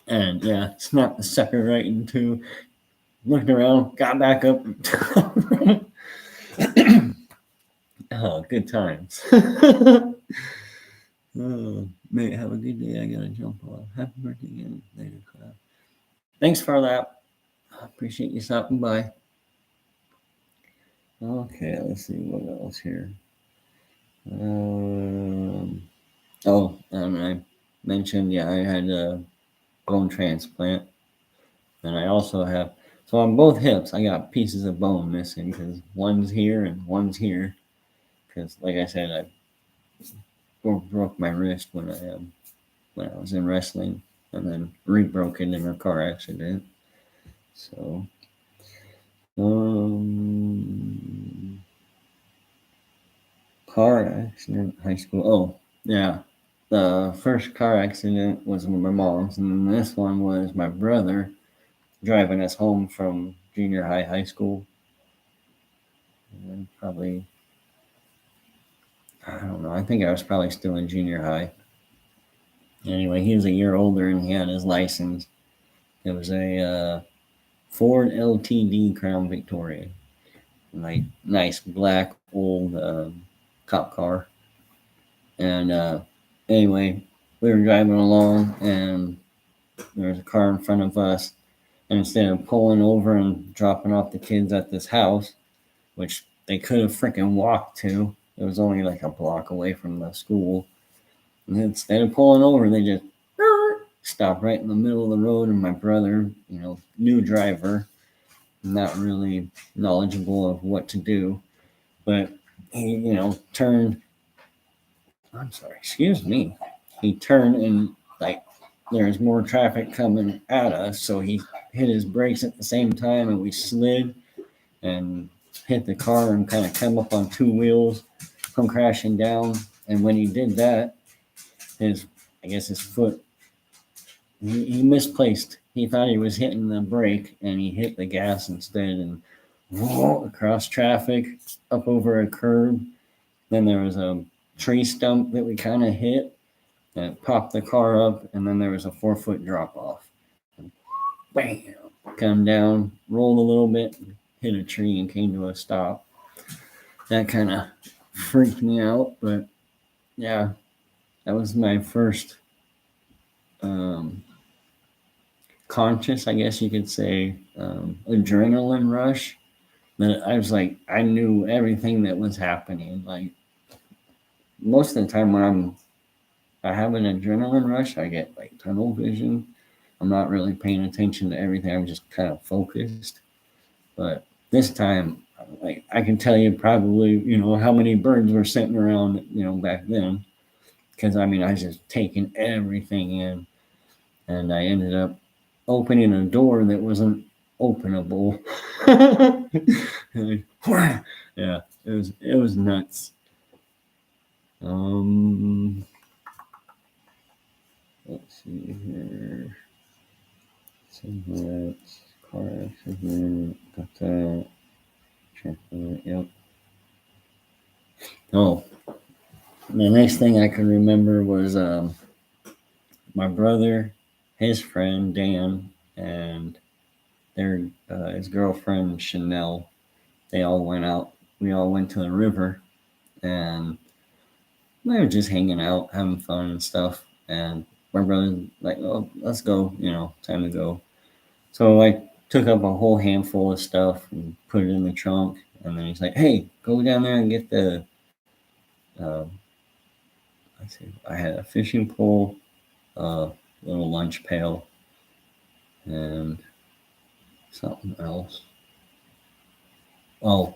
And yeah, snapped the sucker right in two. Looked around, got back up. Oh, good times. Oh, mate, have a good day. I gotta jump on. Happy birthday again. Later, class. Thanks for that. I appreciate you stopping by. Okay, let's see what else here. And I mentioned, I had a bone transplant, and I also have, so on both hips, I got pieces of bone missing because one's here and one's here. Because, like I said, I broke my wrist when I was in wrestling, and then re-broke it in a car accident. So, car accident, high school. Oh, yeah. The first car accident was with my mom's, and then this one was my brother driving us home from junior high school. And probably, I don't know, I think I was probably still in junior high. Anyway, he was a year older and he had his license. It was a Ford LTD Crown Victoria. Like, nice black old cop car. And anyway, we were driving along and there was a car in front of us. And instead of pulling over and dropping off the kids at this house, which they could have freaking walked to, it was only like a block away from the school. And instead of pulling over, they just stopped right in the middle of the road. And my brother, new driver, not really knowledgeable of what to do, but he, turned. I'm sorry, excuse me. He turned and like there's more traffic coming at us, so he hit his brakes at the same time, and we slid and hit the car and kind of come up on two wheels, come crashing down. And when he did that, his foot, he misplaced. He thought he was hitting the brake, and he hit the gas instead, and across traffic, up over a curb. Then there was a tree stump that we kind of hit that popped the car up, and then there was a 4-foot drop off. Bam! Come down, rolled a little bit, hit a tree, and came to a stop. That kind of freaked me out, but yeah, that was my first conscious, I guess you could say, adrenaline rush. That I was like, I knew everything that was happening. Like, most of the time when I have an adrenaline rush, I get like tunnel vision. I'm not really paying attention to everything. I'm just kind of focused. But this time, like, I can tell you probably, how many birds were sitting around, back then. Because, I was just taking everything in. And I ended up opening a door that wasn't openable. Yeah, it was nuts. Let's see here. Cigarettes, car accident, got that. Yep. Oh, the next thing I can remember was my brother, his friend Dan, and his girlfriend Chanel. They all went out. We all went to the river, and we were just hanging out, having fun and stuff. And my brother's like, oh, let's go, time to go. So I took up a whole handful of stuff and put it in the trunk. And then he's like, hey, go down there and get uh, I had a fishing pole, a little lunch pail, and something else. Oh,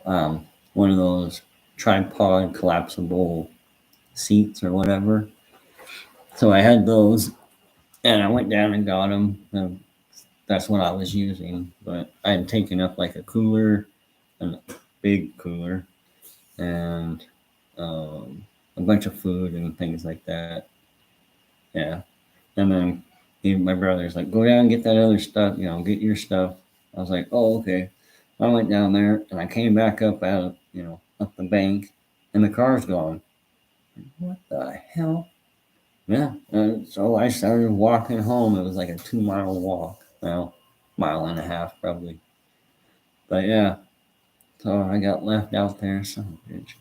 one of those tripod collapsible seats or whatever. So I had those, and I went down and got them. That's what I was using, but I had taken up like a cooler, a big cooler, and a bunch of food and things like that. Yeah, and then my brother's like, "Go down and get that other stuff. Get your stuff." I was like, "Oh, okay." I went down there and I came back up out, up the bank, and the car's gone. What the hell? Yeah. So I started walking home. It was like a 2 mile walk. Well, mile and a half probably. But yeah, so I got left out there. Son of a bitch.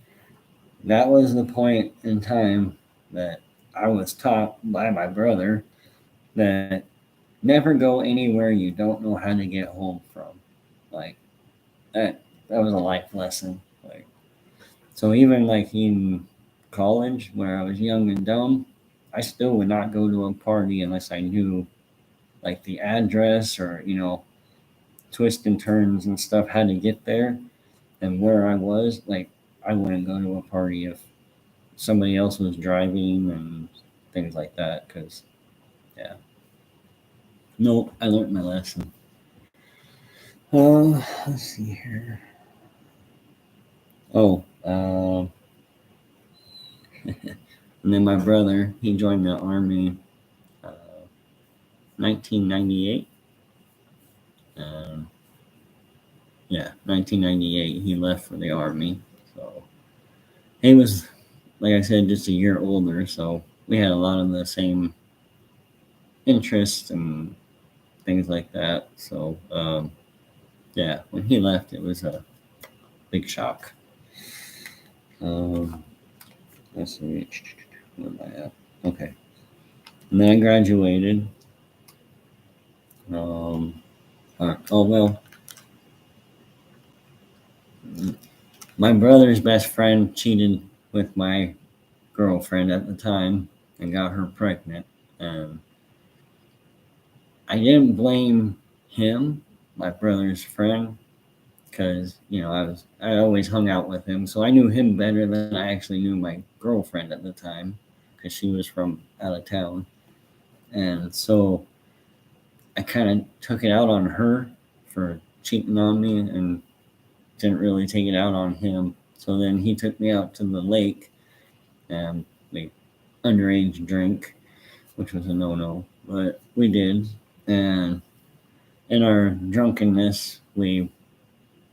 That was the point in time that I was taught by my brother that never go anywhere you don't know how to get home from. Like that was a life lesson. Like so even like in college where I was young and dumb, I still would not go to a party unless I knew like the address or, twists and turns and stuff how to get there and where I was. Like I wouldn't go to a party if somebody else was driving and things like that because yeah. Nope, I learned my lesson. Let's see here. Oh, and then my brother, he joined the army, 1998. Um, yeah, 1998. He left for the army. So he was, like I said, just a year older. So we had a lot of the same interests and things like that. So yeah, when he left, it was a big shock. Um, let's see, where am I at? Okay, and then I graduated. Oh well, my brother's best friend cheated with my girlfriend at the time and got her pregnant. And I didn't blame him, my brother's friend, because I always hung out with him, so I knew him better than I actually knew my girlfriend at the time, because she was from out of town, and so I kind of took it out on her for cheating on me, and didn't really take it out on him. So then he took me out to the lake, and we underage drink, which was a no-no, but we did, and in our drunkenness, we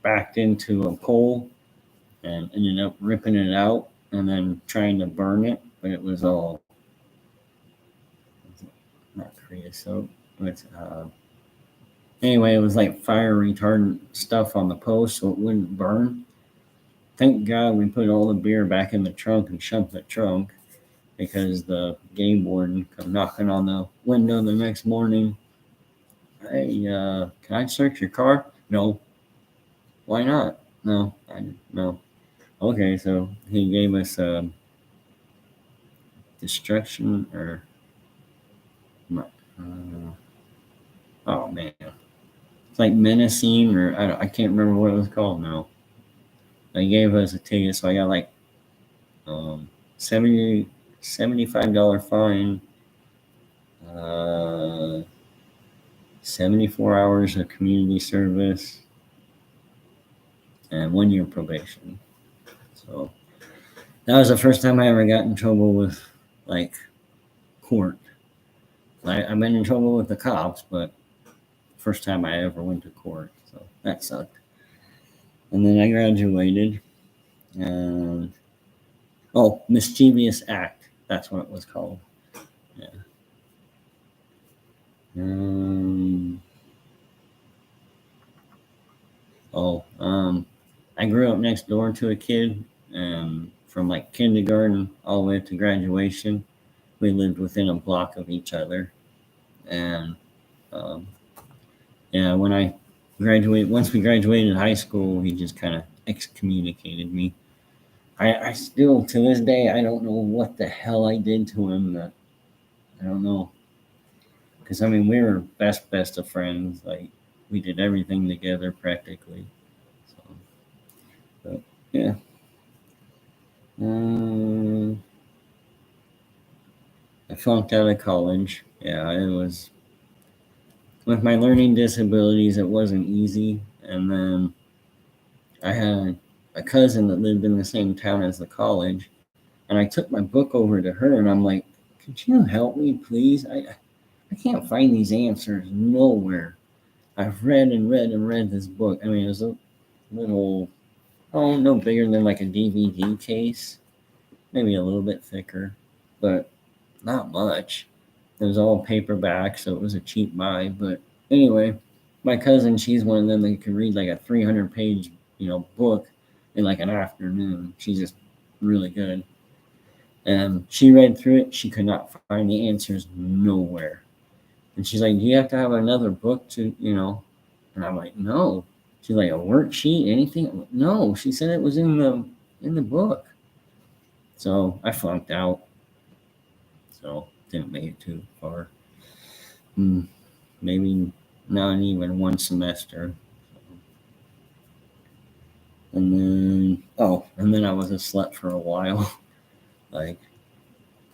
backed into a pole and ended up ripping it out and then trying to burn it, but it was all not creosote. But anyway, it was like fire retardant stuff on the post, so it wouldn't burn. Thank God we put all the beer back in the trunk and shoved the trunk because the game warden come knocking on the window the next morning. Hey, can I search your car? No. Why not? No. Okay, so he gave us destruction or oh man, it's like menacing or I can't remember what it was called now. They gave us a ticket, so I got like um 70 $75 fine, uh 74 hours of community service, and 1 year probation. So that was the first time I ever got in trouble with like court. I've been in trouble with the cops, but first time I ever went to court, so that sucked. And then I graduated, and mischievous act. That's what it was called. Yeah. Um, I grew up next door to a kid, from like kindergarten all the way up to graduation. we lived within a block of each other. And um, yeah, once we graduated high school, he just kind of excommunicated me. I still, to this day, I don't know what the hell I did to him. That I don't know. Because, I mean, we were best of friends. Like, we did everything together practically. So, but, yeah. Um, I flunked out of college. Yeah, it was, with my learning disabilities, it wasn't easy. And then I had a cousin that lived in the same town as the college. And I took my book over to her and I'm like, could you help me, please? I can't find these answers nowhere. I've read and read and read this book. I mean, it was a little, oh, no bigger than like a DVD case, maybe a little bit thicker, but not much. It was all paperback, so it was a cheap buy. But anyway, my cousin, she's one of them that could read like a 300-page, book in like an afternoon. She's just really good. And she read through it. She could not find the answers nowhere. And she's like, do you have to have another book to? And I'm like, no. She's like, a worksheet, anything? Like, no. She said it was in the book. So I flunked out. So didn't make it too far. Maybe not even one semester. And then I was a slut for a while. Like,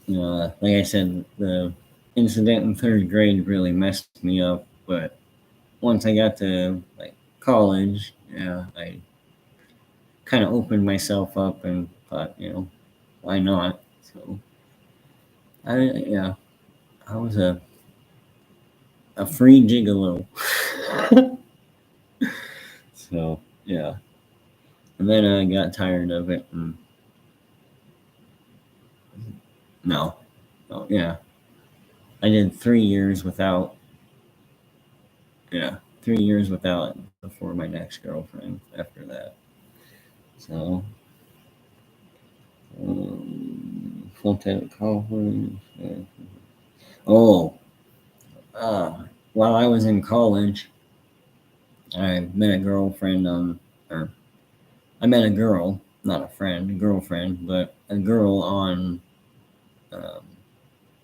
like I said, the incident in third grade really messed me up. But once I got to like college, yeah, I kind of opened myself up and thought, why not? So I was a free gigolo. So yeah, and then I got tired of it. And no, oh yeah, I did 3 years without. Yeah, 3 years without it before my next girlfriend. After that, so flunked out of college. Oh, while I was in college, I met a girlfriend or I met a girl, not a friend, a girlfriend, but a girl on um,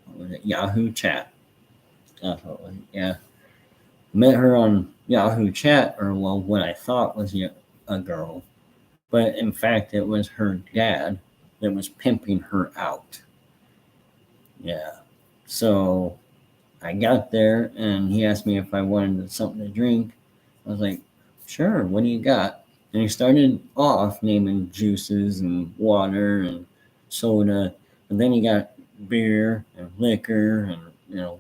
what was it, Yahoo Chat. That's what it was. Yeah, met her on Yahoo Chat, or well, what I thought was a girl, but in fact, it was her dad that was pimping her out. Yeah, so I got there and he asked me if I wanted something to drink. I was like, sure, what do you got? And he started off naming juices and water and soda, and then he got beer and liquor and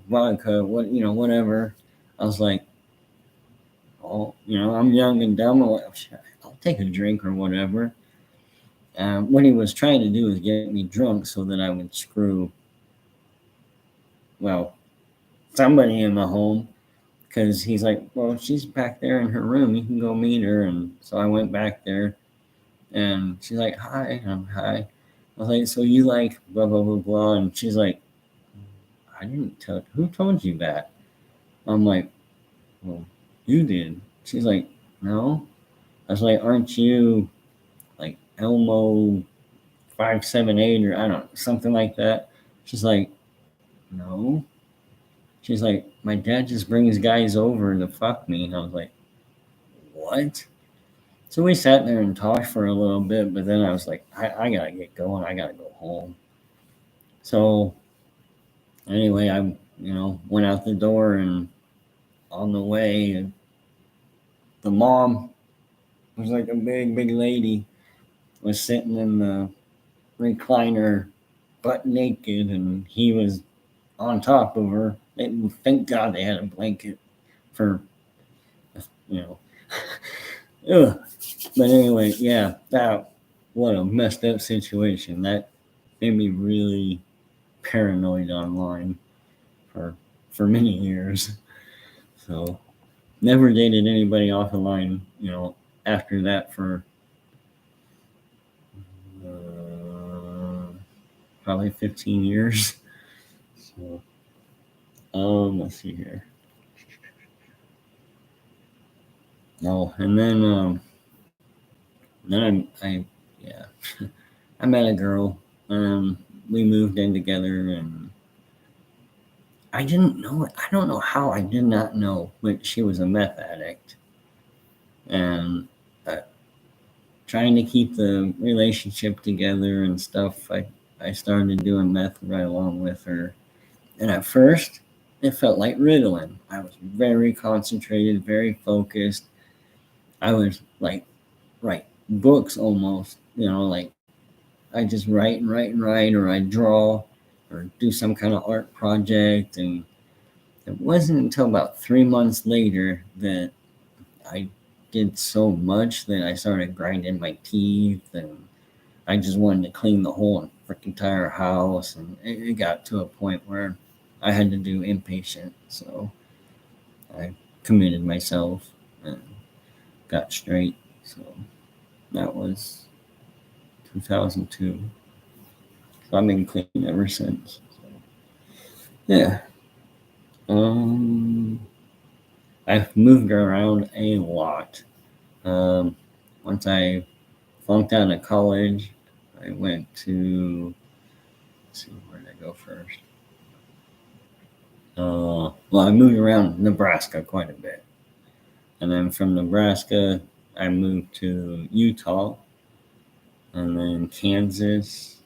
vodka, whatever. I was like, oh, I'm young and dumb. I'll take a drink or whatever. What he was trying to do is get me drunk so that I would screw, well, somebody in the home, because he's like, well, she's back there in her room. You can go meet her. And so I went back there, and she's like, hi. And I'm hi. I was like, so you like blah blah blah blah, and she's like, I didn't tell. Who told you that? I'm like, well, you did. She's like, no. I was like, aren't you like Elmo 578 or I don't know, something like that? She's like, no. She's like, my dad just brings guys over to fuck me. And I was like, what? So we sat there and talked for a little bit, but then I was like, I gotta get going. I gotta go home. So anyway, I went out the door, and on the way, the mom was like a big lady, was sitting in the recliner, butt naked, and he was on top of her. And thank God they had a blanket for you know. Ugh. But anyway, yeah, what a messed up situation. That made me really paranoid online for many years. So never dated anybody off the line, after that for probably 15 years. Let's see here. No, and then yeah, I met a girl. We moved in together, and I didn't know it. I don't know how I did not know, but she was a meth addict, and trying to keep the relationship together and stuff. I started doing meth right along with her, and at first, it felt like Ritalin. I was very concentrated, very focused. I was like write books almost, like I just write and write and write, or I draw, or do some kind of art project. And it wasn't until about 3 months later that I did so much that I started grinding my teeth, and I just wanted to clean the whole freaking entire house. And it got to a point where I had to do inpatient. So I committed myself and got straight. So that was 2002. So I've been clean ever since. So, yeah. I've moved around a lot. Once I flunked out of college, I went to, let's see, where did I go first? Well, I moved around Nebraska quite a bit. And then from Nebraska, I moved to Utah, and then Kansas,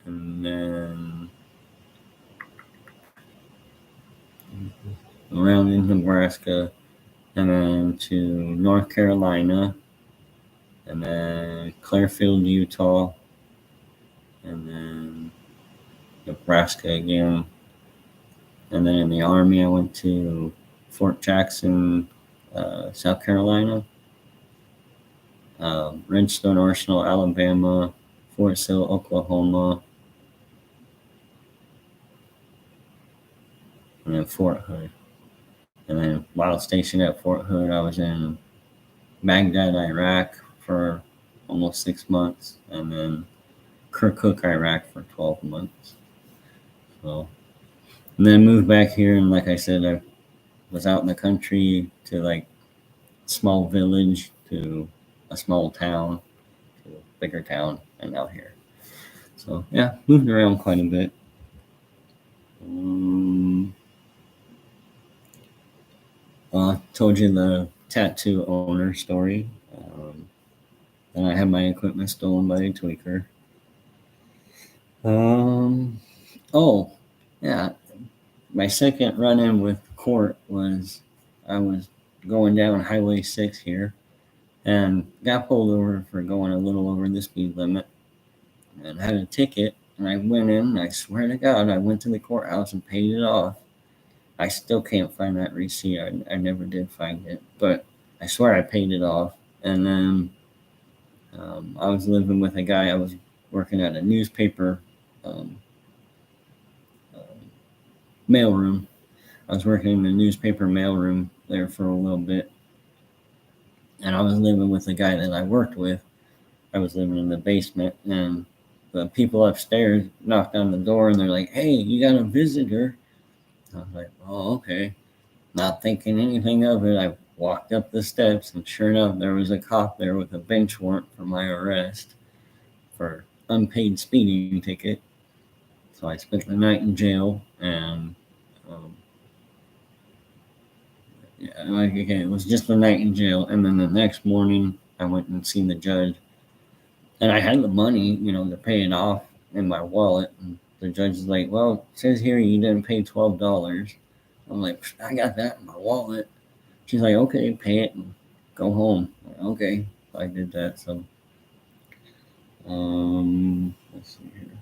and then around in Nebraska, and then to North Carolina, and then Clearfield, Utah, and then Nebraska again. And then in the Army, I went to Fort Jackson, South Carolina, Redstone Arsenal, Alabama, Fort Sill, Oklahoma, and then Fort Hood. And then while stationed at Fort Hood, I was in Baghdad, Iraq for almost 6 months, and then Kirkuk, Iraq for 12 months. So, and then moved back here, and like I said, I was out in the country to like small village to a small town to a bigger town, and out here. So yeah, moved around quite a bit. I told you the tattoo owner story. Then I had my equipment stolen by a tweaker. Oh, yeah. My second run-in with court was I was going down Highway 6 here and got pulled over for going a little over the speed limit and had a ticket. And I went in, and I swear to God, I went to the courthouse and paid it off. I still can't find that receipt. I never did find it, but I swear I paid it off. And then I was living with a guy. I was working at a newspaper mailroom. I was working in the newspaper mailroom there for a little bit. And I was living with the guy that I worked with. I was living in the basement, and the people upstairs knocked on the door, and they're like, "Hey, you got a visitor?" I was like, "Oh, okay." Not thinking anything of it, I walked up the steps, and sure enough, there was a cop there with a bench warrant for my arrest for unpaid speeding ticket. So I spent the night in jail, and it was just the night in jail. And then the next morning, I went and seen the judge, and I had the money, to pay it off in my wallet. And the judge is like, "Well, it says here you didn't pay $12." I'm like, "I got that in my wallet." She's like, "Okay, pay it and go home." Like, okay, I did that. So, let's see here.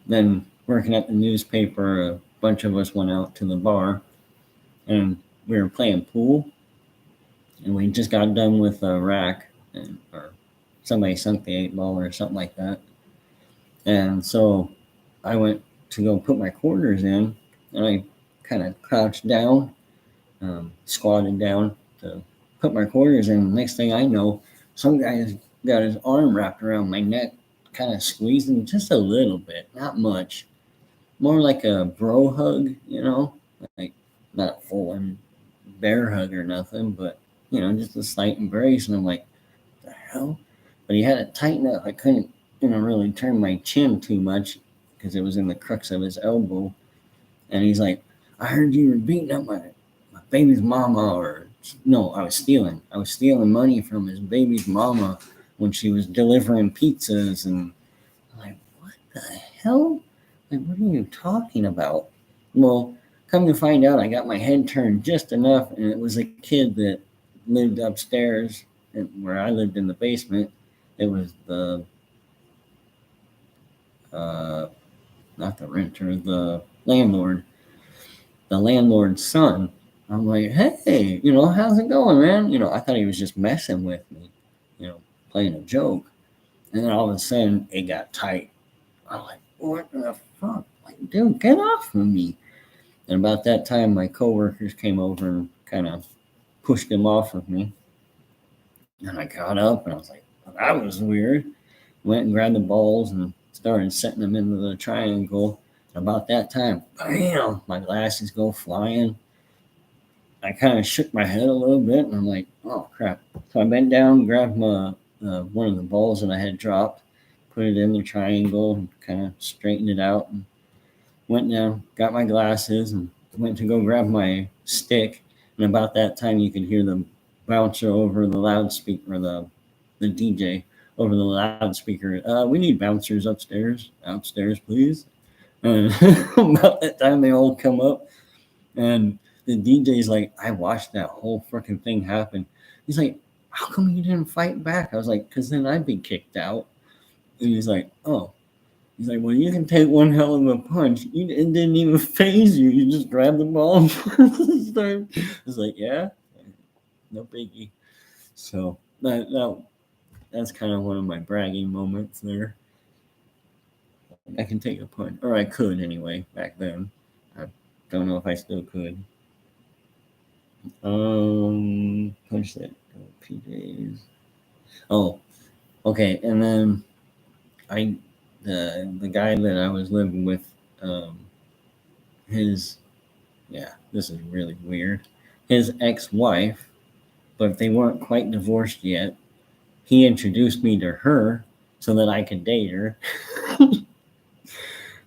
Then working at the newspaper, a bunch of us went out to the bar, and we were playing pool, and we just got done with a rack, or somebody sunk the 8-ball or something like that. And so I went to go put my quarters in, and I kind of crouched down, squatted down to put my quarters in. Next thing I know, some guy has got his arm wrapped around my neck, kind of squeezed him just a little bit, not much. More like a bro hug, like not a full on bear hug or nothing, but just a slight embrace. And I'm like, the hell? But he had it tightened up. I couldn't, really turn my chin too much because it was in the crux of his elbow. And he's like, I heard you were beating up my baby's mama, or no, I was stealing. I was stealing money from his baby's mama when she was delivering pizzas. And I'm like, what the hell? Like, what are you talking about? Well, come to find out, I got my head turned just enough, and it was a kid that lived upstairs where I lived in the basement. It was not the renter, the landlord, the landlord's son. I'm like, hey, how's it going, man? I thought he was just messing with me, playing a joke. And then all of a sudden, it got tight. I'm like, what the fuck? Like, dude, get off of me. And about that time, my coworkers came over and kind of pushed him off of me. And I got up and I was like, well, that was weird. Went and grabbed the balls and started setting them into the triangle. And about that time, bam, my glasses go flying. I kind of shook my head a little bit and I'm like, oh crap. So I bent down, grabbed one of the balls that I had dropped, put it in the triangle and kind of straightened it out, and went down, got my glasses, and went to go grab my stick. And about that time, you could hear the bouncer over the loudspeaker, or the DJ over the loudspeaker. We need bouncers upstairs, please. And about that time, they all come up, and the DJ's like, I watched that whole freaking thing happen. He's like, how come you didn't fight back? I was like, because then I'd be kicked out. And he's like, oh. He's like, well, you can take one hell of a punch. It didn't even phase you. You just grabbed the ball and started. It's like, yeah, no biggie. So that's kind of one of my bragging moments there. I can take a punch, or I could anyway back then. I don't know if I still could. Punch that PJs. Oh, okay, and then the guy that I was living with, this is really weird. His ex-wife, but they weren't quite divorced yet. He introduced me to her so that I could date her.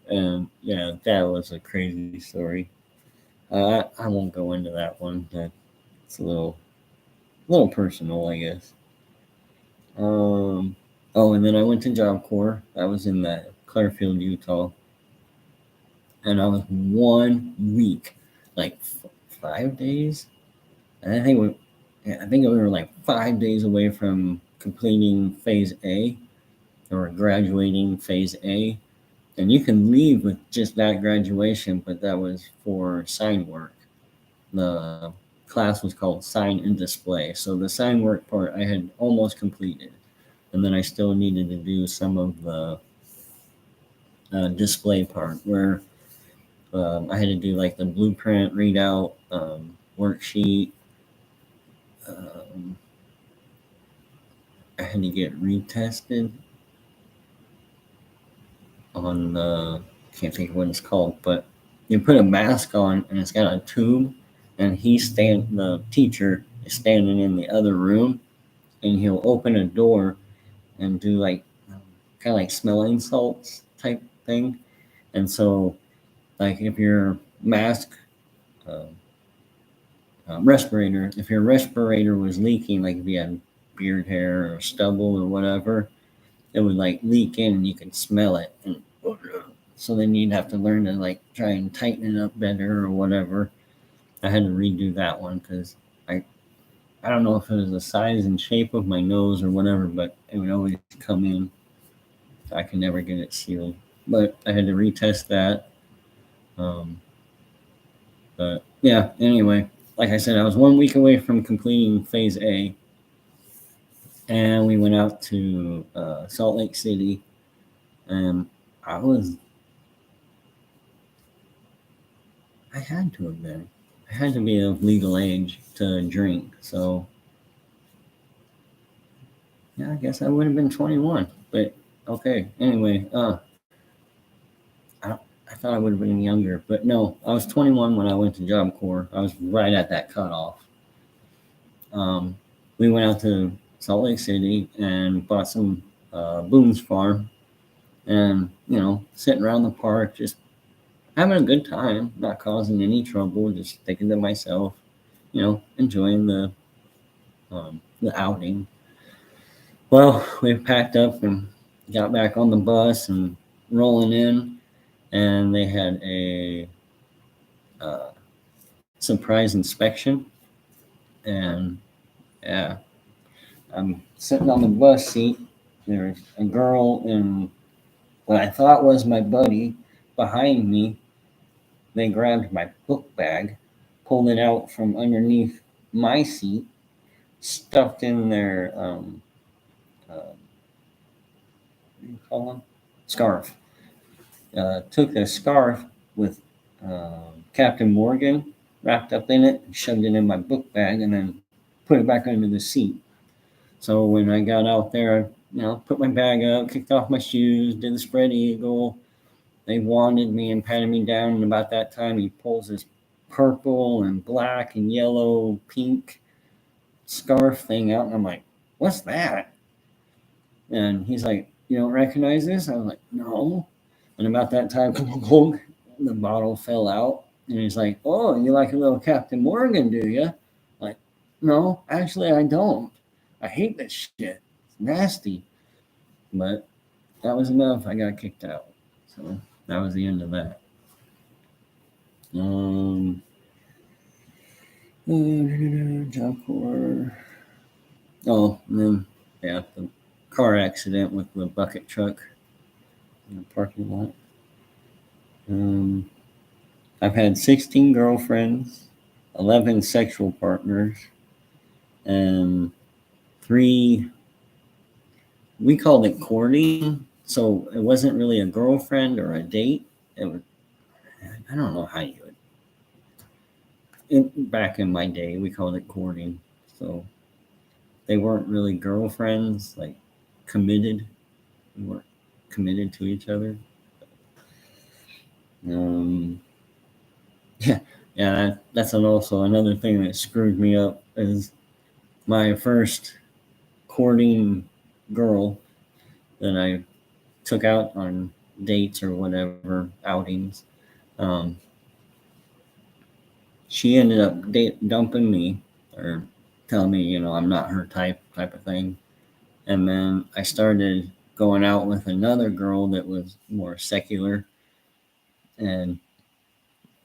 And yeah, that was a crazy story. I won't go into that one. It's a little personal, I guess. And then I went to Job Corps. I was in Clearfield, Utah. And I was 1 week, like 5 days. And I think we were like 5 days away from completing phase A, or graduating phase A. And you can leave with just that graduation, but that was for sign work. The class was called Sign and Display. So the sign work part I had almost completed. And then I still needed to do some of the display part, where I had to do like the blueprint readout, worksheet. I had to get retested on can't think of what it's called, but you put a mask on and it's got a tube, and the teacher is standing in the other room, and he'll open a door and do like kind of like smelling salts type thing. And so, like, if your mask respirator, if your respirator was leaking, like if you had beard hair or stubble or whatever, it would like leak in and you could smell it. And so then you'd have to learn to like try and tighten it up better or whatever. I had to redo that one because I don't know if it was the size and shape of my nose or whatever, but it would always come in. So I could never get it sealed. But I had to retest that. But yeah, anyway, like I said, I was 1 week away from completing phase A. And we went out to Salt Lake City. And I had to have been. I had to be of legal age to drink. So, yeah, I guess I would have been 21. But Okay. Anyway, I thought I would have been younger, but no, I was 21 when I went to Job Corps. I was right at that cutoff. Um, we went out to Salt Lake City and bought some Boone's Farm, and sitting around the park, just having a good time, not causing any trouble, just thinking to myself, enjoying the outing. Well, we packed up and got back on the bus and rolling in, and they had a uh, surprise inspection. And yeah, I'm sitting on the bus seat. There's a girl and what I thought was my buddy behind me. They grabbed my book bag, pulled it out from underneath my seat, stuffed in their what do you call them? Scarf. Took the scarf with Captain Morgan wrapped up in it, and shoved it in my book bag, and then put it back under the seat. So when I got out there, put my bag up, kicked off my shoes, did the spread eagle. They wanted me and patted me down, and about that time, he pulls this purple and black and yellow, pink scarf thing out, and I'm like, "What's that?" And he's like, "You don't recognize this?" I was like, "No." And about that time, the bottle fell out, and he's like, "Oh, you like a little Captain Morgan, do you?" Like, "No, actually, I don't. I hate this shit. It's nasty." But that was enough. I got kicked out. So that was the end of that. Job Corps. Oh, and then the car accident with the bucket truck in the parking lot. I've had 16 girlfriends, 11 sexual partners, and three. We called it courting, so it wasn't really a girlfriend or a date. It was, I don't know how you would. Back in my day, we called it courting. So they weren't really girlfriends, like committed. We weren't committed to each other. Um, yeah, yeah. That's also another thing that screwed me up is my first courting girl that I took out on dates or whatever outings. Um, she ended up dumping me or telling me, I'm not her type of thing. And then I started going out with another girl that was more secular, and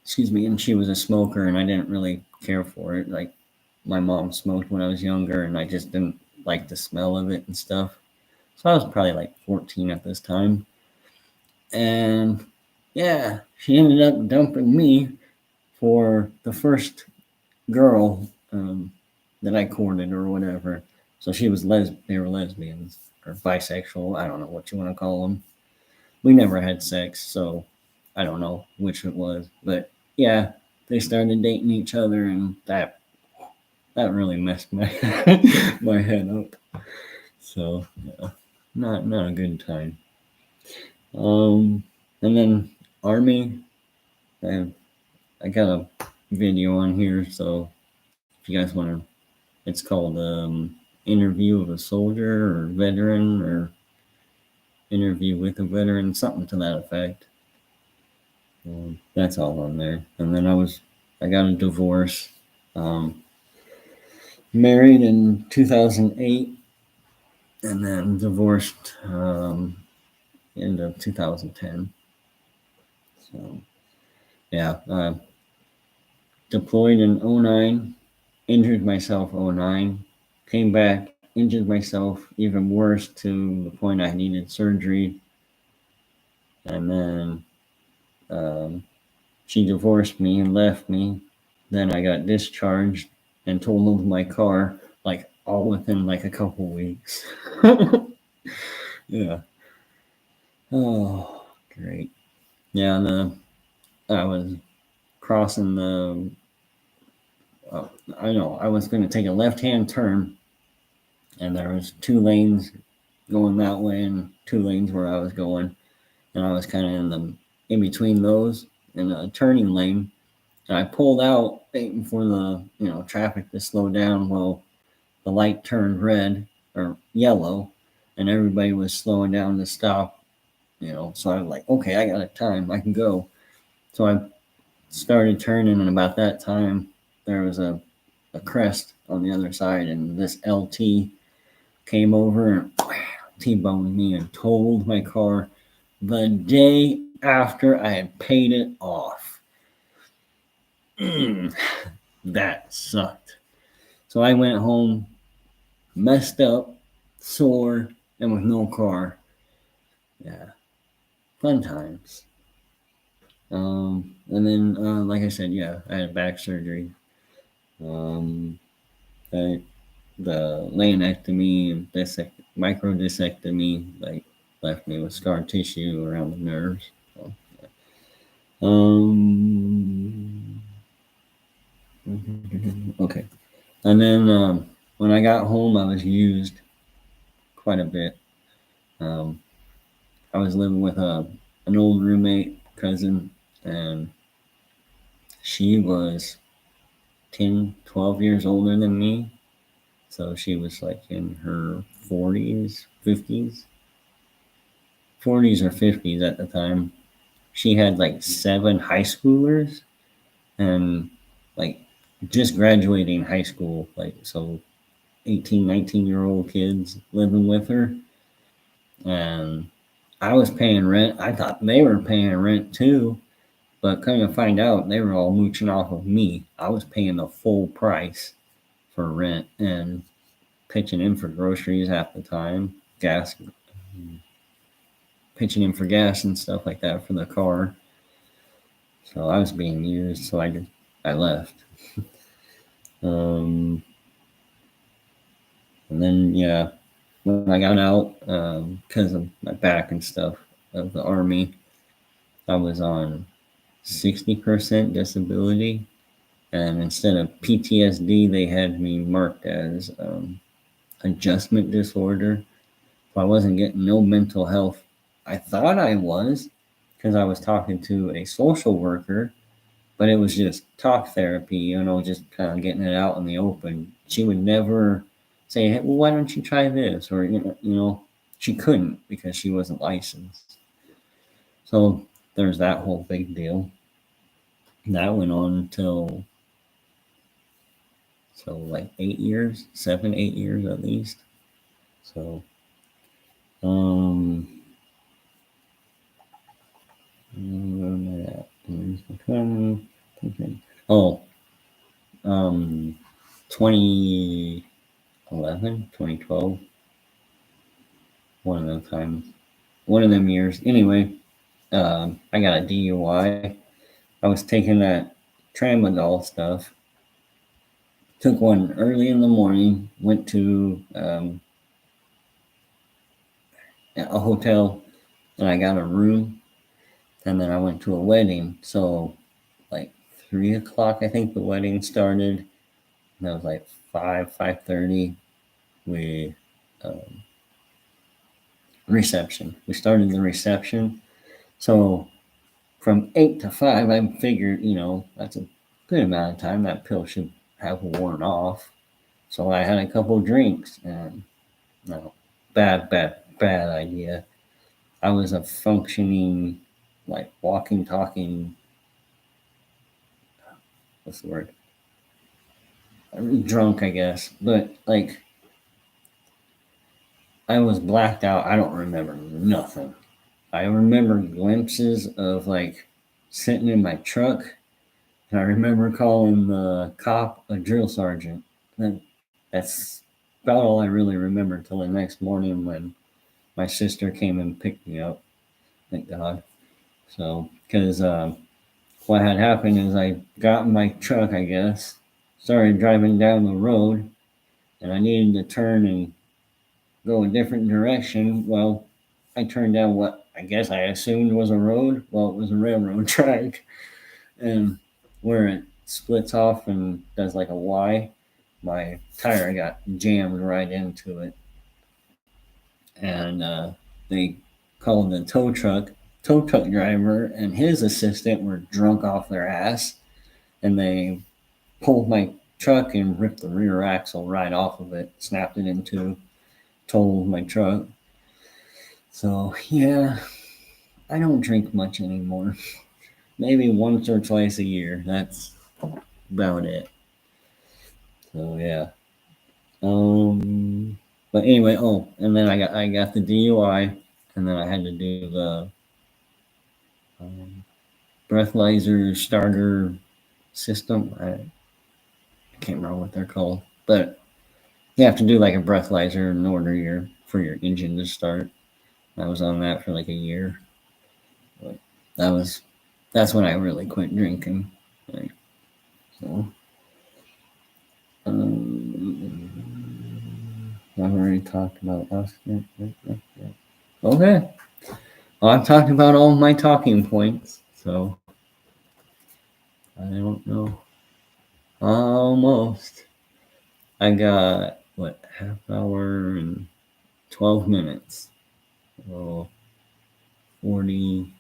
excuse me, and she was a smoker, and I didn't really care for it. Like my mom smoked when I was younger, and I just didn't like the smell of it and stuff. So I was probably like 14 at this time. And yeah, she ended up dumping me for the first girl that I courted or whatever. So she was they were lesbians or bisexual. I don't know what you want to call them. We never had sex, so I don't know which it was. But yeah, they started dating each other, and that really messed my my head up. So yeah, not a good time. And then Army, I, I got a video on here, so if you guys want to, it's called Interview of a Soldier or Veteran or Interview with a Veteran, something to that effect. That's all on there. And then I got a divorce. Um, Married in 2008, and then divorced end of 2010. So yeah, deployed in 09, injured myself 09, came back, injured myself even worse to the point I needed surgery, and then she divorced me and left me. Then I got discharged and totaled my car like all within like a couple weeks. Yeah. Oh, great. Yeah, I was crossing the. I know I was going to take a left-hand turn, and there was two lanes going that way, and two lanes where I was going, and I was kind of in between those in a turning lane. And I pulled out waiting for the traffic to slow down. Well, the light turned red or yellow, and everybody was slowing down to stop. So I was like, okay, I got a time, I can go. So I started turning, and about that time, there was a crest on the other side, and this LT came over and T-boned me and totaled my car the day after I had paid it off. That sucked. So I went home, messed up, sore, and with no car. Yeah, fun times. And then, like I said, yeah, I had back surgery. I, the laminectomy and microdiscectomy, like, left me with scar tissue around the nerves. So, yeah. Okay. And then when I got home, I was used quite a bit. I was living with an old roommate, cousin, and she was 10, 12 years older than me. So she was like in her 40s, 50s, 40s or 50s at the time. She had like 7 high schoolers and like just graduating high school, like so 18, 19-year-old kids living with her. And I was paying rent. I thought they were paying rent too, but come to find out, they were all mooching off of me. I was paying the full price for rent and pitching in for groceries half the time, gas, pitching in for gas and stuff like that for the car. So I was being used, so I left. And then yeah, when I got out, because of my back and stuff of the army, I was on 60% disability, and instead of PTSD, they had me marked as adjustment disorder. So I wasn't getting no mental health. I thought I was, because I was talking to a social worker, but it was just talk therapy, just kind of getting it out in the open. She would never say, hey, well, why don't you try this? Or, she couldn't because she wasn't licensed. So there's that whole big deal. That went on until, so like 8 years, 7, 8 years at least. So, where am I at? Oh, 2011, 2012, one of them times, one of them years. Anyway, I got a DUI. I was taking that tramadol stuff. Took one early in the morning. Went to a hotel, and I got a room. And then I went to a wedding. So, like 3 o'clock, I think the wedding started. And that was like 5:30. We reception. We started the reception. So from 8 to 5, I figured, that's a good amount of time. That pill should have worn off. So I had a couple drinks, and no, bad idea. I was a functioning, like, walking, talking, what's the word? Drunk, I guess. But, like, I was blacked out. I don't remember nothing. I remember glimpses of, like, sitting in my truck, and I remember calling the cop a drill sergeant. And that's about all I really remember until the next morning when my sister came and picked me up. Thank God. So, because what had happened is I got in my truck, I guess, started driving down the road, and I needed to turn and go a different direction. Well, I turned down what I guess I assumed was a road. Well, it was a railroad track. And where it splits off and does like a Y, my tire got jammed right into it. And they called the tow truck driver and his assistant were drunk off their ass, and they pulled my truck and ripped the rear axle right off of it, snapped it in two, totaled my truck. So yeah, I don't drink much anymore. Maybe once or twice a year. That's about it. So yeah. But anyway, and then I got the DUI, and then I had to do the um, breathalyzer starter system. I can't remember what they're called, but you have to do like a breathalyzer in order for your engine to start. I was on that for like a year. But that's when I really quit drinking. Like, so I've already talked about us. Okay. Well, I've talked about all my talking points, so I don't know. Almost. I got what, half hour and 12 minutes. So 42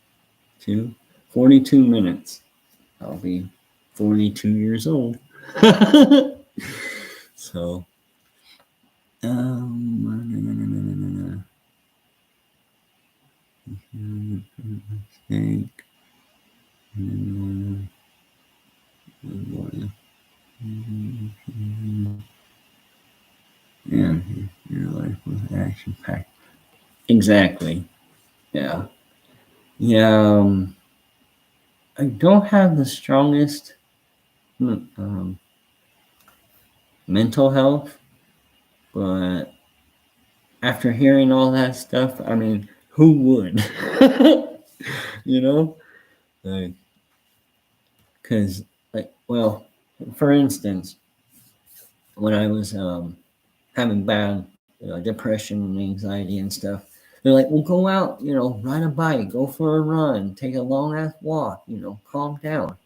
42 minutes. I'll be 42 years old. So mistake. And your life was action packed. Exactly. Yeah. Yeah. I don't have the strongest mental health, but after hearing all that stuff, I mean, who would? You know? Like, because, like, well, for instance, when I was having bad depression and anxiety and stuff, they're like, well, go out, ride a bike, go for a run, take a long ass walk, calm down.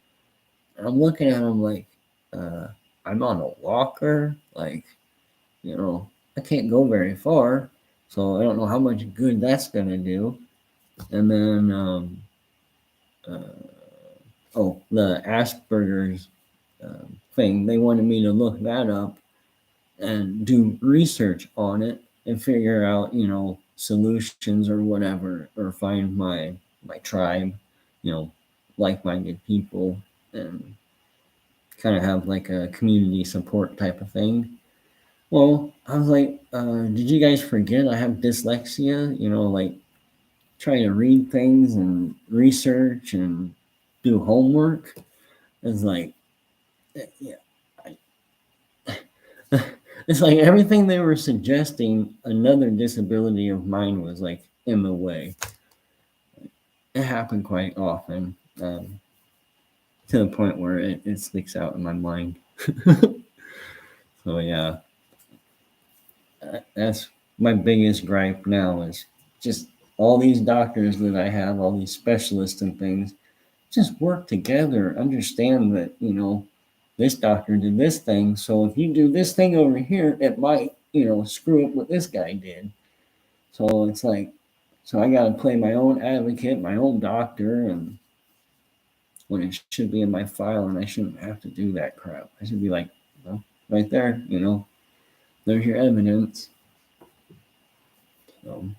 And I'm looking at them like, uh, I'm on a walker, like, I can't go very far, so I don't know how much good that's gonna do. And then, the Asperger's thing, they wanted me to look that up and do research on it and figure out, solutions or whatever, or find my tribe, like-minded people, and kind of have like a community support type of thing. Well, I was like, did you guys forget I have dyslexia? Like trying to read things and research and do homework. It's like, yeah, it's like everything they were suggesting, another disability of mine was like in the way. It happened quite often, to the point where it sticks out in my mind. So yeah, that's my biggest gripe now is just all these doctors that I have, all these specialists and things, just work together. Understand that, this doctor did this thing. So if you do this thing over here, it might, screw up what this guy did. So it's like, so I got to play my own advocate, my own doctor, and when it should be in my file, and I shouldn't have to do that crap. I should be like, well, right there, there's your evidence. So,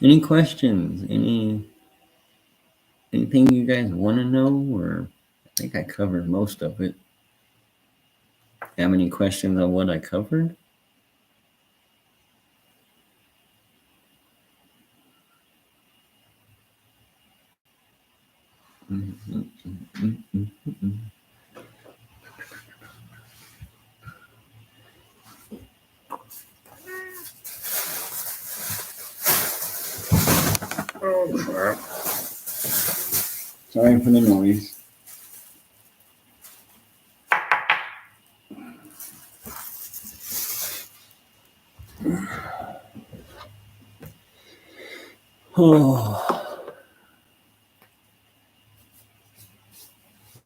any questions? Anything you guys want to know? Or I think I covered most of it. Have any questions on what I covered? Oh, crap. Sorry for the noise. Oh.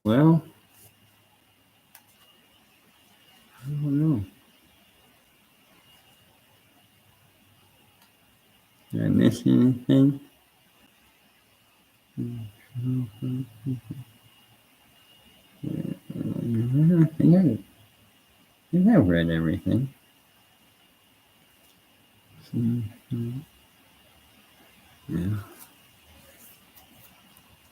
Well, I don't know. miss anything? I think I've read everything. Yeah.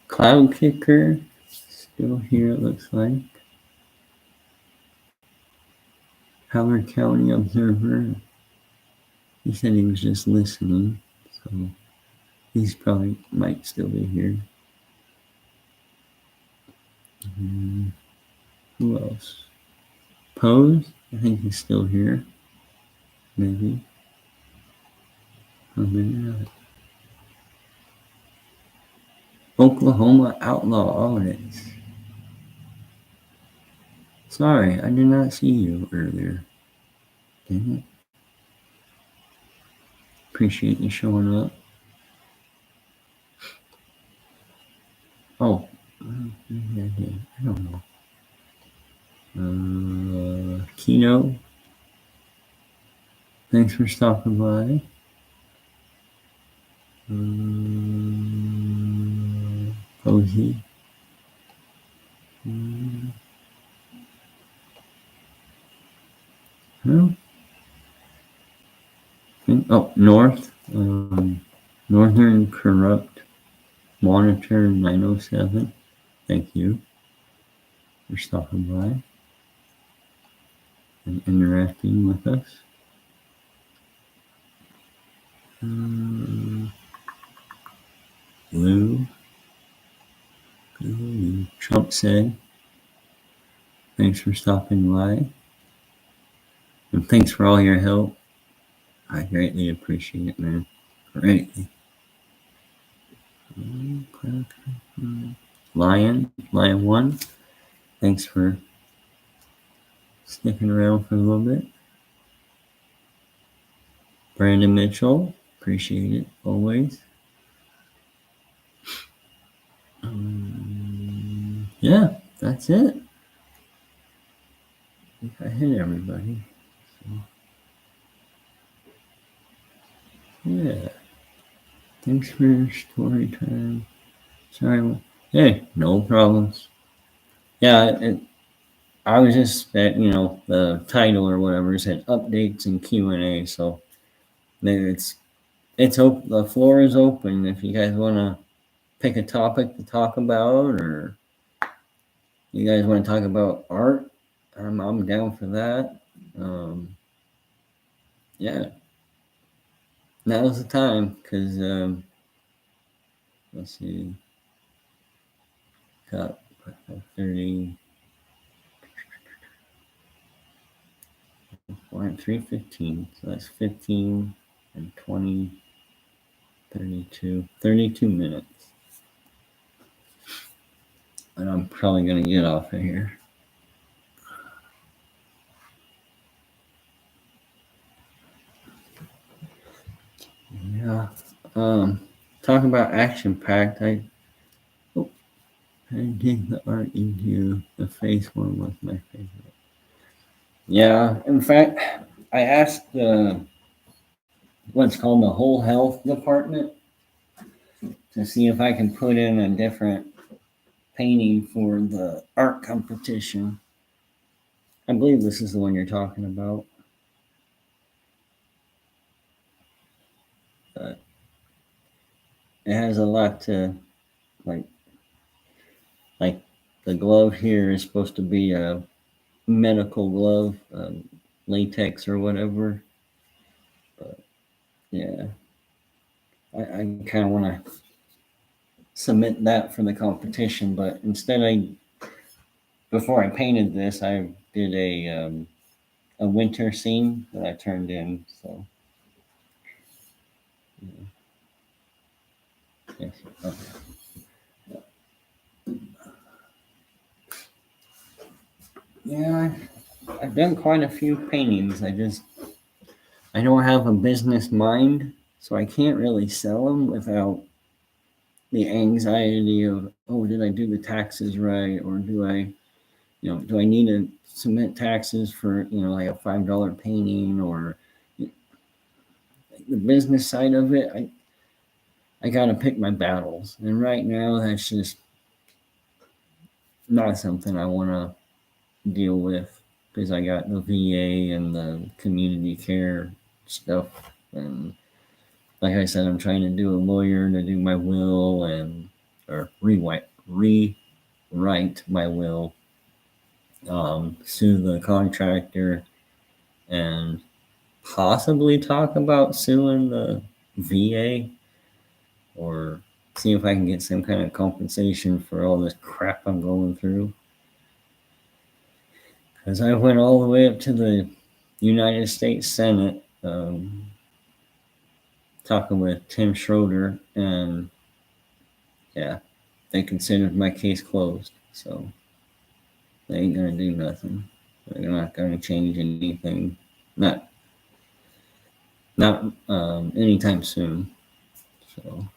Cloud Kicker, still here it looks like. Howard County Observer. He said he was just listening, so he's probably might still be here. Who else? Pose, I think he's still here. Maybe. Oh, maybe not. Oklahoma Outlaw Audits. Sorry, I did not see you earlier. Dang it. Appreciate you showing up. Oh, maybe I did. I don't know. Kino, thanks for stopping by. Posey. Oh, North. Northern Corrupt Monitor 907. Thank you for stopping by and interacting with us. Lou. Trump said, thanks for stopping by. And thanks for all your help. I greatly appreciate it, man. Greatly. Lion 1. Thanks for sticking around for a little bit. Brandon Mitchell, appreciate it always. Yeah, that's it. I think I hit everybody. So, yeah. Thanks for your story time. Sorry. Hey, no problems. Yeah, I was just that, the title or whatever said updates and Q&A, so it's open. The floor is open if you guys want to pick a topic to talk about, or you guys want to talk about art. I'm down for that. Yeah, now's the time because let's see, got 30. 3:15, so that's 15 and 20, 32 minutes. And I'm probably going to get off of here. Yeah. Talking about action packed, I dig the art you do. The face one was my favorite. Yeah, in fact, I asked what's called the whole health department to see if I can put in a different painting for the art competition. I believe this is the one you're talking about. But it has a lot to like the glove here is supposed to be a medical glove, latex or whatever. But yeah, I kind of want to submit that for the competition, but instead before I painted this, I did a winter scene that I turned in. So yeah. Yes. Okay. Yeah, I've done quite a few paintings. I don't have a business mind, so I can't really sell them without the anxiety of, oh, did I do the taxes right? Or do I need to submit taxes for, like a $5 painting, or the business side of it. I gotta pick my battles, and right now that's just not something I want to deal with because I got the VA and the community care stuff, and like I said, I'm trying to do a lawyer to do my will and or rewrite my will, sue the contractor, and possibly talk about suing the VA or see if I can get some kind of compensation for all this crap I'm going through. Because I went all the way up to the United States Senate, talking with Tim Schroeder, and yeah, they considered my case closed. So they ain't gonna do nothing. They're not gonna change anything. Not anytime soon. So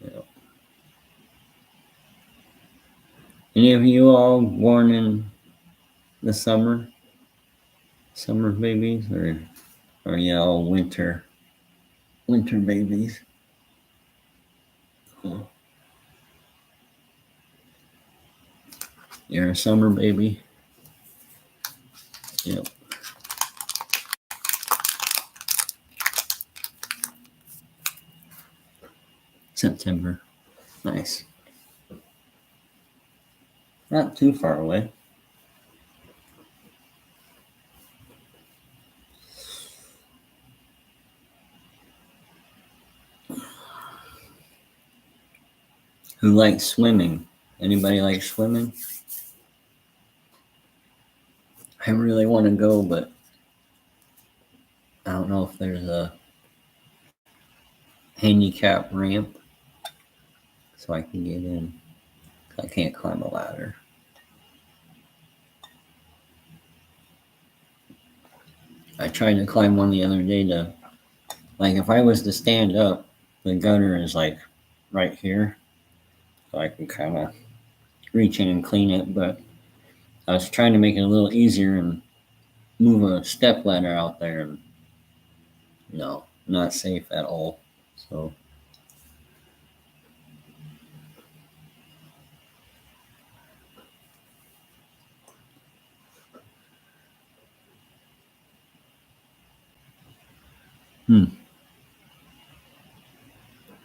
yeah. Any of you all born in the summer babies, or are you all winter babies? Cool. You're a summer baby. Yep. September. Nice. Not too far away. Who likes swimming? Anybody like swimming? I really want to go, but I don't know if there's a handicap ramp so I can get in. I can't climb a ladder. I tried to climb one the other day like if I was to stand up, the gutter is like right here. So I can kind of reach in and clean it, but I was trying to make it a little easier and move a step ladder out there, and no, not safe at all. So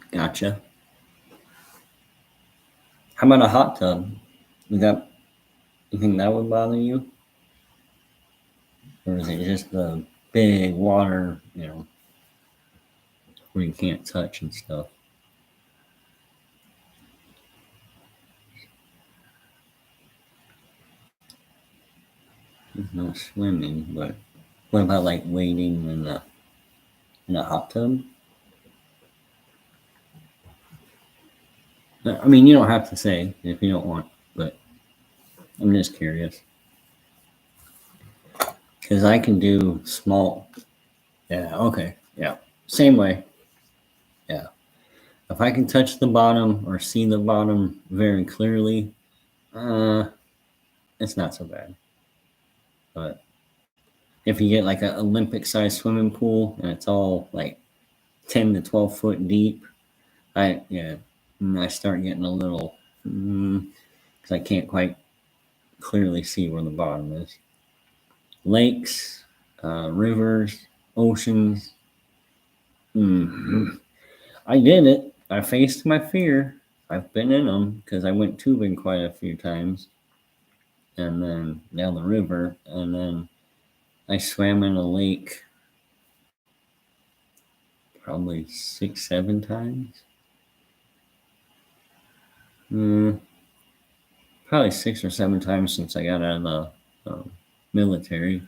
gotcha. How about a hot tub? You think that would bother you? Or is it just the big water, where you can't touch and stuff? There's no swimming, but what about like wading in a hot tub? I mean, you don't have to say if you don't want, but I'm just curious. Because I can do small. Yeah, okay. Yeah. Same way. Yeah. If I can touch the bottom or see the bottom very clearly, it's not so bad. But if you get like an Olympic sized swimming pool and it's all like 10 to 12 foot deep, I start getting a little, because I can't quite clearly see where the bottom is. Lakes, rivers, oceans. I did it. I faced my fear. I've been in them because I went tubing quite a few times, and then down the river, and then I swam in a lake probably 6, 7 times. Probably 6 or 7 times since I got out of the military,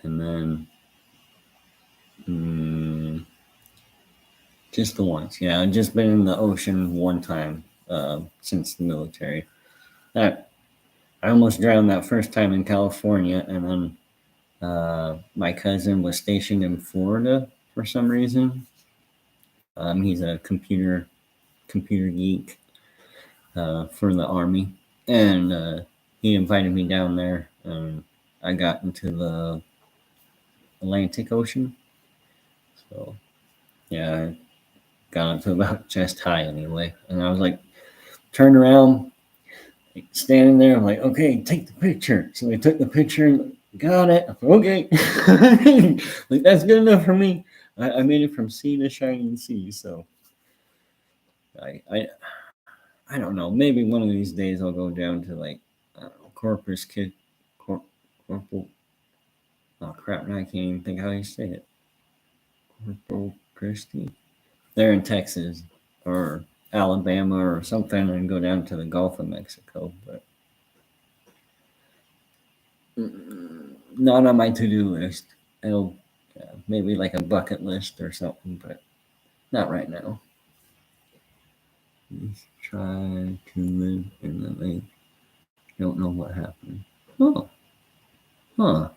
and then just the once. Yeah, I've just been in the ocean one time since the military. I almost drowned that first time in California, and then my cousin was stationed in Florida for some reason. He's a computer geek for the Army, and he invited me down there, and I got into the Atlantic Ocean. So Yeah, I got up to about chest high anyway. And I was like, turned around, like, standing there. I'm like, okay, take the picture. So I took the picture and got it. Okay. Like, that's good enough for me. I made it from sea to shining sea. So I, I, I don't know. Maybe one of these days I'll go down to like, I don't know, Corpus Kid, Corporal. Oh crap! Now I can't even think how you say it. Corporal Christi. They're in Texas or Alabama or something, and go down to the Gulf of Mexico. But not on my to-do list. It'll maybe like a bucket list or something, but not right now. Let's try to live in the lake. Don't know what happened. Oh, huh.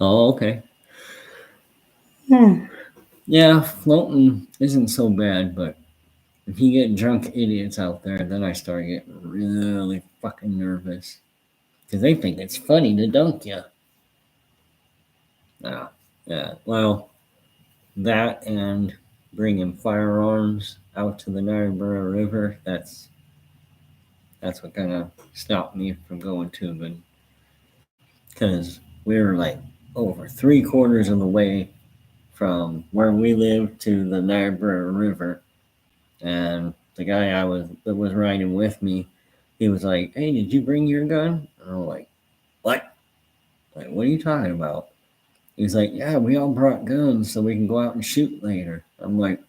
Oh, okay. Yeah, floating isn't so bad, but if you get drunk idiots out there, then I start getting really fucking nervous because they think it's funny to dunk you. Ah, yeah. Well, that and bringing firearms out to the Niobrara River. That's what kind of stopped me from going tubing because we were like over 3/4 of the way from where we live to the Niobrara River, and the guy that was riding with me, he was like, "Hey, did you bring your gun?" And I'm like, "What? Like, what are you talking about?" He's like, "Yeah, we all brought guns so we can go out and shoot later." I'm like,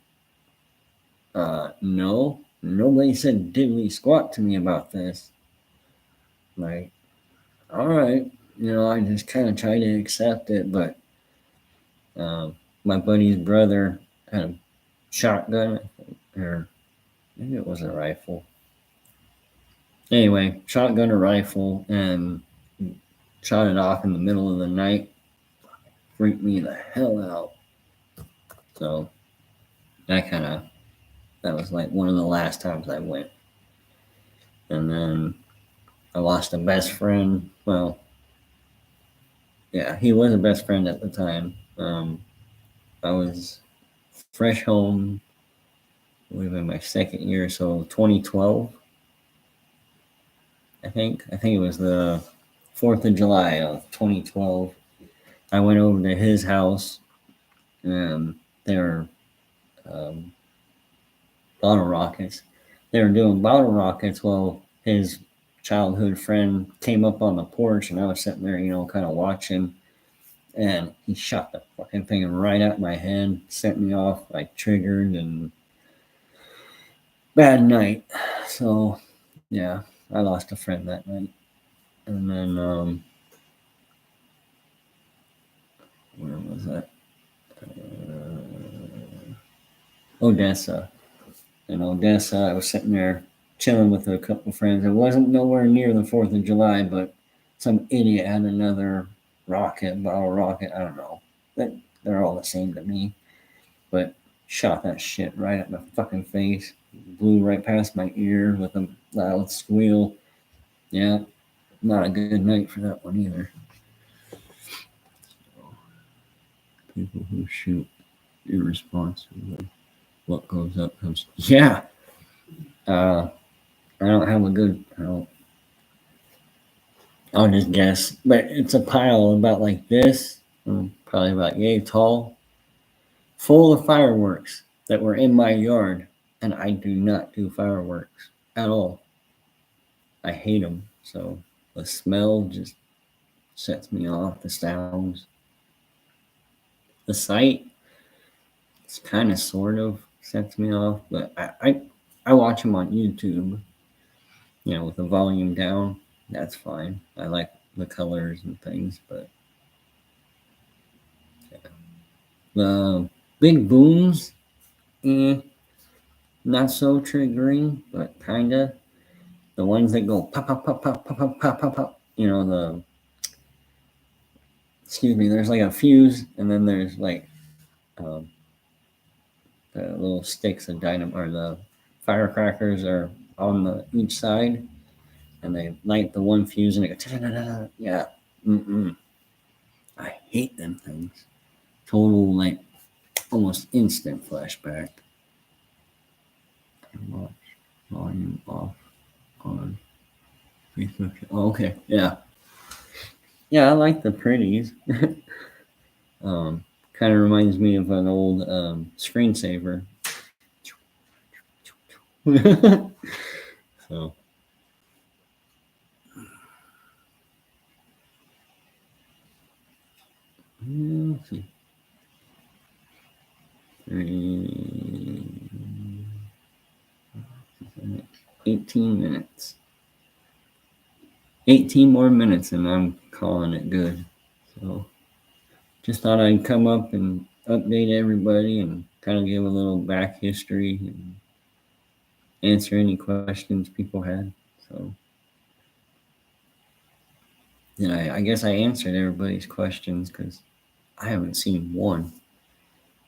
no, nobody said diddly squat to me about this." Like, all right, I just kind of try to accept it, but my buddy's brother had a shotgun, or maybe it was a rifle. Anyway, shotgun or rifle, and shot it off in the middle of the night. Freaked me the hell out. So that was like one of the last times I went. And then I lost a best friend. Well, yeah, he was a best friend at the time. I was fresh home, I believe in my second year, so 2012, I think. I think it was the 4th of July of 2012. I went over to his house, and they were um, bottle rockets. They were doing bottle rockets while his childhood friend came up on the porch, and I was sitting there, kind of watching. And he shot the fucking thing right at my head, sent me off like triggered, and bad night. So yeah, I lost a friend that night. And then where was that? Odessa. In Odessa, I was sitting there chilling with a couple of friends. It wasn't nowhere near the 4th of July, but some idiot had another bottle rocket. I don't know. They're all the same to me. But shot that shit right at my fucking face. Blew right past my ear with a loud squeal. Yeah, not a good night for that one either. People who shoot irresponsibly. What goes up comes. Yeah. I don't have a good. I'll just guess, but it's a pile about like this, probably about yay tall, full of fireworks that were in my yard, and I do not do fireworks at all. I hate them. So the smell just sets me off. The sounds, the sight, it's kind of sort of sets me off. But I watch them on YouTube, with the volume down. That's fine. I like the colors and things, but yeah. The big booms, not so triggering, but kinda. The ones that go pop pop pop pop pop pop pop pop pop. Excuse me. There's like a fuse, and then there's like um, the little sticks of dynamite, or the firecrackers are on each side, and they light the one fuse, and it goes ta-da-da-da. Yeah. I hate them things. Total like almost instant flashback. Watch volume off on Facebook. Oh, okay, yeah. Yeah, I like the pretties. Kind of reminds me of an old screensaver. So, let's see. 18 minutes. 18 more minutes and I'm calling it good. So just thought I'd come up and update everybody and kind of give a little back history and answer any questions people had. So yeah, I guess I answered everybody's questions because I haven't seen one.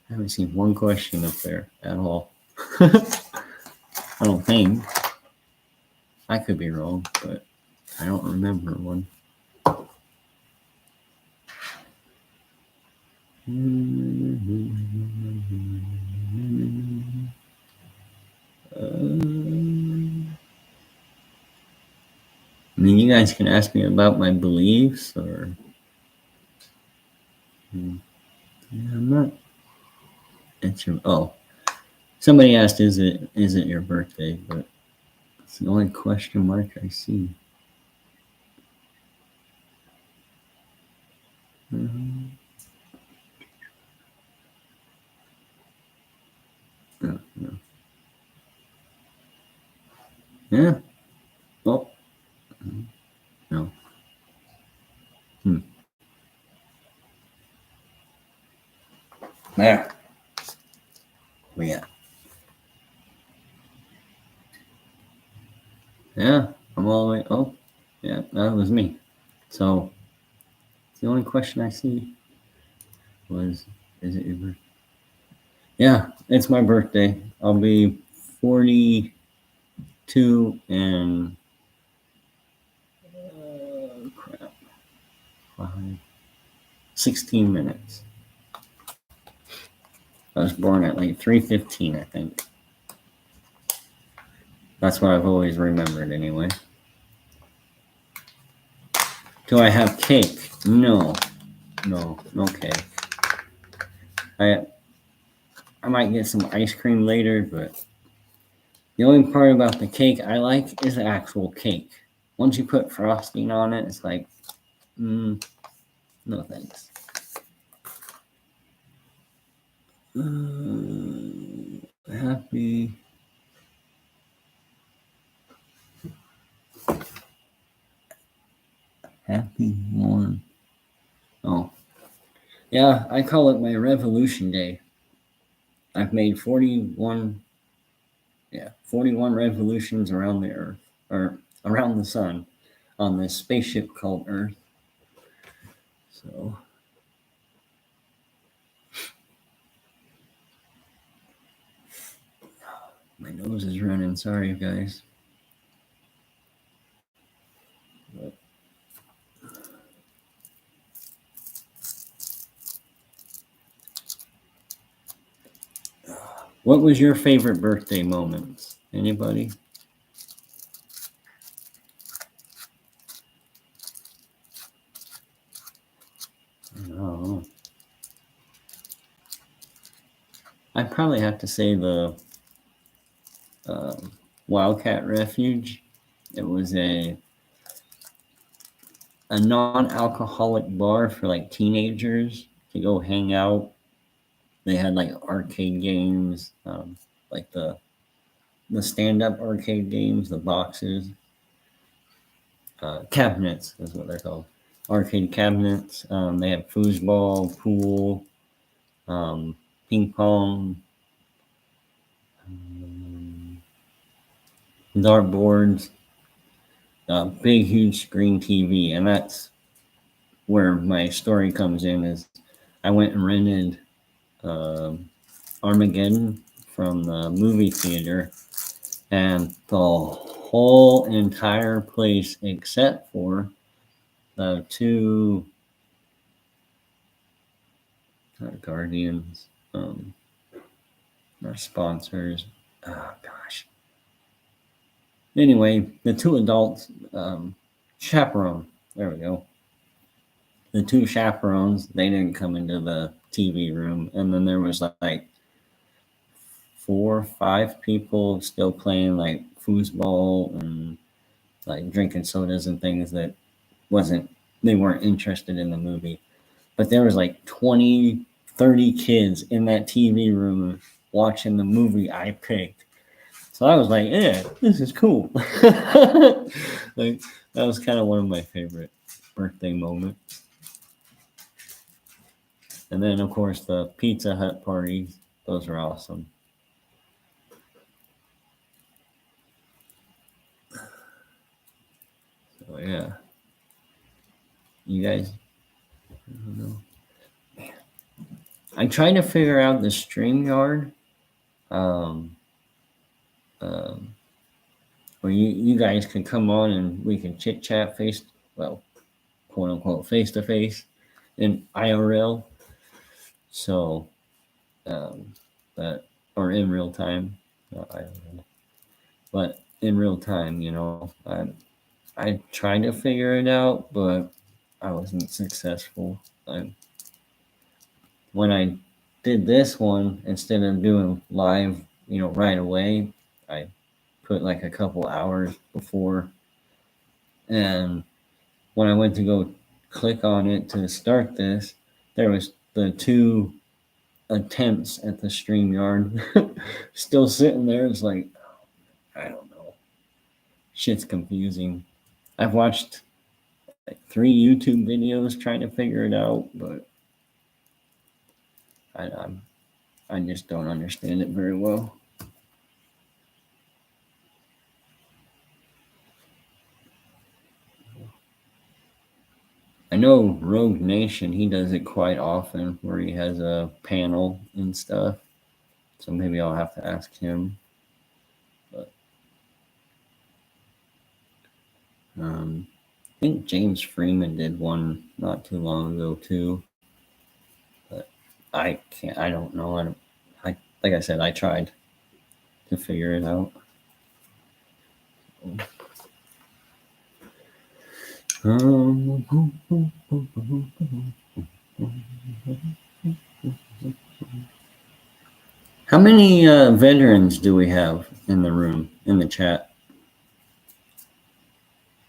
I haven't seen one question up there at all. I don't think. I could be wrong, but I don't remember one. I mean, you guys can ask me about my beliefs, or yeah, I'm not. It's your somebody asked, is it your birthday? But it's the only question mark I see. No. Yeah. Oh. No. There. Yeah. Yeah. I'm all the way. Oh. Yeah. That was me. So the only question I see was, is it your birthday? Yeah, it's my birthday. I'll be 42 and crap, 16 minutes. I was born at like 3:15, I think. That's what I've always remembered anyway. Do I have cake? No cake. I might get some ice cream later, but the only part about the cake I like is the actual cake. Once you put frosting on it, it's like, no thanks. Happy one. Oh, yeah, I call it my revolution day. I've made 41 revolutions around the earth, or around the sun, on this spaceship called Earth. So my nose is running. Sorry, guys. But what was your favorite birthday moments? Anybody? Oh, I probably have to say the Wildcat Refuge. It was a non-alcoholic bar for like teenagers to go hang out. They had like arcade games, like the stand-up arcade games, the boxes, cabinets is what they're called. Arcade cabinets. They have foosball, pool, ping pong, dartboards, big huge screen TV, and that's where my story comes in. Is I went and rented Armageddon from the movie theater, and the whole entire place, except for the two Guardians. our sponsors. Oh gosh. Anyway, the two adults, chaperone. There we go. The two chaperones, they didn't come into the TV room, and then there was like 4 or 5 people still playing like foosball and like drinking sodas and things that they weren't interested in the movie. But there was like 20, 30 kids in that TV room watching the movie I picked. So I was like, yeah, this is cool. Like that was kind of one of my favorite birthday moments. And then of course the Pizza Hut parties, those are awesome. So yeah. You guys, I don't know. I tried to figure out the StreamYard. Um, um, where you guys can come on and we can chit chat well, quote unquote, face to face in IRL. So, um, but, or in real time, not IRL, but in real time, I tried to figure it out, but I wasn't successful. When I did this one, instead of doing live, right away, I put like a couple hours before. And when I went to go click on it to start this, there was the two attempts at the StreamYard still sitting there. It's like, I don't know. Shit's confusing. I've watched like 3 YouTube videos trying to figure it out, but I'm I just don't understand it very well. I know Rogue Nation, he does it quite often where he has a panel and stuff. So maybe I'll have to ask him. But I think James Freeman did one not too long ago too. But I don't know. Like I said, I tried to figure it out. How many veterans do we have in the room, in the chat?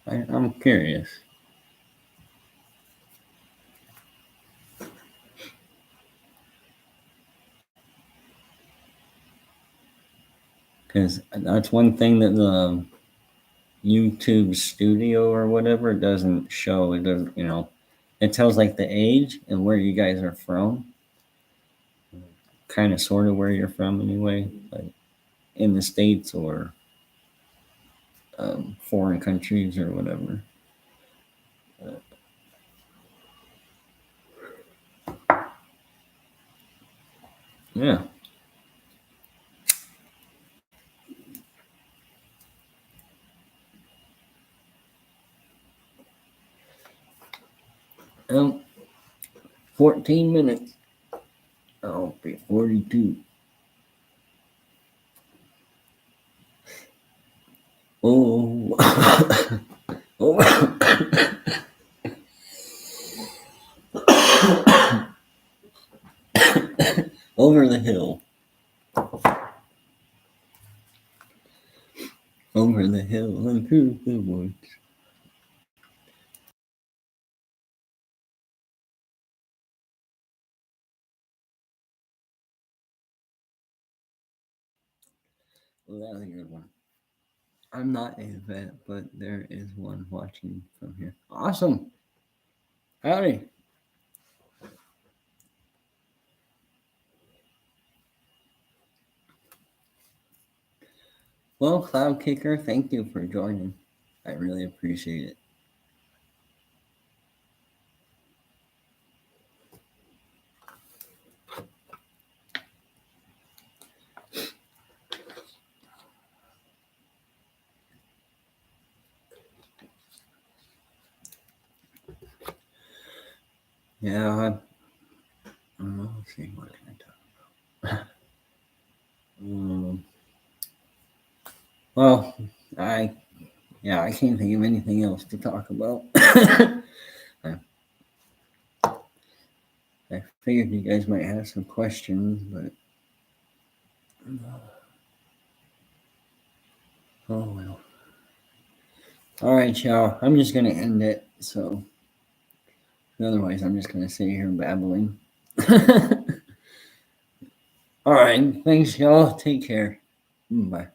I'm curious. Because that's one thing that the YouTube studio or whatever doesn't show. It doesn't, it tells like the age and where you guys are from. Kind of sort of where you're from anyway, like in the States or foreign countries or whatever. Yeah. Um, 14 minutes. I'll be 42. Oh. Oh. Over the hill. Over the hill and through the woods. Well, that's a good one. I'm not a vet, but there is one watching from here. Awesome. Howdy. Well, Cloud Kicker, thank you for joining. I really appreciate it. Yeah, let's see, what can I talk about? Well, I can't think of anything else to talk about. I figured you guys might have some questions, but oh well. All right, y'all. I'm just gonna end it. So otherwise, I'm just gonna sit here babbling. All right. Thanks, y'all. Take care. Bye.